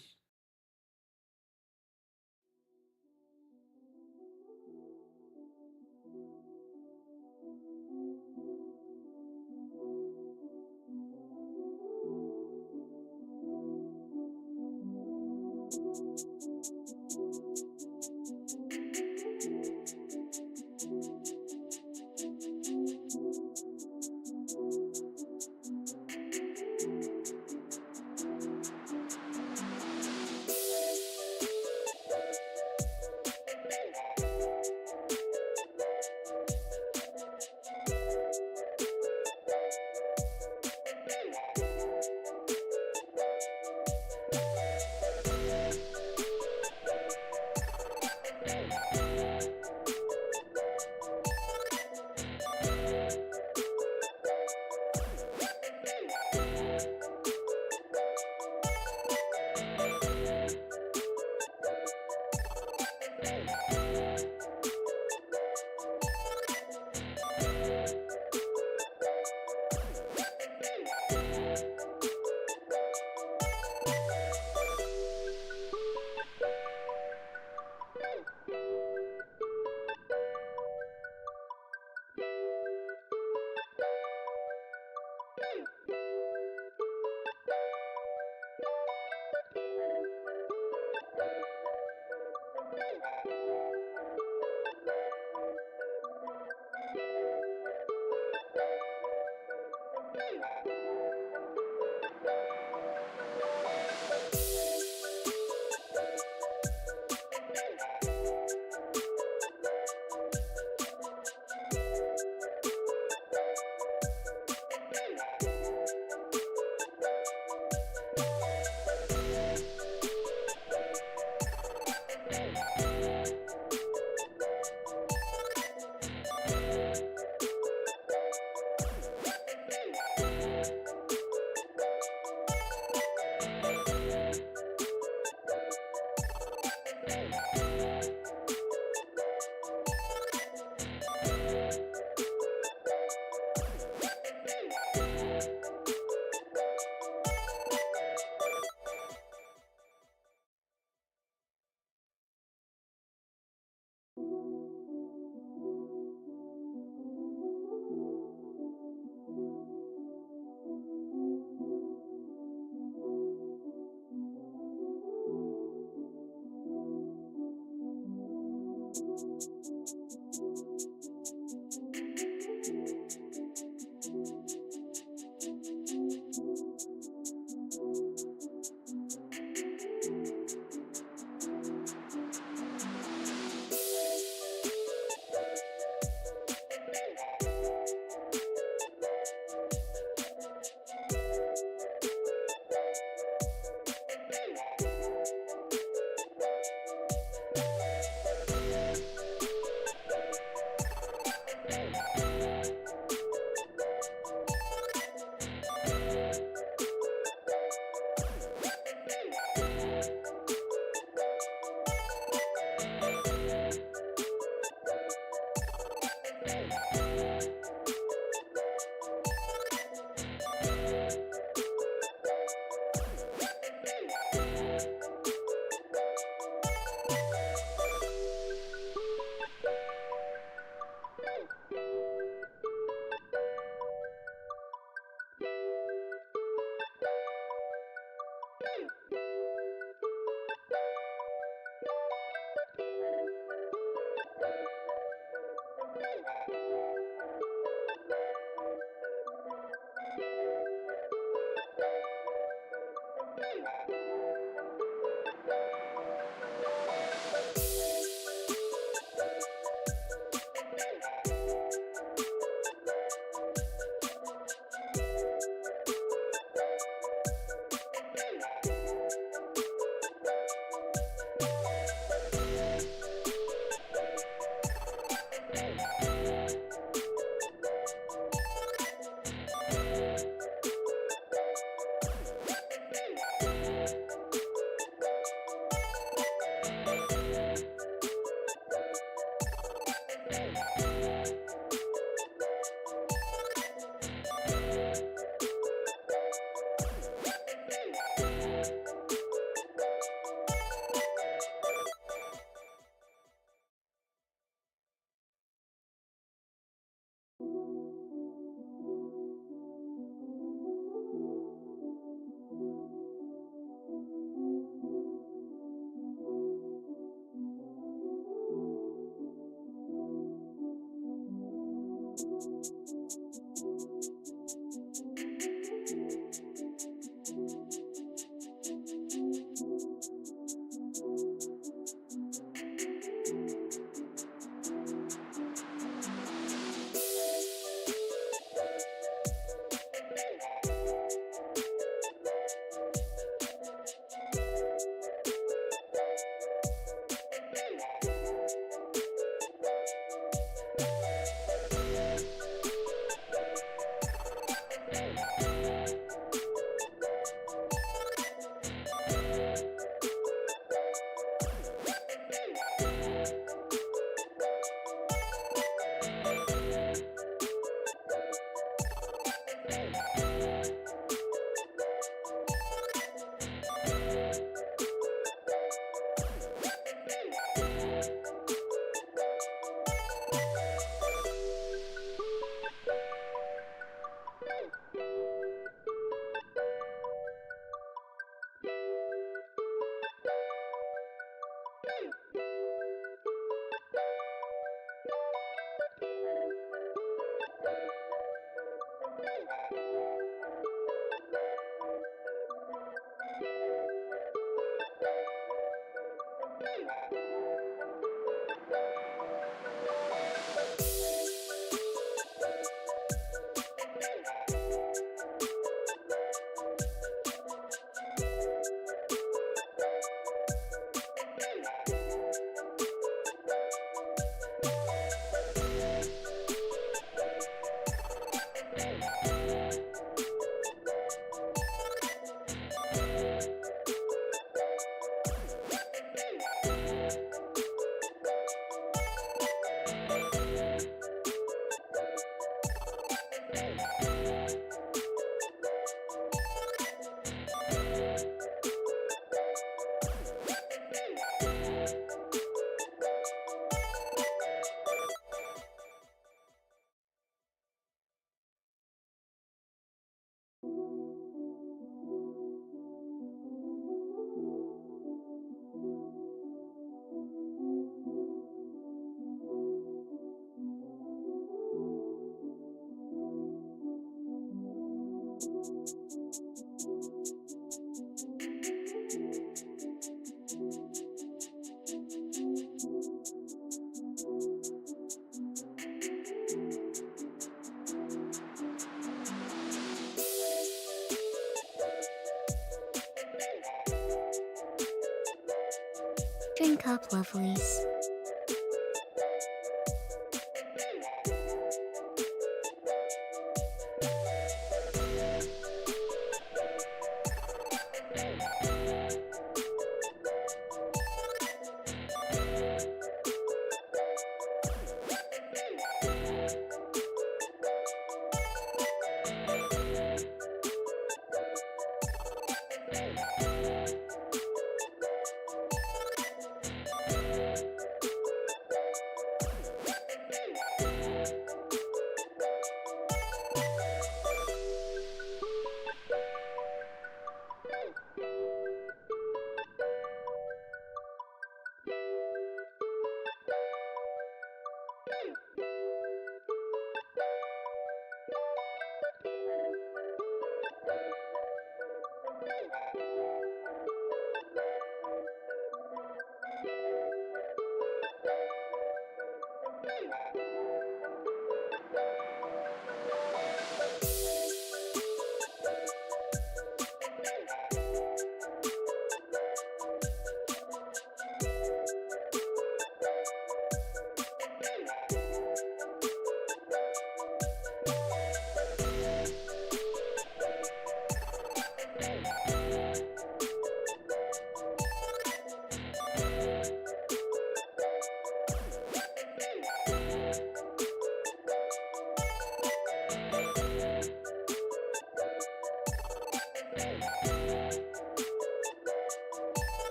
Drink up, lovelies.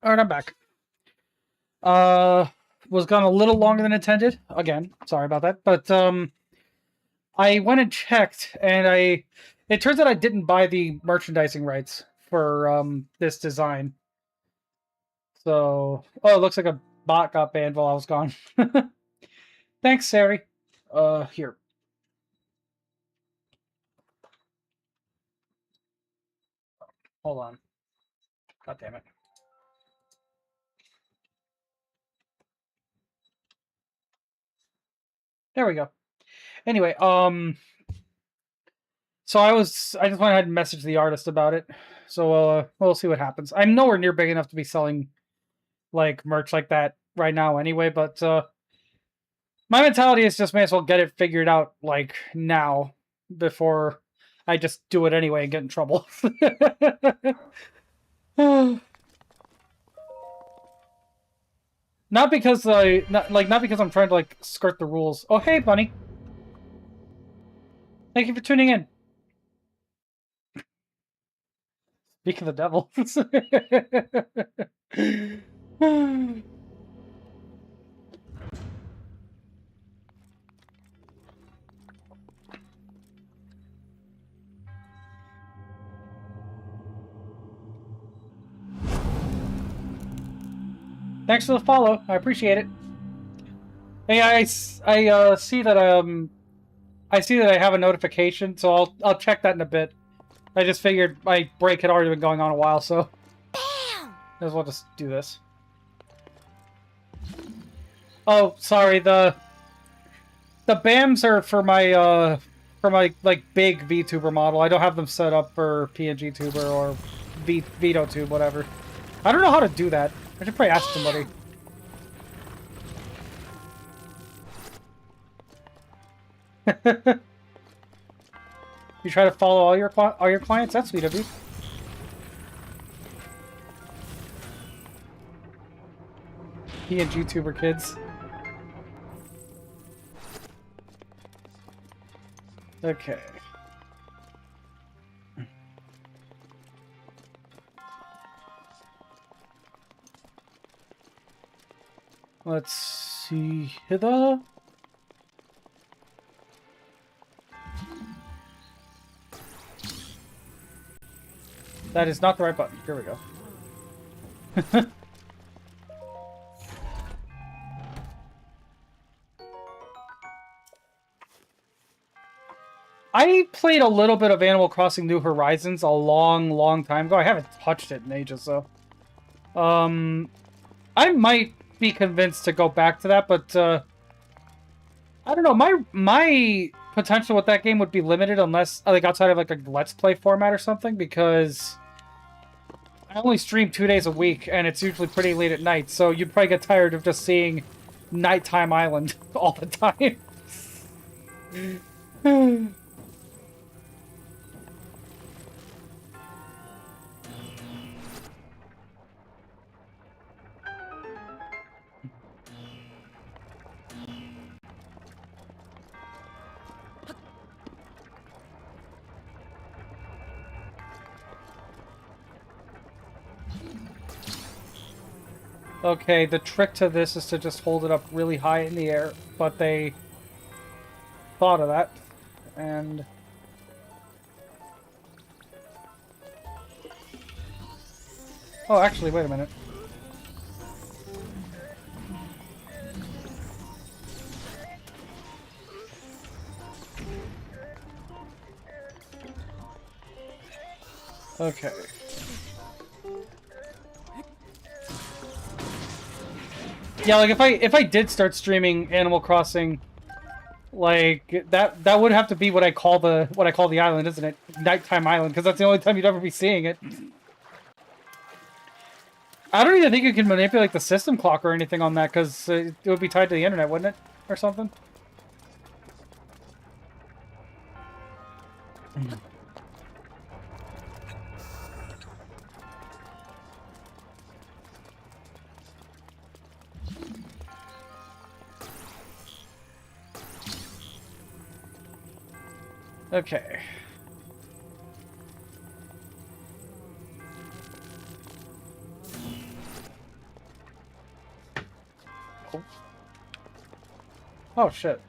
All right, I'm back. Was gone a little longer than intended. Again, sorry about that. But I went and checked, and it turns out I didn't buy the merchandising rights for this design. So, oh, it looks like a bot got banned while I was gone. Thanks, Sari. Here. Hold on. God damn it. There we go. Anyway, so I just went ahead and messaged the artist about it. So we'll see what happens. I'm nowhere near big enough to be selling like merch like that right now anyway, but my mentality is just may as well get it figured out like now before I just do it anyway and get in trouble. Not because not because I'm trying to like skirt the rules. Oh hey bunny. Thank you for tuning in. Speak of the devil. Thanks for the follow. I appreciate it. Hey, I see that I see that I have a notification, so I'll check that in a bit. I just figured my break had already been going on a while, so Bam! may as well just do this. Oh, sorry. The BAMs are for my like big VTuber model. I don't have them set up for PNG Tuber or Vito Tube, whatever. I don't know how to do that. I should probably ask somebody. You try to follow all your clients? That's sweet of you. PNG Tuber kids. Okay. Let's see hither. That is not the right button. Here we go. I played a little bit of Animal Crossing New Horizons a long time ago. I haven't touched it in ages, though. I might be convinced to go back to that, but I don't know. My potential with that game would be limited unless like outside of like a Let's Play format or something, because I only stream 2 days a week, and it's usually pretty late at night. So you'd probably get tired of just seeing Nighttime Island all the time. Okay, the trick to this is to just hold it up really high in the air, but they thought of that, and... Oh, actually, wait a minute. Okay. Yeah, like if I did start streaming Animal Crossing, like that would have to be what I call the island, isn't it? Nighttime Island, because that's the only time you'd ever be seeing it. I don't even think you can manipulate the system clock or anything on that, because it would be tied to the internet, wouldn't it, or something? Okay. Oh. Oh shit.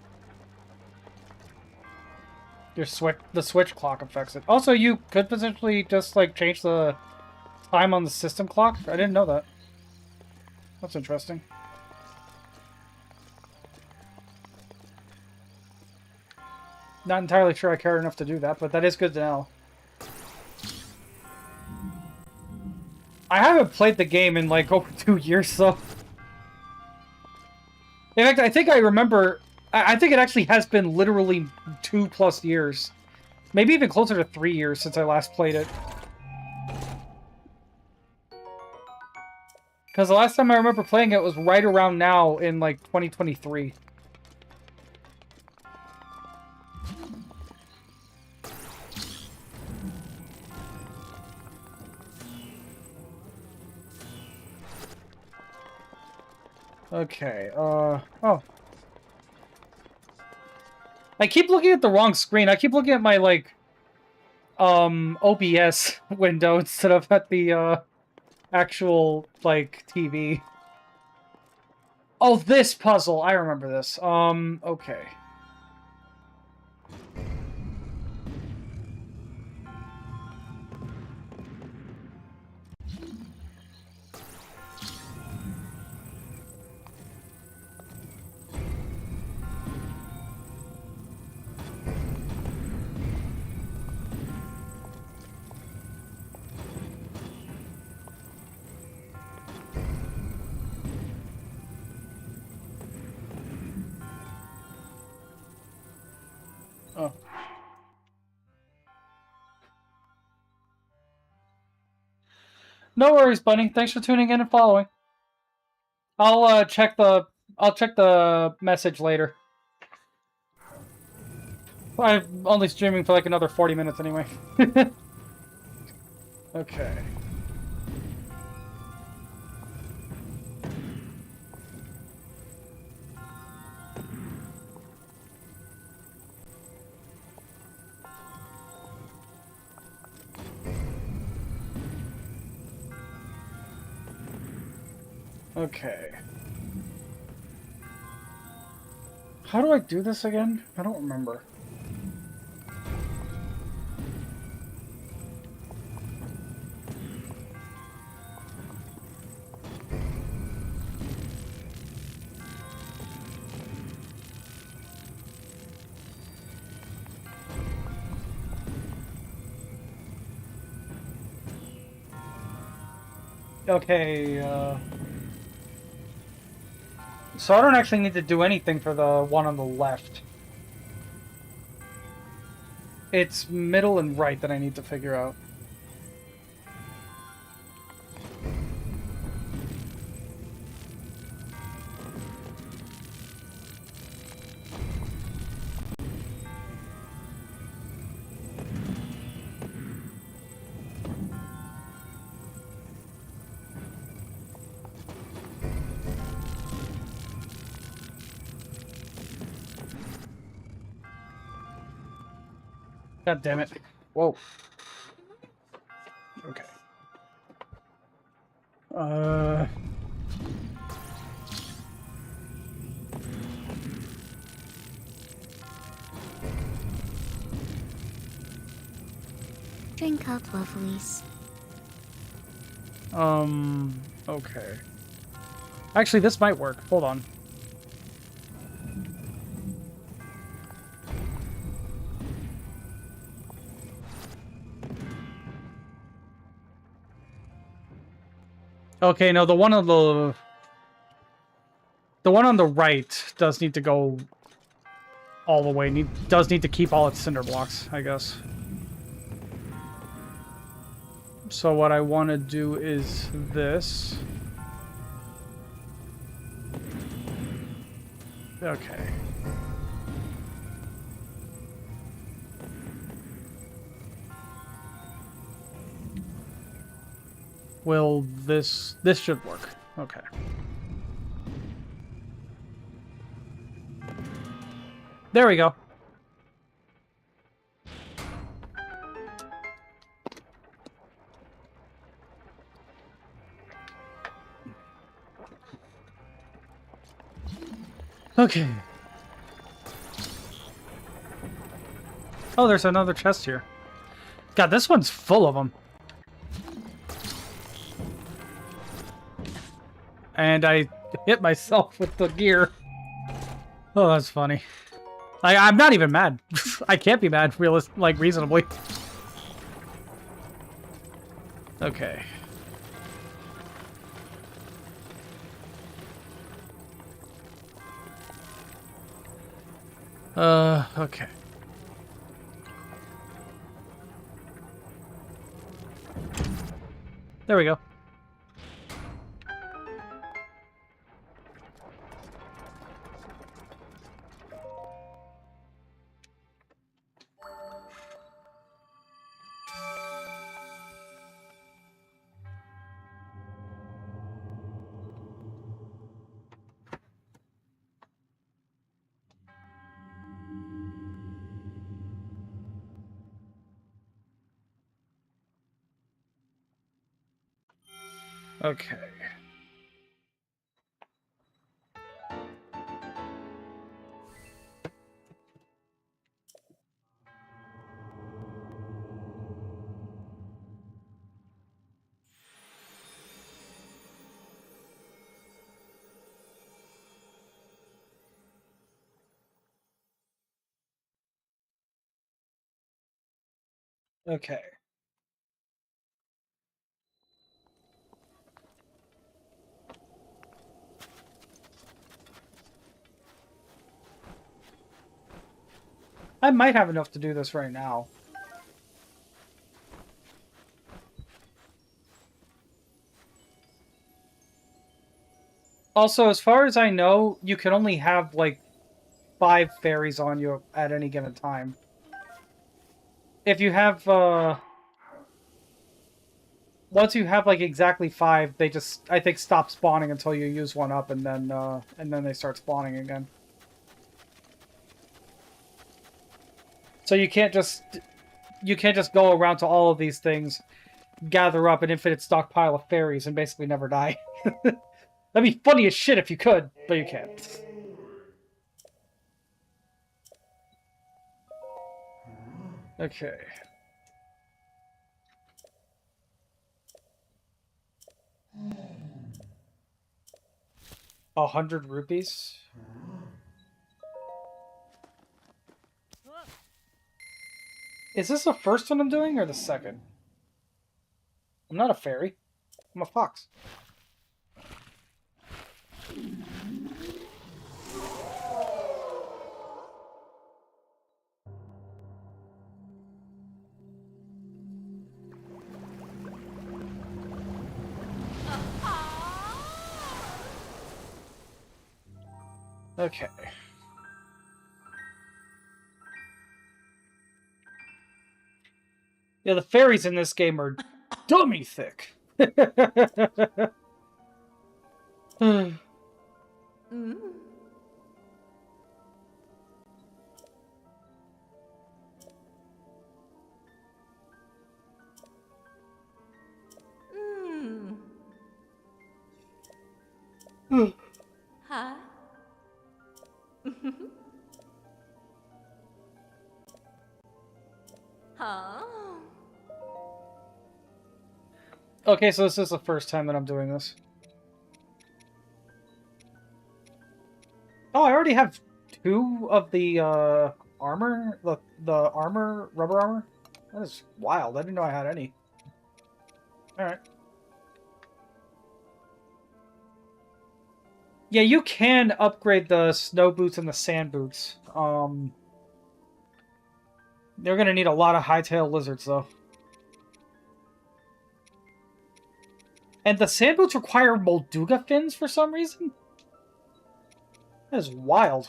The switch clock affects it. Also, you could potentially just like change the time on the system clock. I didn't know that. That's interesting. Not entirely sure I care enough to do that, but that is good to know. I haven't played the game in like over 2 years, so... In fact, I think I remember... I think it actually has been literally 2+ years. Maybe even closer to 3 years since I last played it. Because the last time I remember playing it was right around now in like 2023. Okay, oh. I keep looking at the wrong screen. I keep looking at my, like, OBS window instead of at the, actual, like, TV. Oh, this puzzle! I remember this. Okay. Oh. No worries, Bunny. Thanks for tuning in and following. I'll check the message later. I'm only streaming for like another 40 minutes anyway. Okay. Okay. How do I do this again? I don't remember. Okay, so I don't actually need to do anything for the one on the left. It's middle and right that I need to figure out. God damn it. Whoa. Okay. Drink up, lovelies. Okay. Actually, this might work. Hold on. Okay, no, the one on the right does need to go all the way. Does need to keep all its cinder blocks, I guess. So what I want to do is this. Okay. Will this should work. Okay. There we go. Okay. Oh, there's another chest here. God, this one's full of them. And I hit myself with the gear. Oh, that's funny. I'm not even mad. I can't be mad, reasonably. Okay. Okay. There we go. Okay. Okay. I might have enough to do this right now. Also, as far as I know, you can only have, like, 5 fairies on you at any given time. If you have, once you have, like, exactly 5, they just, I think, stop spawning until you use one up, and then they start spawning again. So you can't just go around to all of these things, gather up an infinite stockpile of fairies, and basically never die. That'd be funny as shit if you could, but you can't. Okay. 100 rupees? Is this the first one I'm doing, or the second? I'm not a fairy. I'm a fox. Okay. Yeah, the fairies in this game are dummy thick. Huh? Huh? Okay, so this is the first time that I'm doing this. Oh, I already have 2 of the armor, the armor, rubber armor. That is wild. I didn't know I had any. All right. Yeah, you can upgrade the snow boots and the sand boots. They're gonna need a lot of hightail lizards though. And the sand boots require Molduga fins for some reason. That is wild.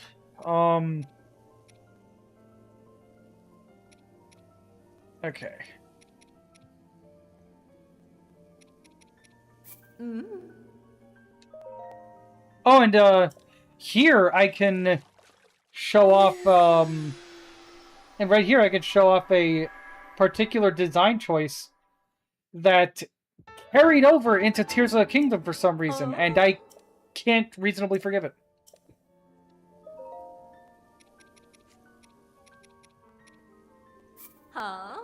Okay. Oh, and here I can show off, and right here I can show off a particular design choice that carried over into Tears of the Kingdom for some reason, and I can't reasonably forgive it. Huh?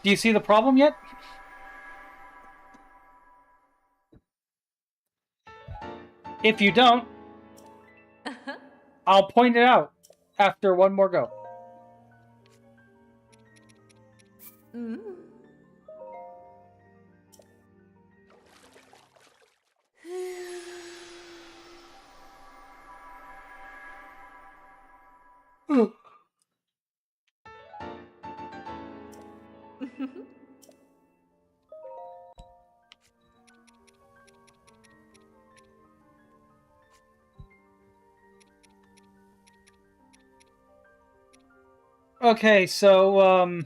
Do you see the problem yet? If you don't, I'll point it out after one more go. Mm. Okay, so,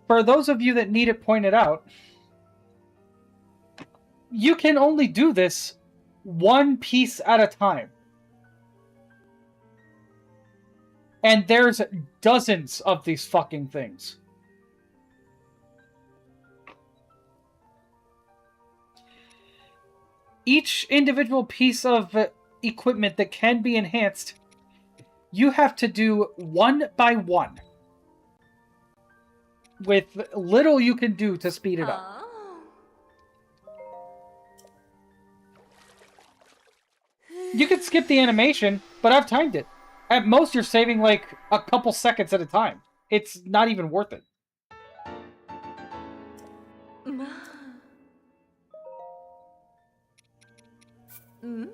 for those of you that need it pointed out, you can only do this one piece at a time. And there's dozens of these fucking things. Each individual piece of equipment that can be enhanced, you have to do one by one. With little you can do to speed it up. You could skip the animation, but I've timed it. At most, you're saving like a couple seconds at a time. It's not even worth it. Mm.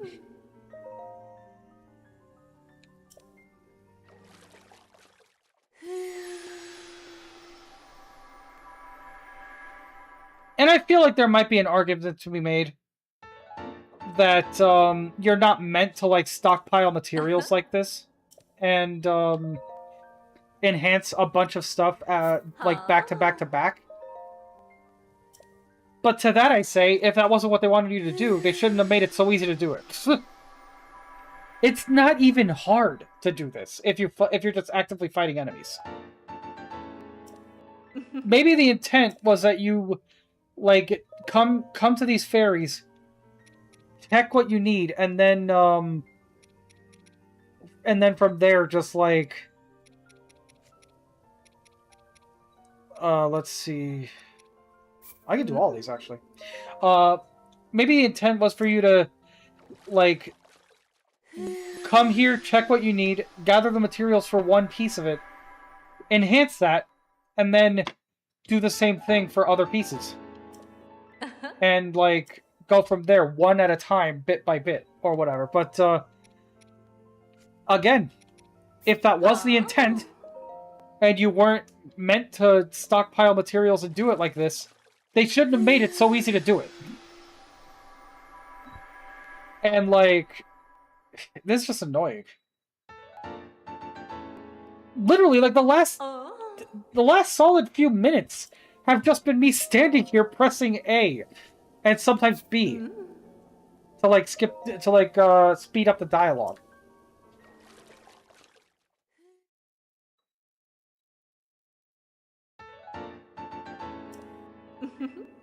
And I feel like there might be an argument to be made that you're not meant to like stockpile materials like this and enhance a bunch of stuff like back to back to back. But to that I say, if that wasn't what they wanted you to do, they shouldn't have made it so easy to do it. It's not even hard to do this if you're just actively fighting enemies. Maybe the intent was that you like come to these fairies, check what you need, and then from there just like let's see. I can do all these actually. Maybe the intent was for you to like come here, check what you need, gather the materials for one piece of it, enhance that, and then do the same thing for other pieces. And, like, go from there, one at a time, bit by bit, or whatever. But, again, if that was the intent, and you weren't meant to stockpile materials and do it like this, they shouldn't have made it so easy to do it. And, like, this is just annoying. Literally, like, the last solid few minutes have just been me standing here pressing A and sometimes B to like speed up the dialogue.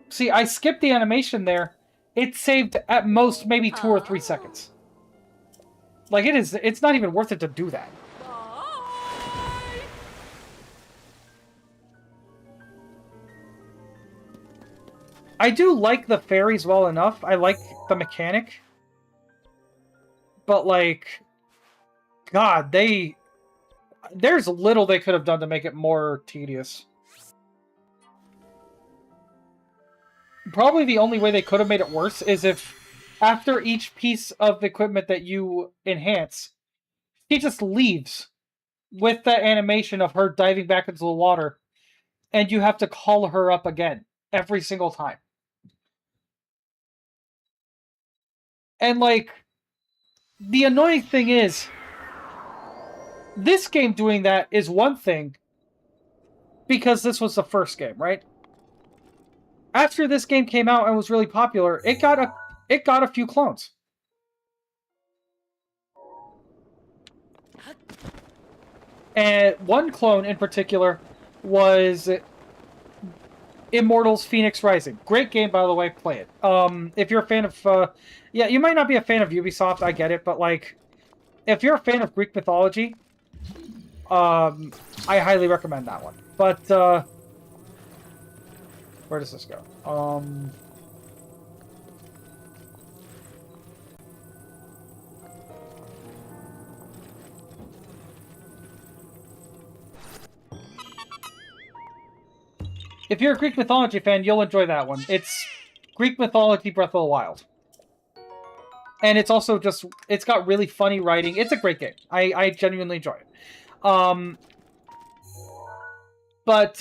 See, I skipped the animation there. It saved at most maybe 2 or 3 seconds. Like it's not even worth it to do that. I do like the fairies well enough. I like the mechanic. But, like, God, there's little they could have done to make it more tedious. Probably the only way they could have made it worse is if, after each piece of equipment that you enhance, she just leaves with that animation of her diving back into the water, and you have to call her up again every single time. And, like, the annoying thing is, this game doing that is one thing, because this was the first game, right? After this game came out and was really popular, it got a few clones. And one clone in particular was Immortals Phoenix Rising. Great game, by the way. Play it. If you're a fan of... yeah, you might not be a fan of Ubisoft, I get it, but, like, if you're a fan of Greek mythology, I highly recommend that one. But, where does this go? If you're a Greek mythology fan, you'll enjoy that one. It's Greek mythology Breath of the Wild. And it's also just, it's got really funny writing. It's a great game. I genuinely enjoy it. But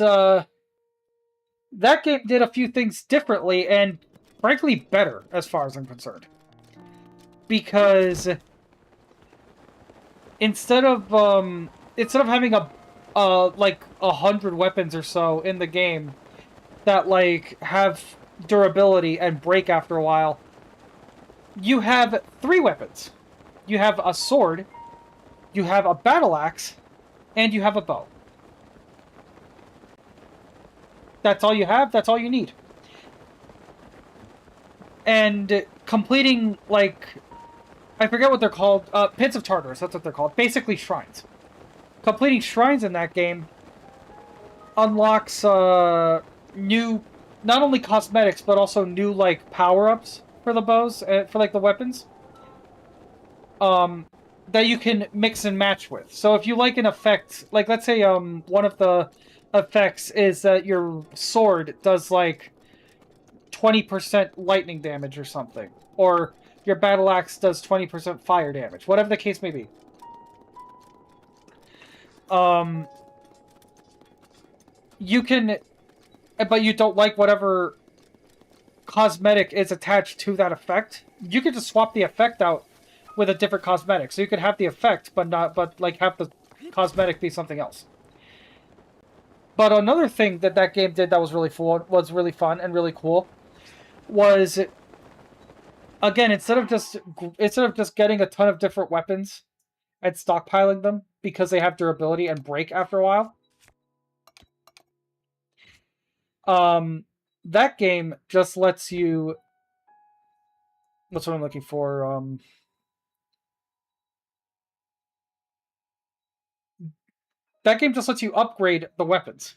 that game did a few things differently and frankly better as far as I'm concerned. Because instead of having like 100 weapons or so in the game that like have durability and break after a while, you have 3 weapons. You have a sword, you have a battle axe, and you have a bow. That's all you have, that's all you need. And completing, like, I forget what they're called, Pits of Tartarus, that's what they're called. Basically shrines. Completing shrines in that game unlocks new, not only cosmetics, but also new, like, power-ups for the bows, for, like, the weapons. That you can mix and match with. So if you like an effect, like, let's say, one of the effects is that your sword does, like, 20% lightning damage or something. Or your battle axe does 20% fire damage. Whatever the case may be. You can... But you don't like whatever cosmetic is attached to that effect. You can just swap the effect out with a different cosmetic. So you could have the effect, but like have the cosmetic be something else. But another thing that that game did that was really fun and really cool was, again, instead of just getting a ton of different weapons and stockpiling them because they have durability and break after a while, that game just lets you... What's what I'm looking for? That game just lets you upgrade the weapons.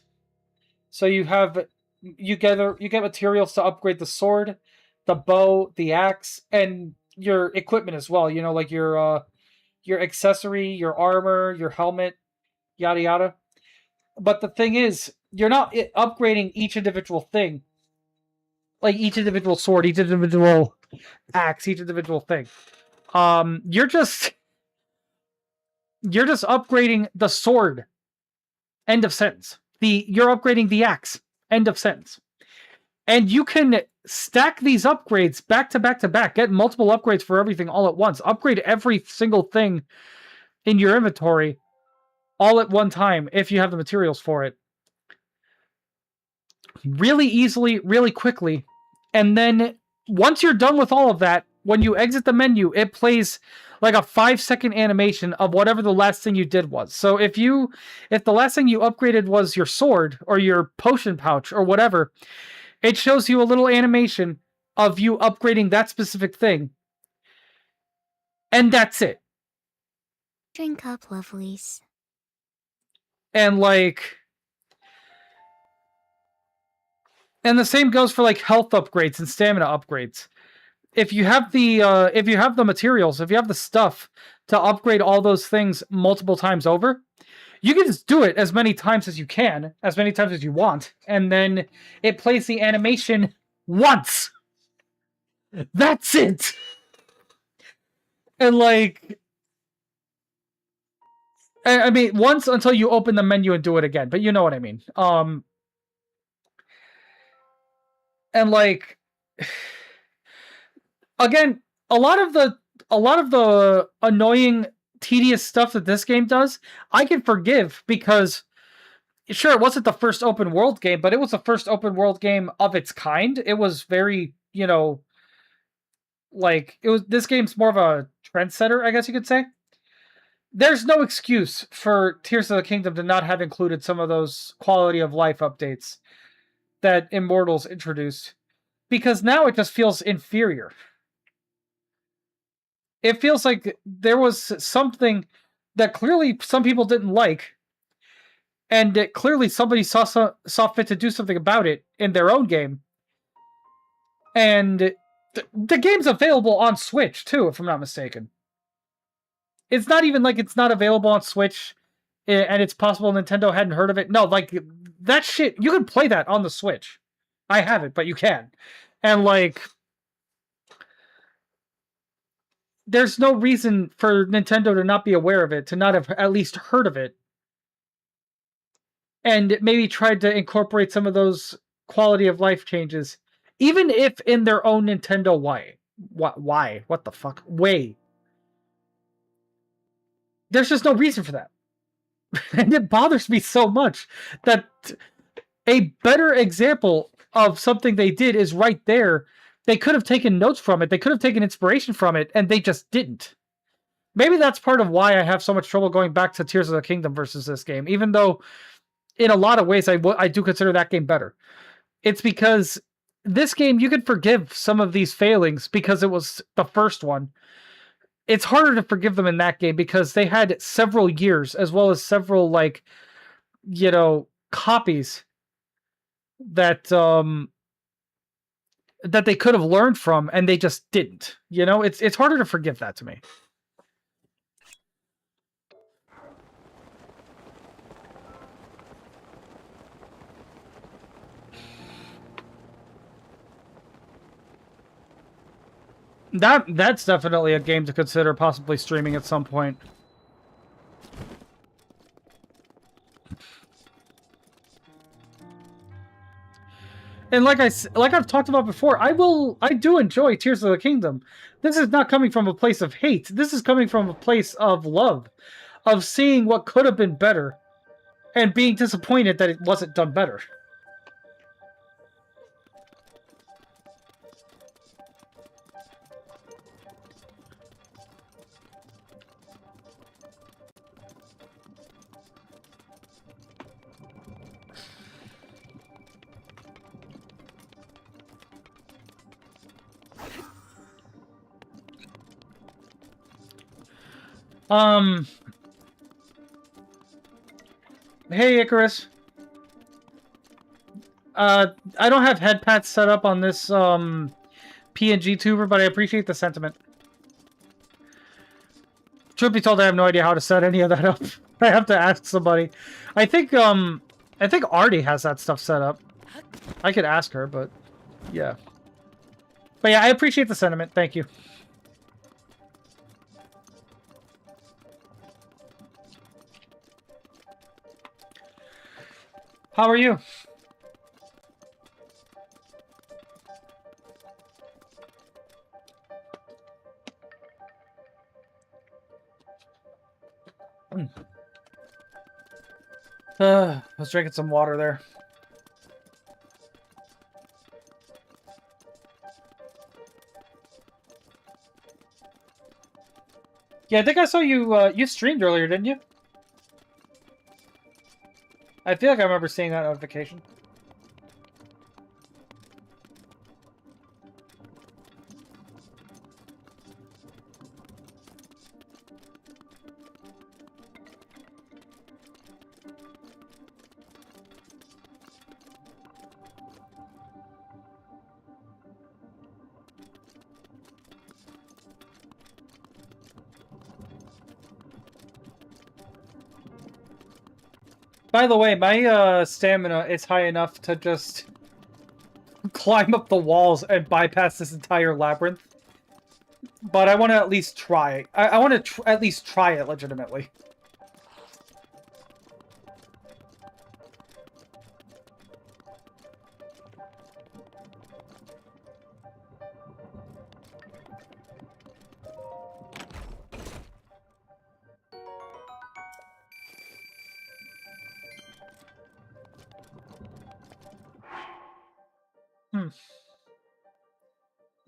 So you get materials to upgrade the sword, the bow, the axe, and your equipment as well. You know, like your accessory, your armor, your helmet, yada yada. But the thing is, you're not upgrading each individual thing. Like each individual sword, each individual axe, each individual thing. You're just upgrading the sword. End of sentence. You're upgrading the axe. End of sentence. And you can stack these upgrades back to back to back. Get multiple upgrades for everything all at once. Upgrade every single thing in your inventory all at one time if you have the materials for it. Really easily, really quickly. And then once you're done with all of that, when you exit the menu, it plays like a 5-second animation of whatever the last thing you did was. So if the last thing you upgraded was your sword or your potion pouch or whatever, it shows you a little animation of you upgrading that specific thing. And that's it. Drink up, lovelies. And like... And the same goes for like health upgrades and stamina upgrades. If you have the materials, if you have the stuff to upgrade all those things multiple times over, you can just do it as many times as you can, as many times as you want, and then it plays the animation once. That's it. And like, I mean, once until you open the menu and do it again, but you know what I mean. And like, again, a lot of the annoying, tedious stuff that this game does, I can forgive because, sure, it wasn't the first open world game, but it was the first open world game of its kind. It was very, you know, like, this game's more of a trendsetter, I guess you could say. There's no excuse for Tears of the Kingdom to not have included some of those quality of life updates that Immortals introduced, because now it just feels inferior. It feels like there was something that clearly some people didn't like, and that clearly somebody saw fit to do something about it in their own game. And the game's available on Switch, too, if I'm not mistaken. It's not even like it's not available on Switch and it's possible Nintendo hadn't heard of it. No, like, that shit, you can play that on the Switch. I haven't, but you can. And, like, there's no reason for Nintendo to not be aware of it, to not have at least heard of it. And maybe tried to incorporate some of those quality of life changes, even if in their own Nintendo way. Why? What the fuck? Way. There's just no reason for that. And it bothers me so much that a better example of something they did is right there. They could have taken notes from it. They could have taken inspiration from it, and they just didn't. Maybe that's part of why I have so much trouble going back to Tears of the Kingdom versus this game, even though in a lot of ways I do consider that game better. It's because this game, you could forgive some of these failings because it was the first one. It's harder to forgive them in that game because they had several years, as well as several, like, you know, copies that that they could have learned from, and they just didn't. You know, it's harder to forgive that to me. That's definitely a game to consider possibly streaming at some point. And like I've talked about before, I do enjoy Tears of the Kingdom. This is not coming from a place of hate. This is coming from a place of love, of seeing what could have been better, and being disappointed that it wasn't done better. Hey, Icarus. I don't have head pats set up on this, PNG tuber, but I appreciate the sentiment. Truth be told, I have no idea how to set any of that up. I have to ask somebody. I think Artie has that stuff set up. I could ask her, but yeah. But yeah, I appreciate the sentiment. Thank you. How are you? I was drinking some water there. Yeah, I think I saw you, you streamed earlier, didn't you? I feel like I remember seeing that notification. By the way, my stamina is high enough to just climb up the walls and bypass this entire labyrinth. But I want to at least try. I want to at least try it legitimately.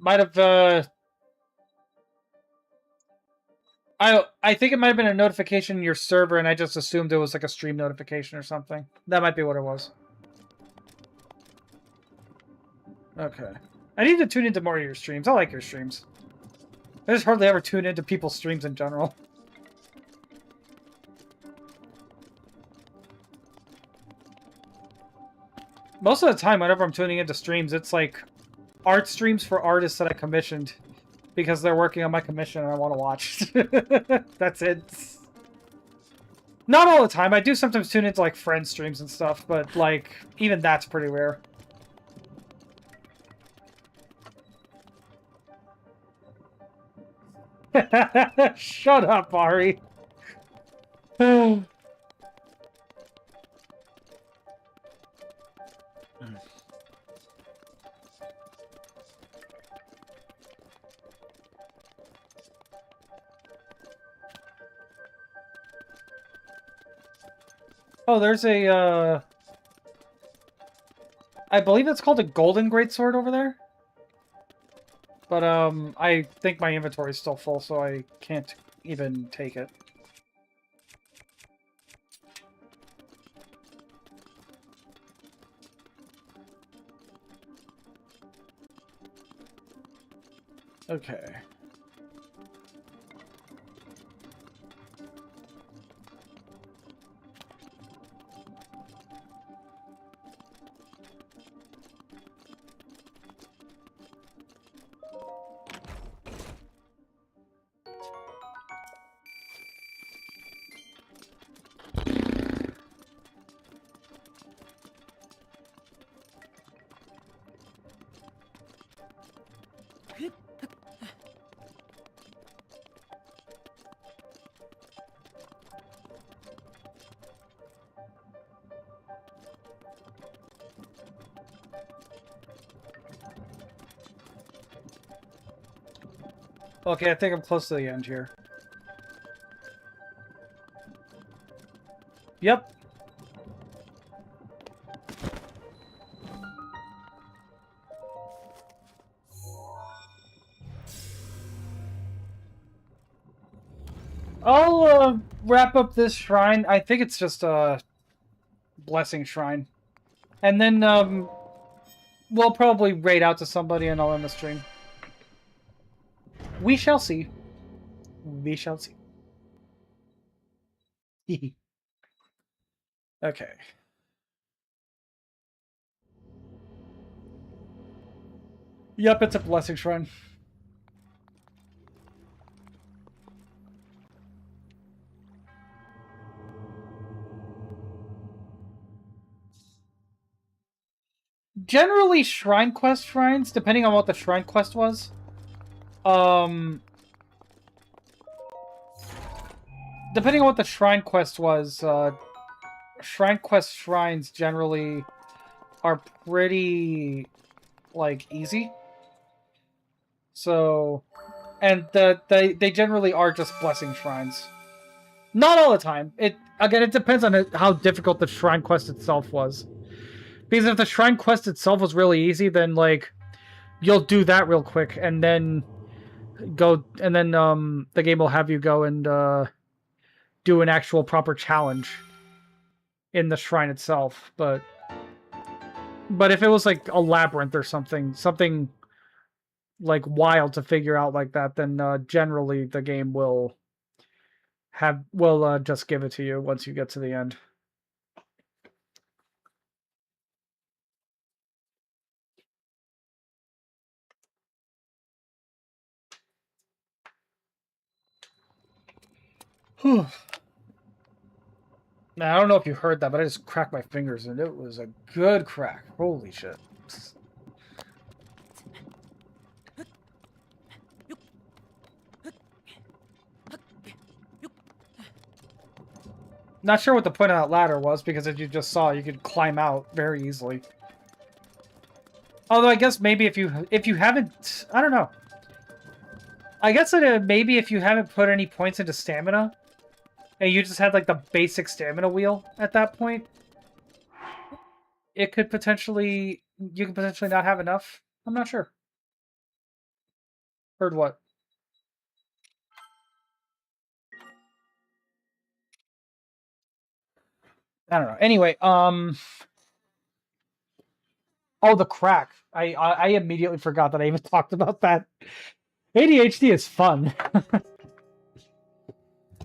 Might have, I think it might have been a notification in your server, and I just assumed it was like a stream notification or something. That might be what it was. Okay. I need to tune into more of your streams. I like your streams. I just hardly ever tune into people's streams in general. Most of the time, whenever I'm tuning into streams, it's like art streams for artists that I commissioned because they're working on my commission and I want to watch. That's it. Not all the time. I do sometimes tune into like friend streams and stuff, but like even that's pretty rare. Shut up, Ari. Oh, there's a, I believe it's called a golden greatsword over there. But, I think my inventory is still full, so I can't even take it. Okay. Okay, I think I'm close to the end here. Yep. I'll wrap up this shrine. I think it's just a blessing shrine. And then we'll probably raid out to somebody and I'll end the stream. We shall see. We shall see. Okay. Yep, it's a blessing shrine. Generally, shrine quest shrines, depending on what the shrine quest was. Depending on what the shrine quest was, shrine quest shrines generally are pretty, like, easy. So, and they generally are just blessing shrines. Not all the time. It depends on how difficult the shrine quest itself was. Because if the shrine quest itself was really easy, then like you'll do that real quick, and then the game will have you go and do an actual proper challenge in the shrine itself. But if it was like a labyrinth or something like wild to figure out like that, then generally the game will just give it to you once you get to the end. Whew. Now, I don't know if you heard that, but I just cracked my fingers, and it was a good crack. Holy shit. Not sure what the point of that ladder was, because as you just saw, you could climb out very easily. Although I guess maybe if you haven't... I don't know. I guess that maybe if you haven't put any points into stamina, and you just had like the basic stamina wheel at that point, it could potentially... You could potentially not have enough. I'm not sure. Heard what? I don't know. Anyway, oh, the crack. I immediately forgot that I even talked about that. ADHD is fun.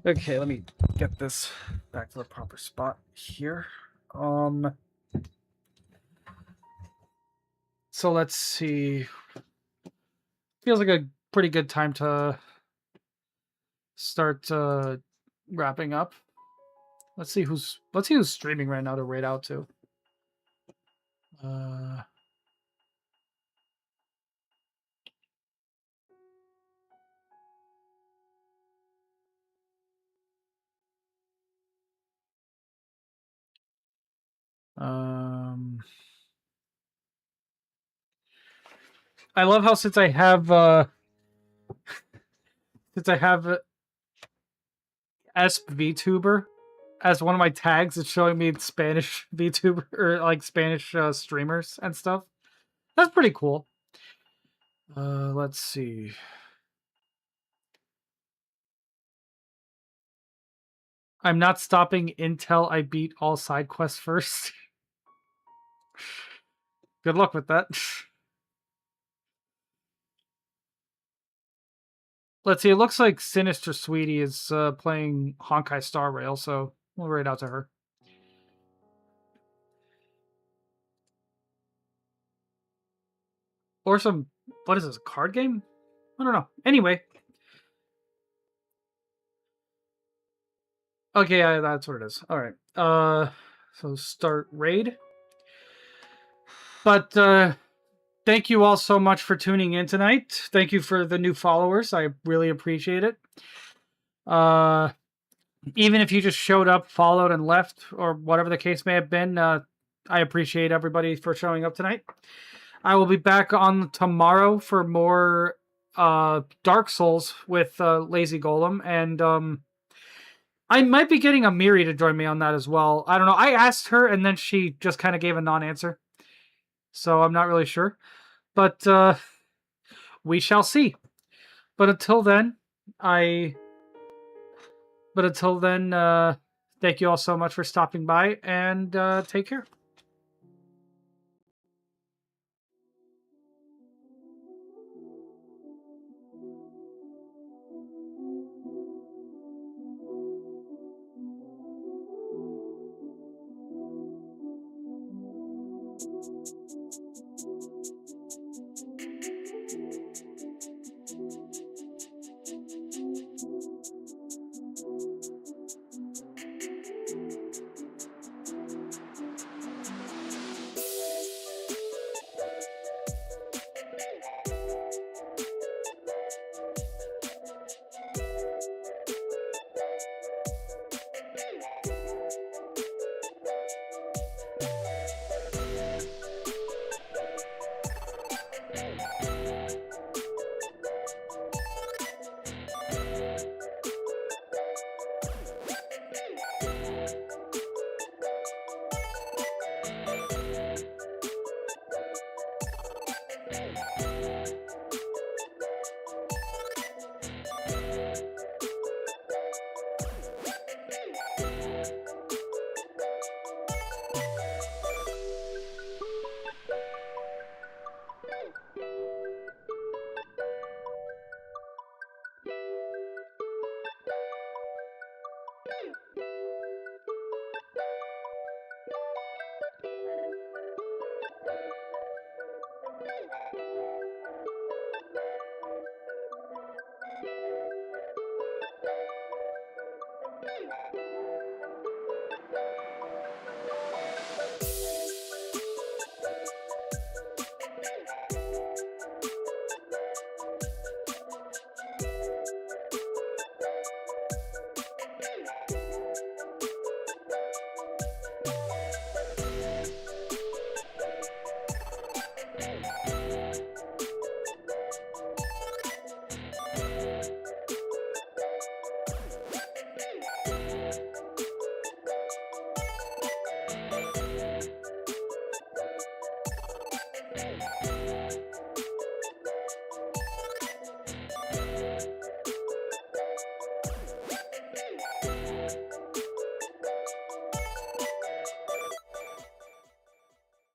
Okay, let me get this back to the proper spot here. So let's see. Feels like a pretty good time to start wrapping up. Let's see who's streaming right now to raid out to. Uh, I love how since I have ESP VTuber as one of my tags, it's showing me Spanish VTuber or like Spanish streamers and stuff. That's pretty cool. Let's see. I'm not stopping until I beat all side quests first. Good luck with that. Let's see. It looks like Sinister Sweetie is playing Honkai Star Rail, so we'll raid out to her. Or some, what is this, a card game? I don't know. Anyway. Okay, yeah, that's what it is. All right. So start raid. But thank you all so much for tuning in tonight. Thank you for the new followers. I really appreciate it. Even if you just showed up, followed, and left, or whatever the case may have been, I appreciate everybody for showing up tonight. I will be back on tomorrow for more Dark Souls with Lazy Golem, and I might be getting Amiri to join me on that as well. I don't know. I asked her, and then she just kind of gave a non-answer. So I'm not really sure. But we shall see. But until then, thank you all so much for stopping by, and take care.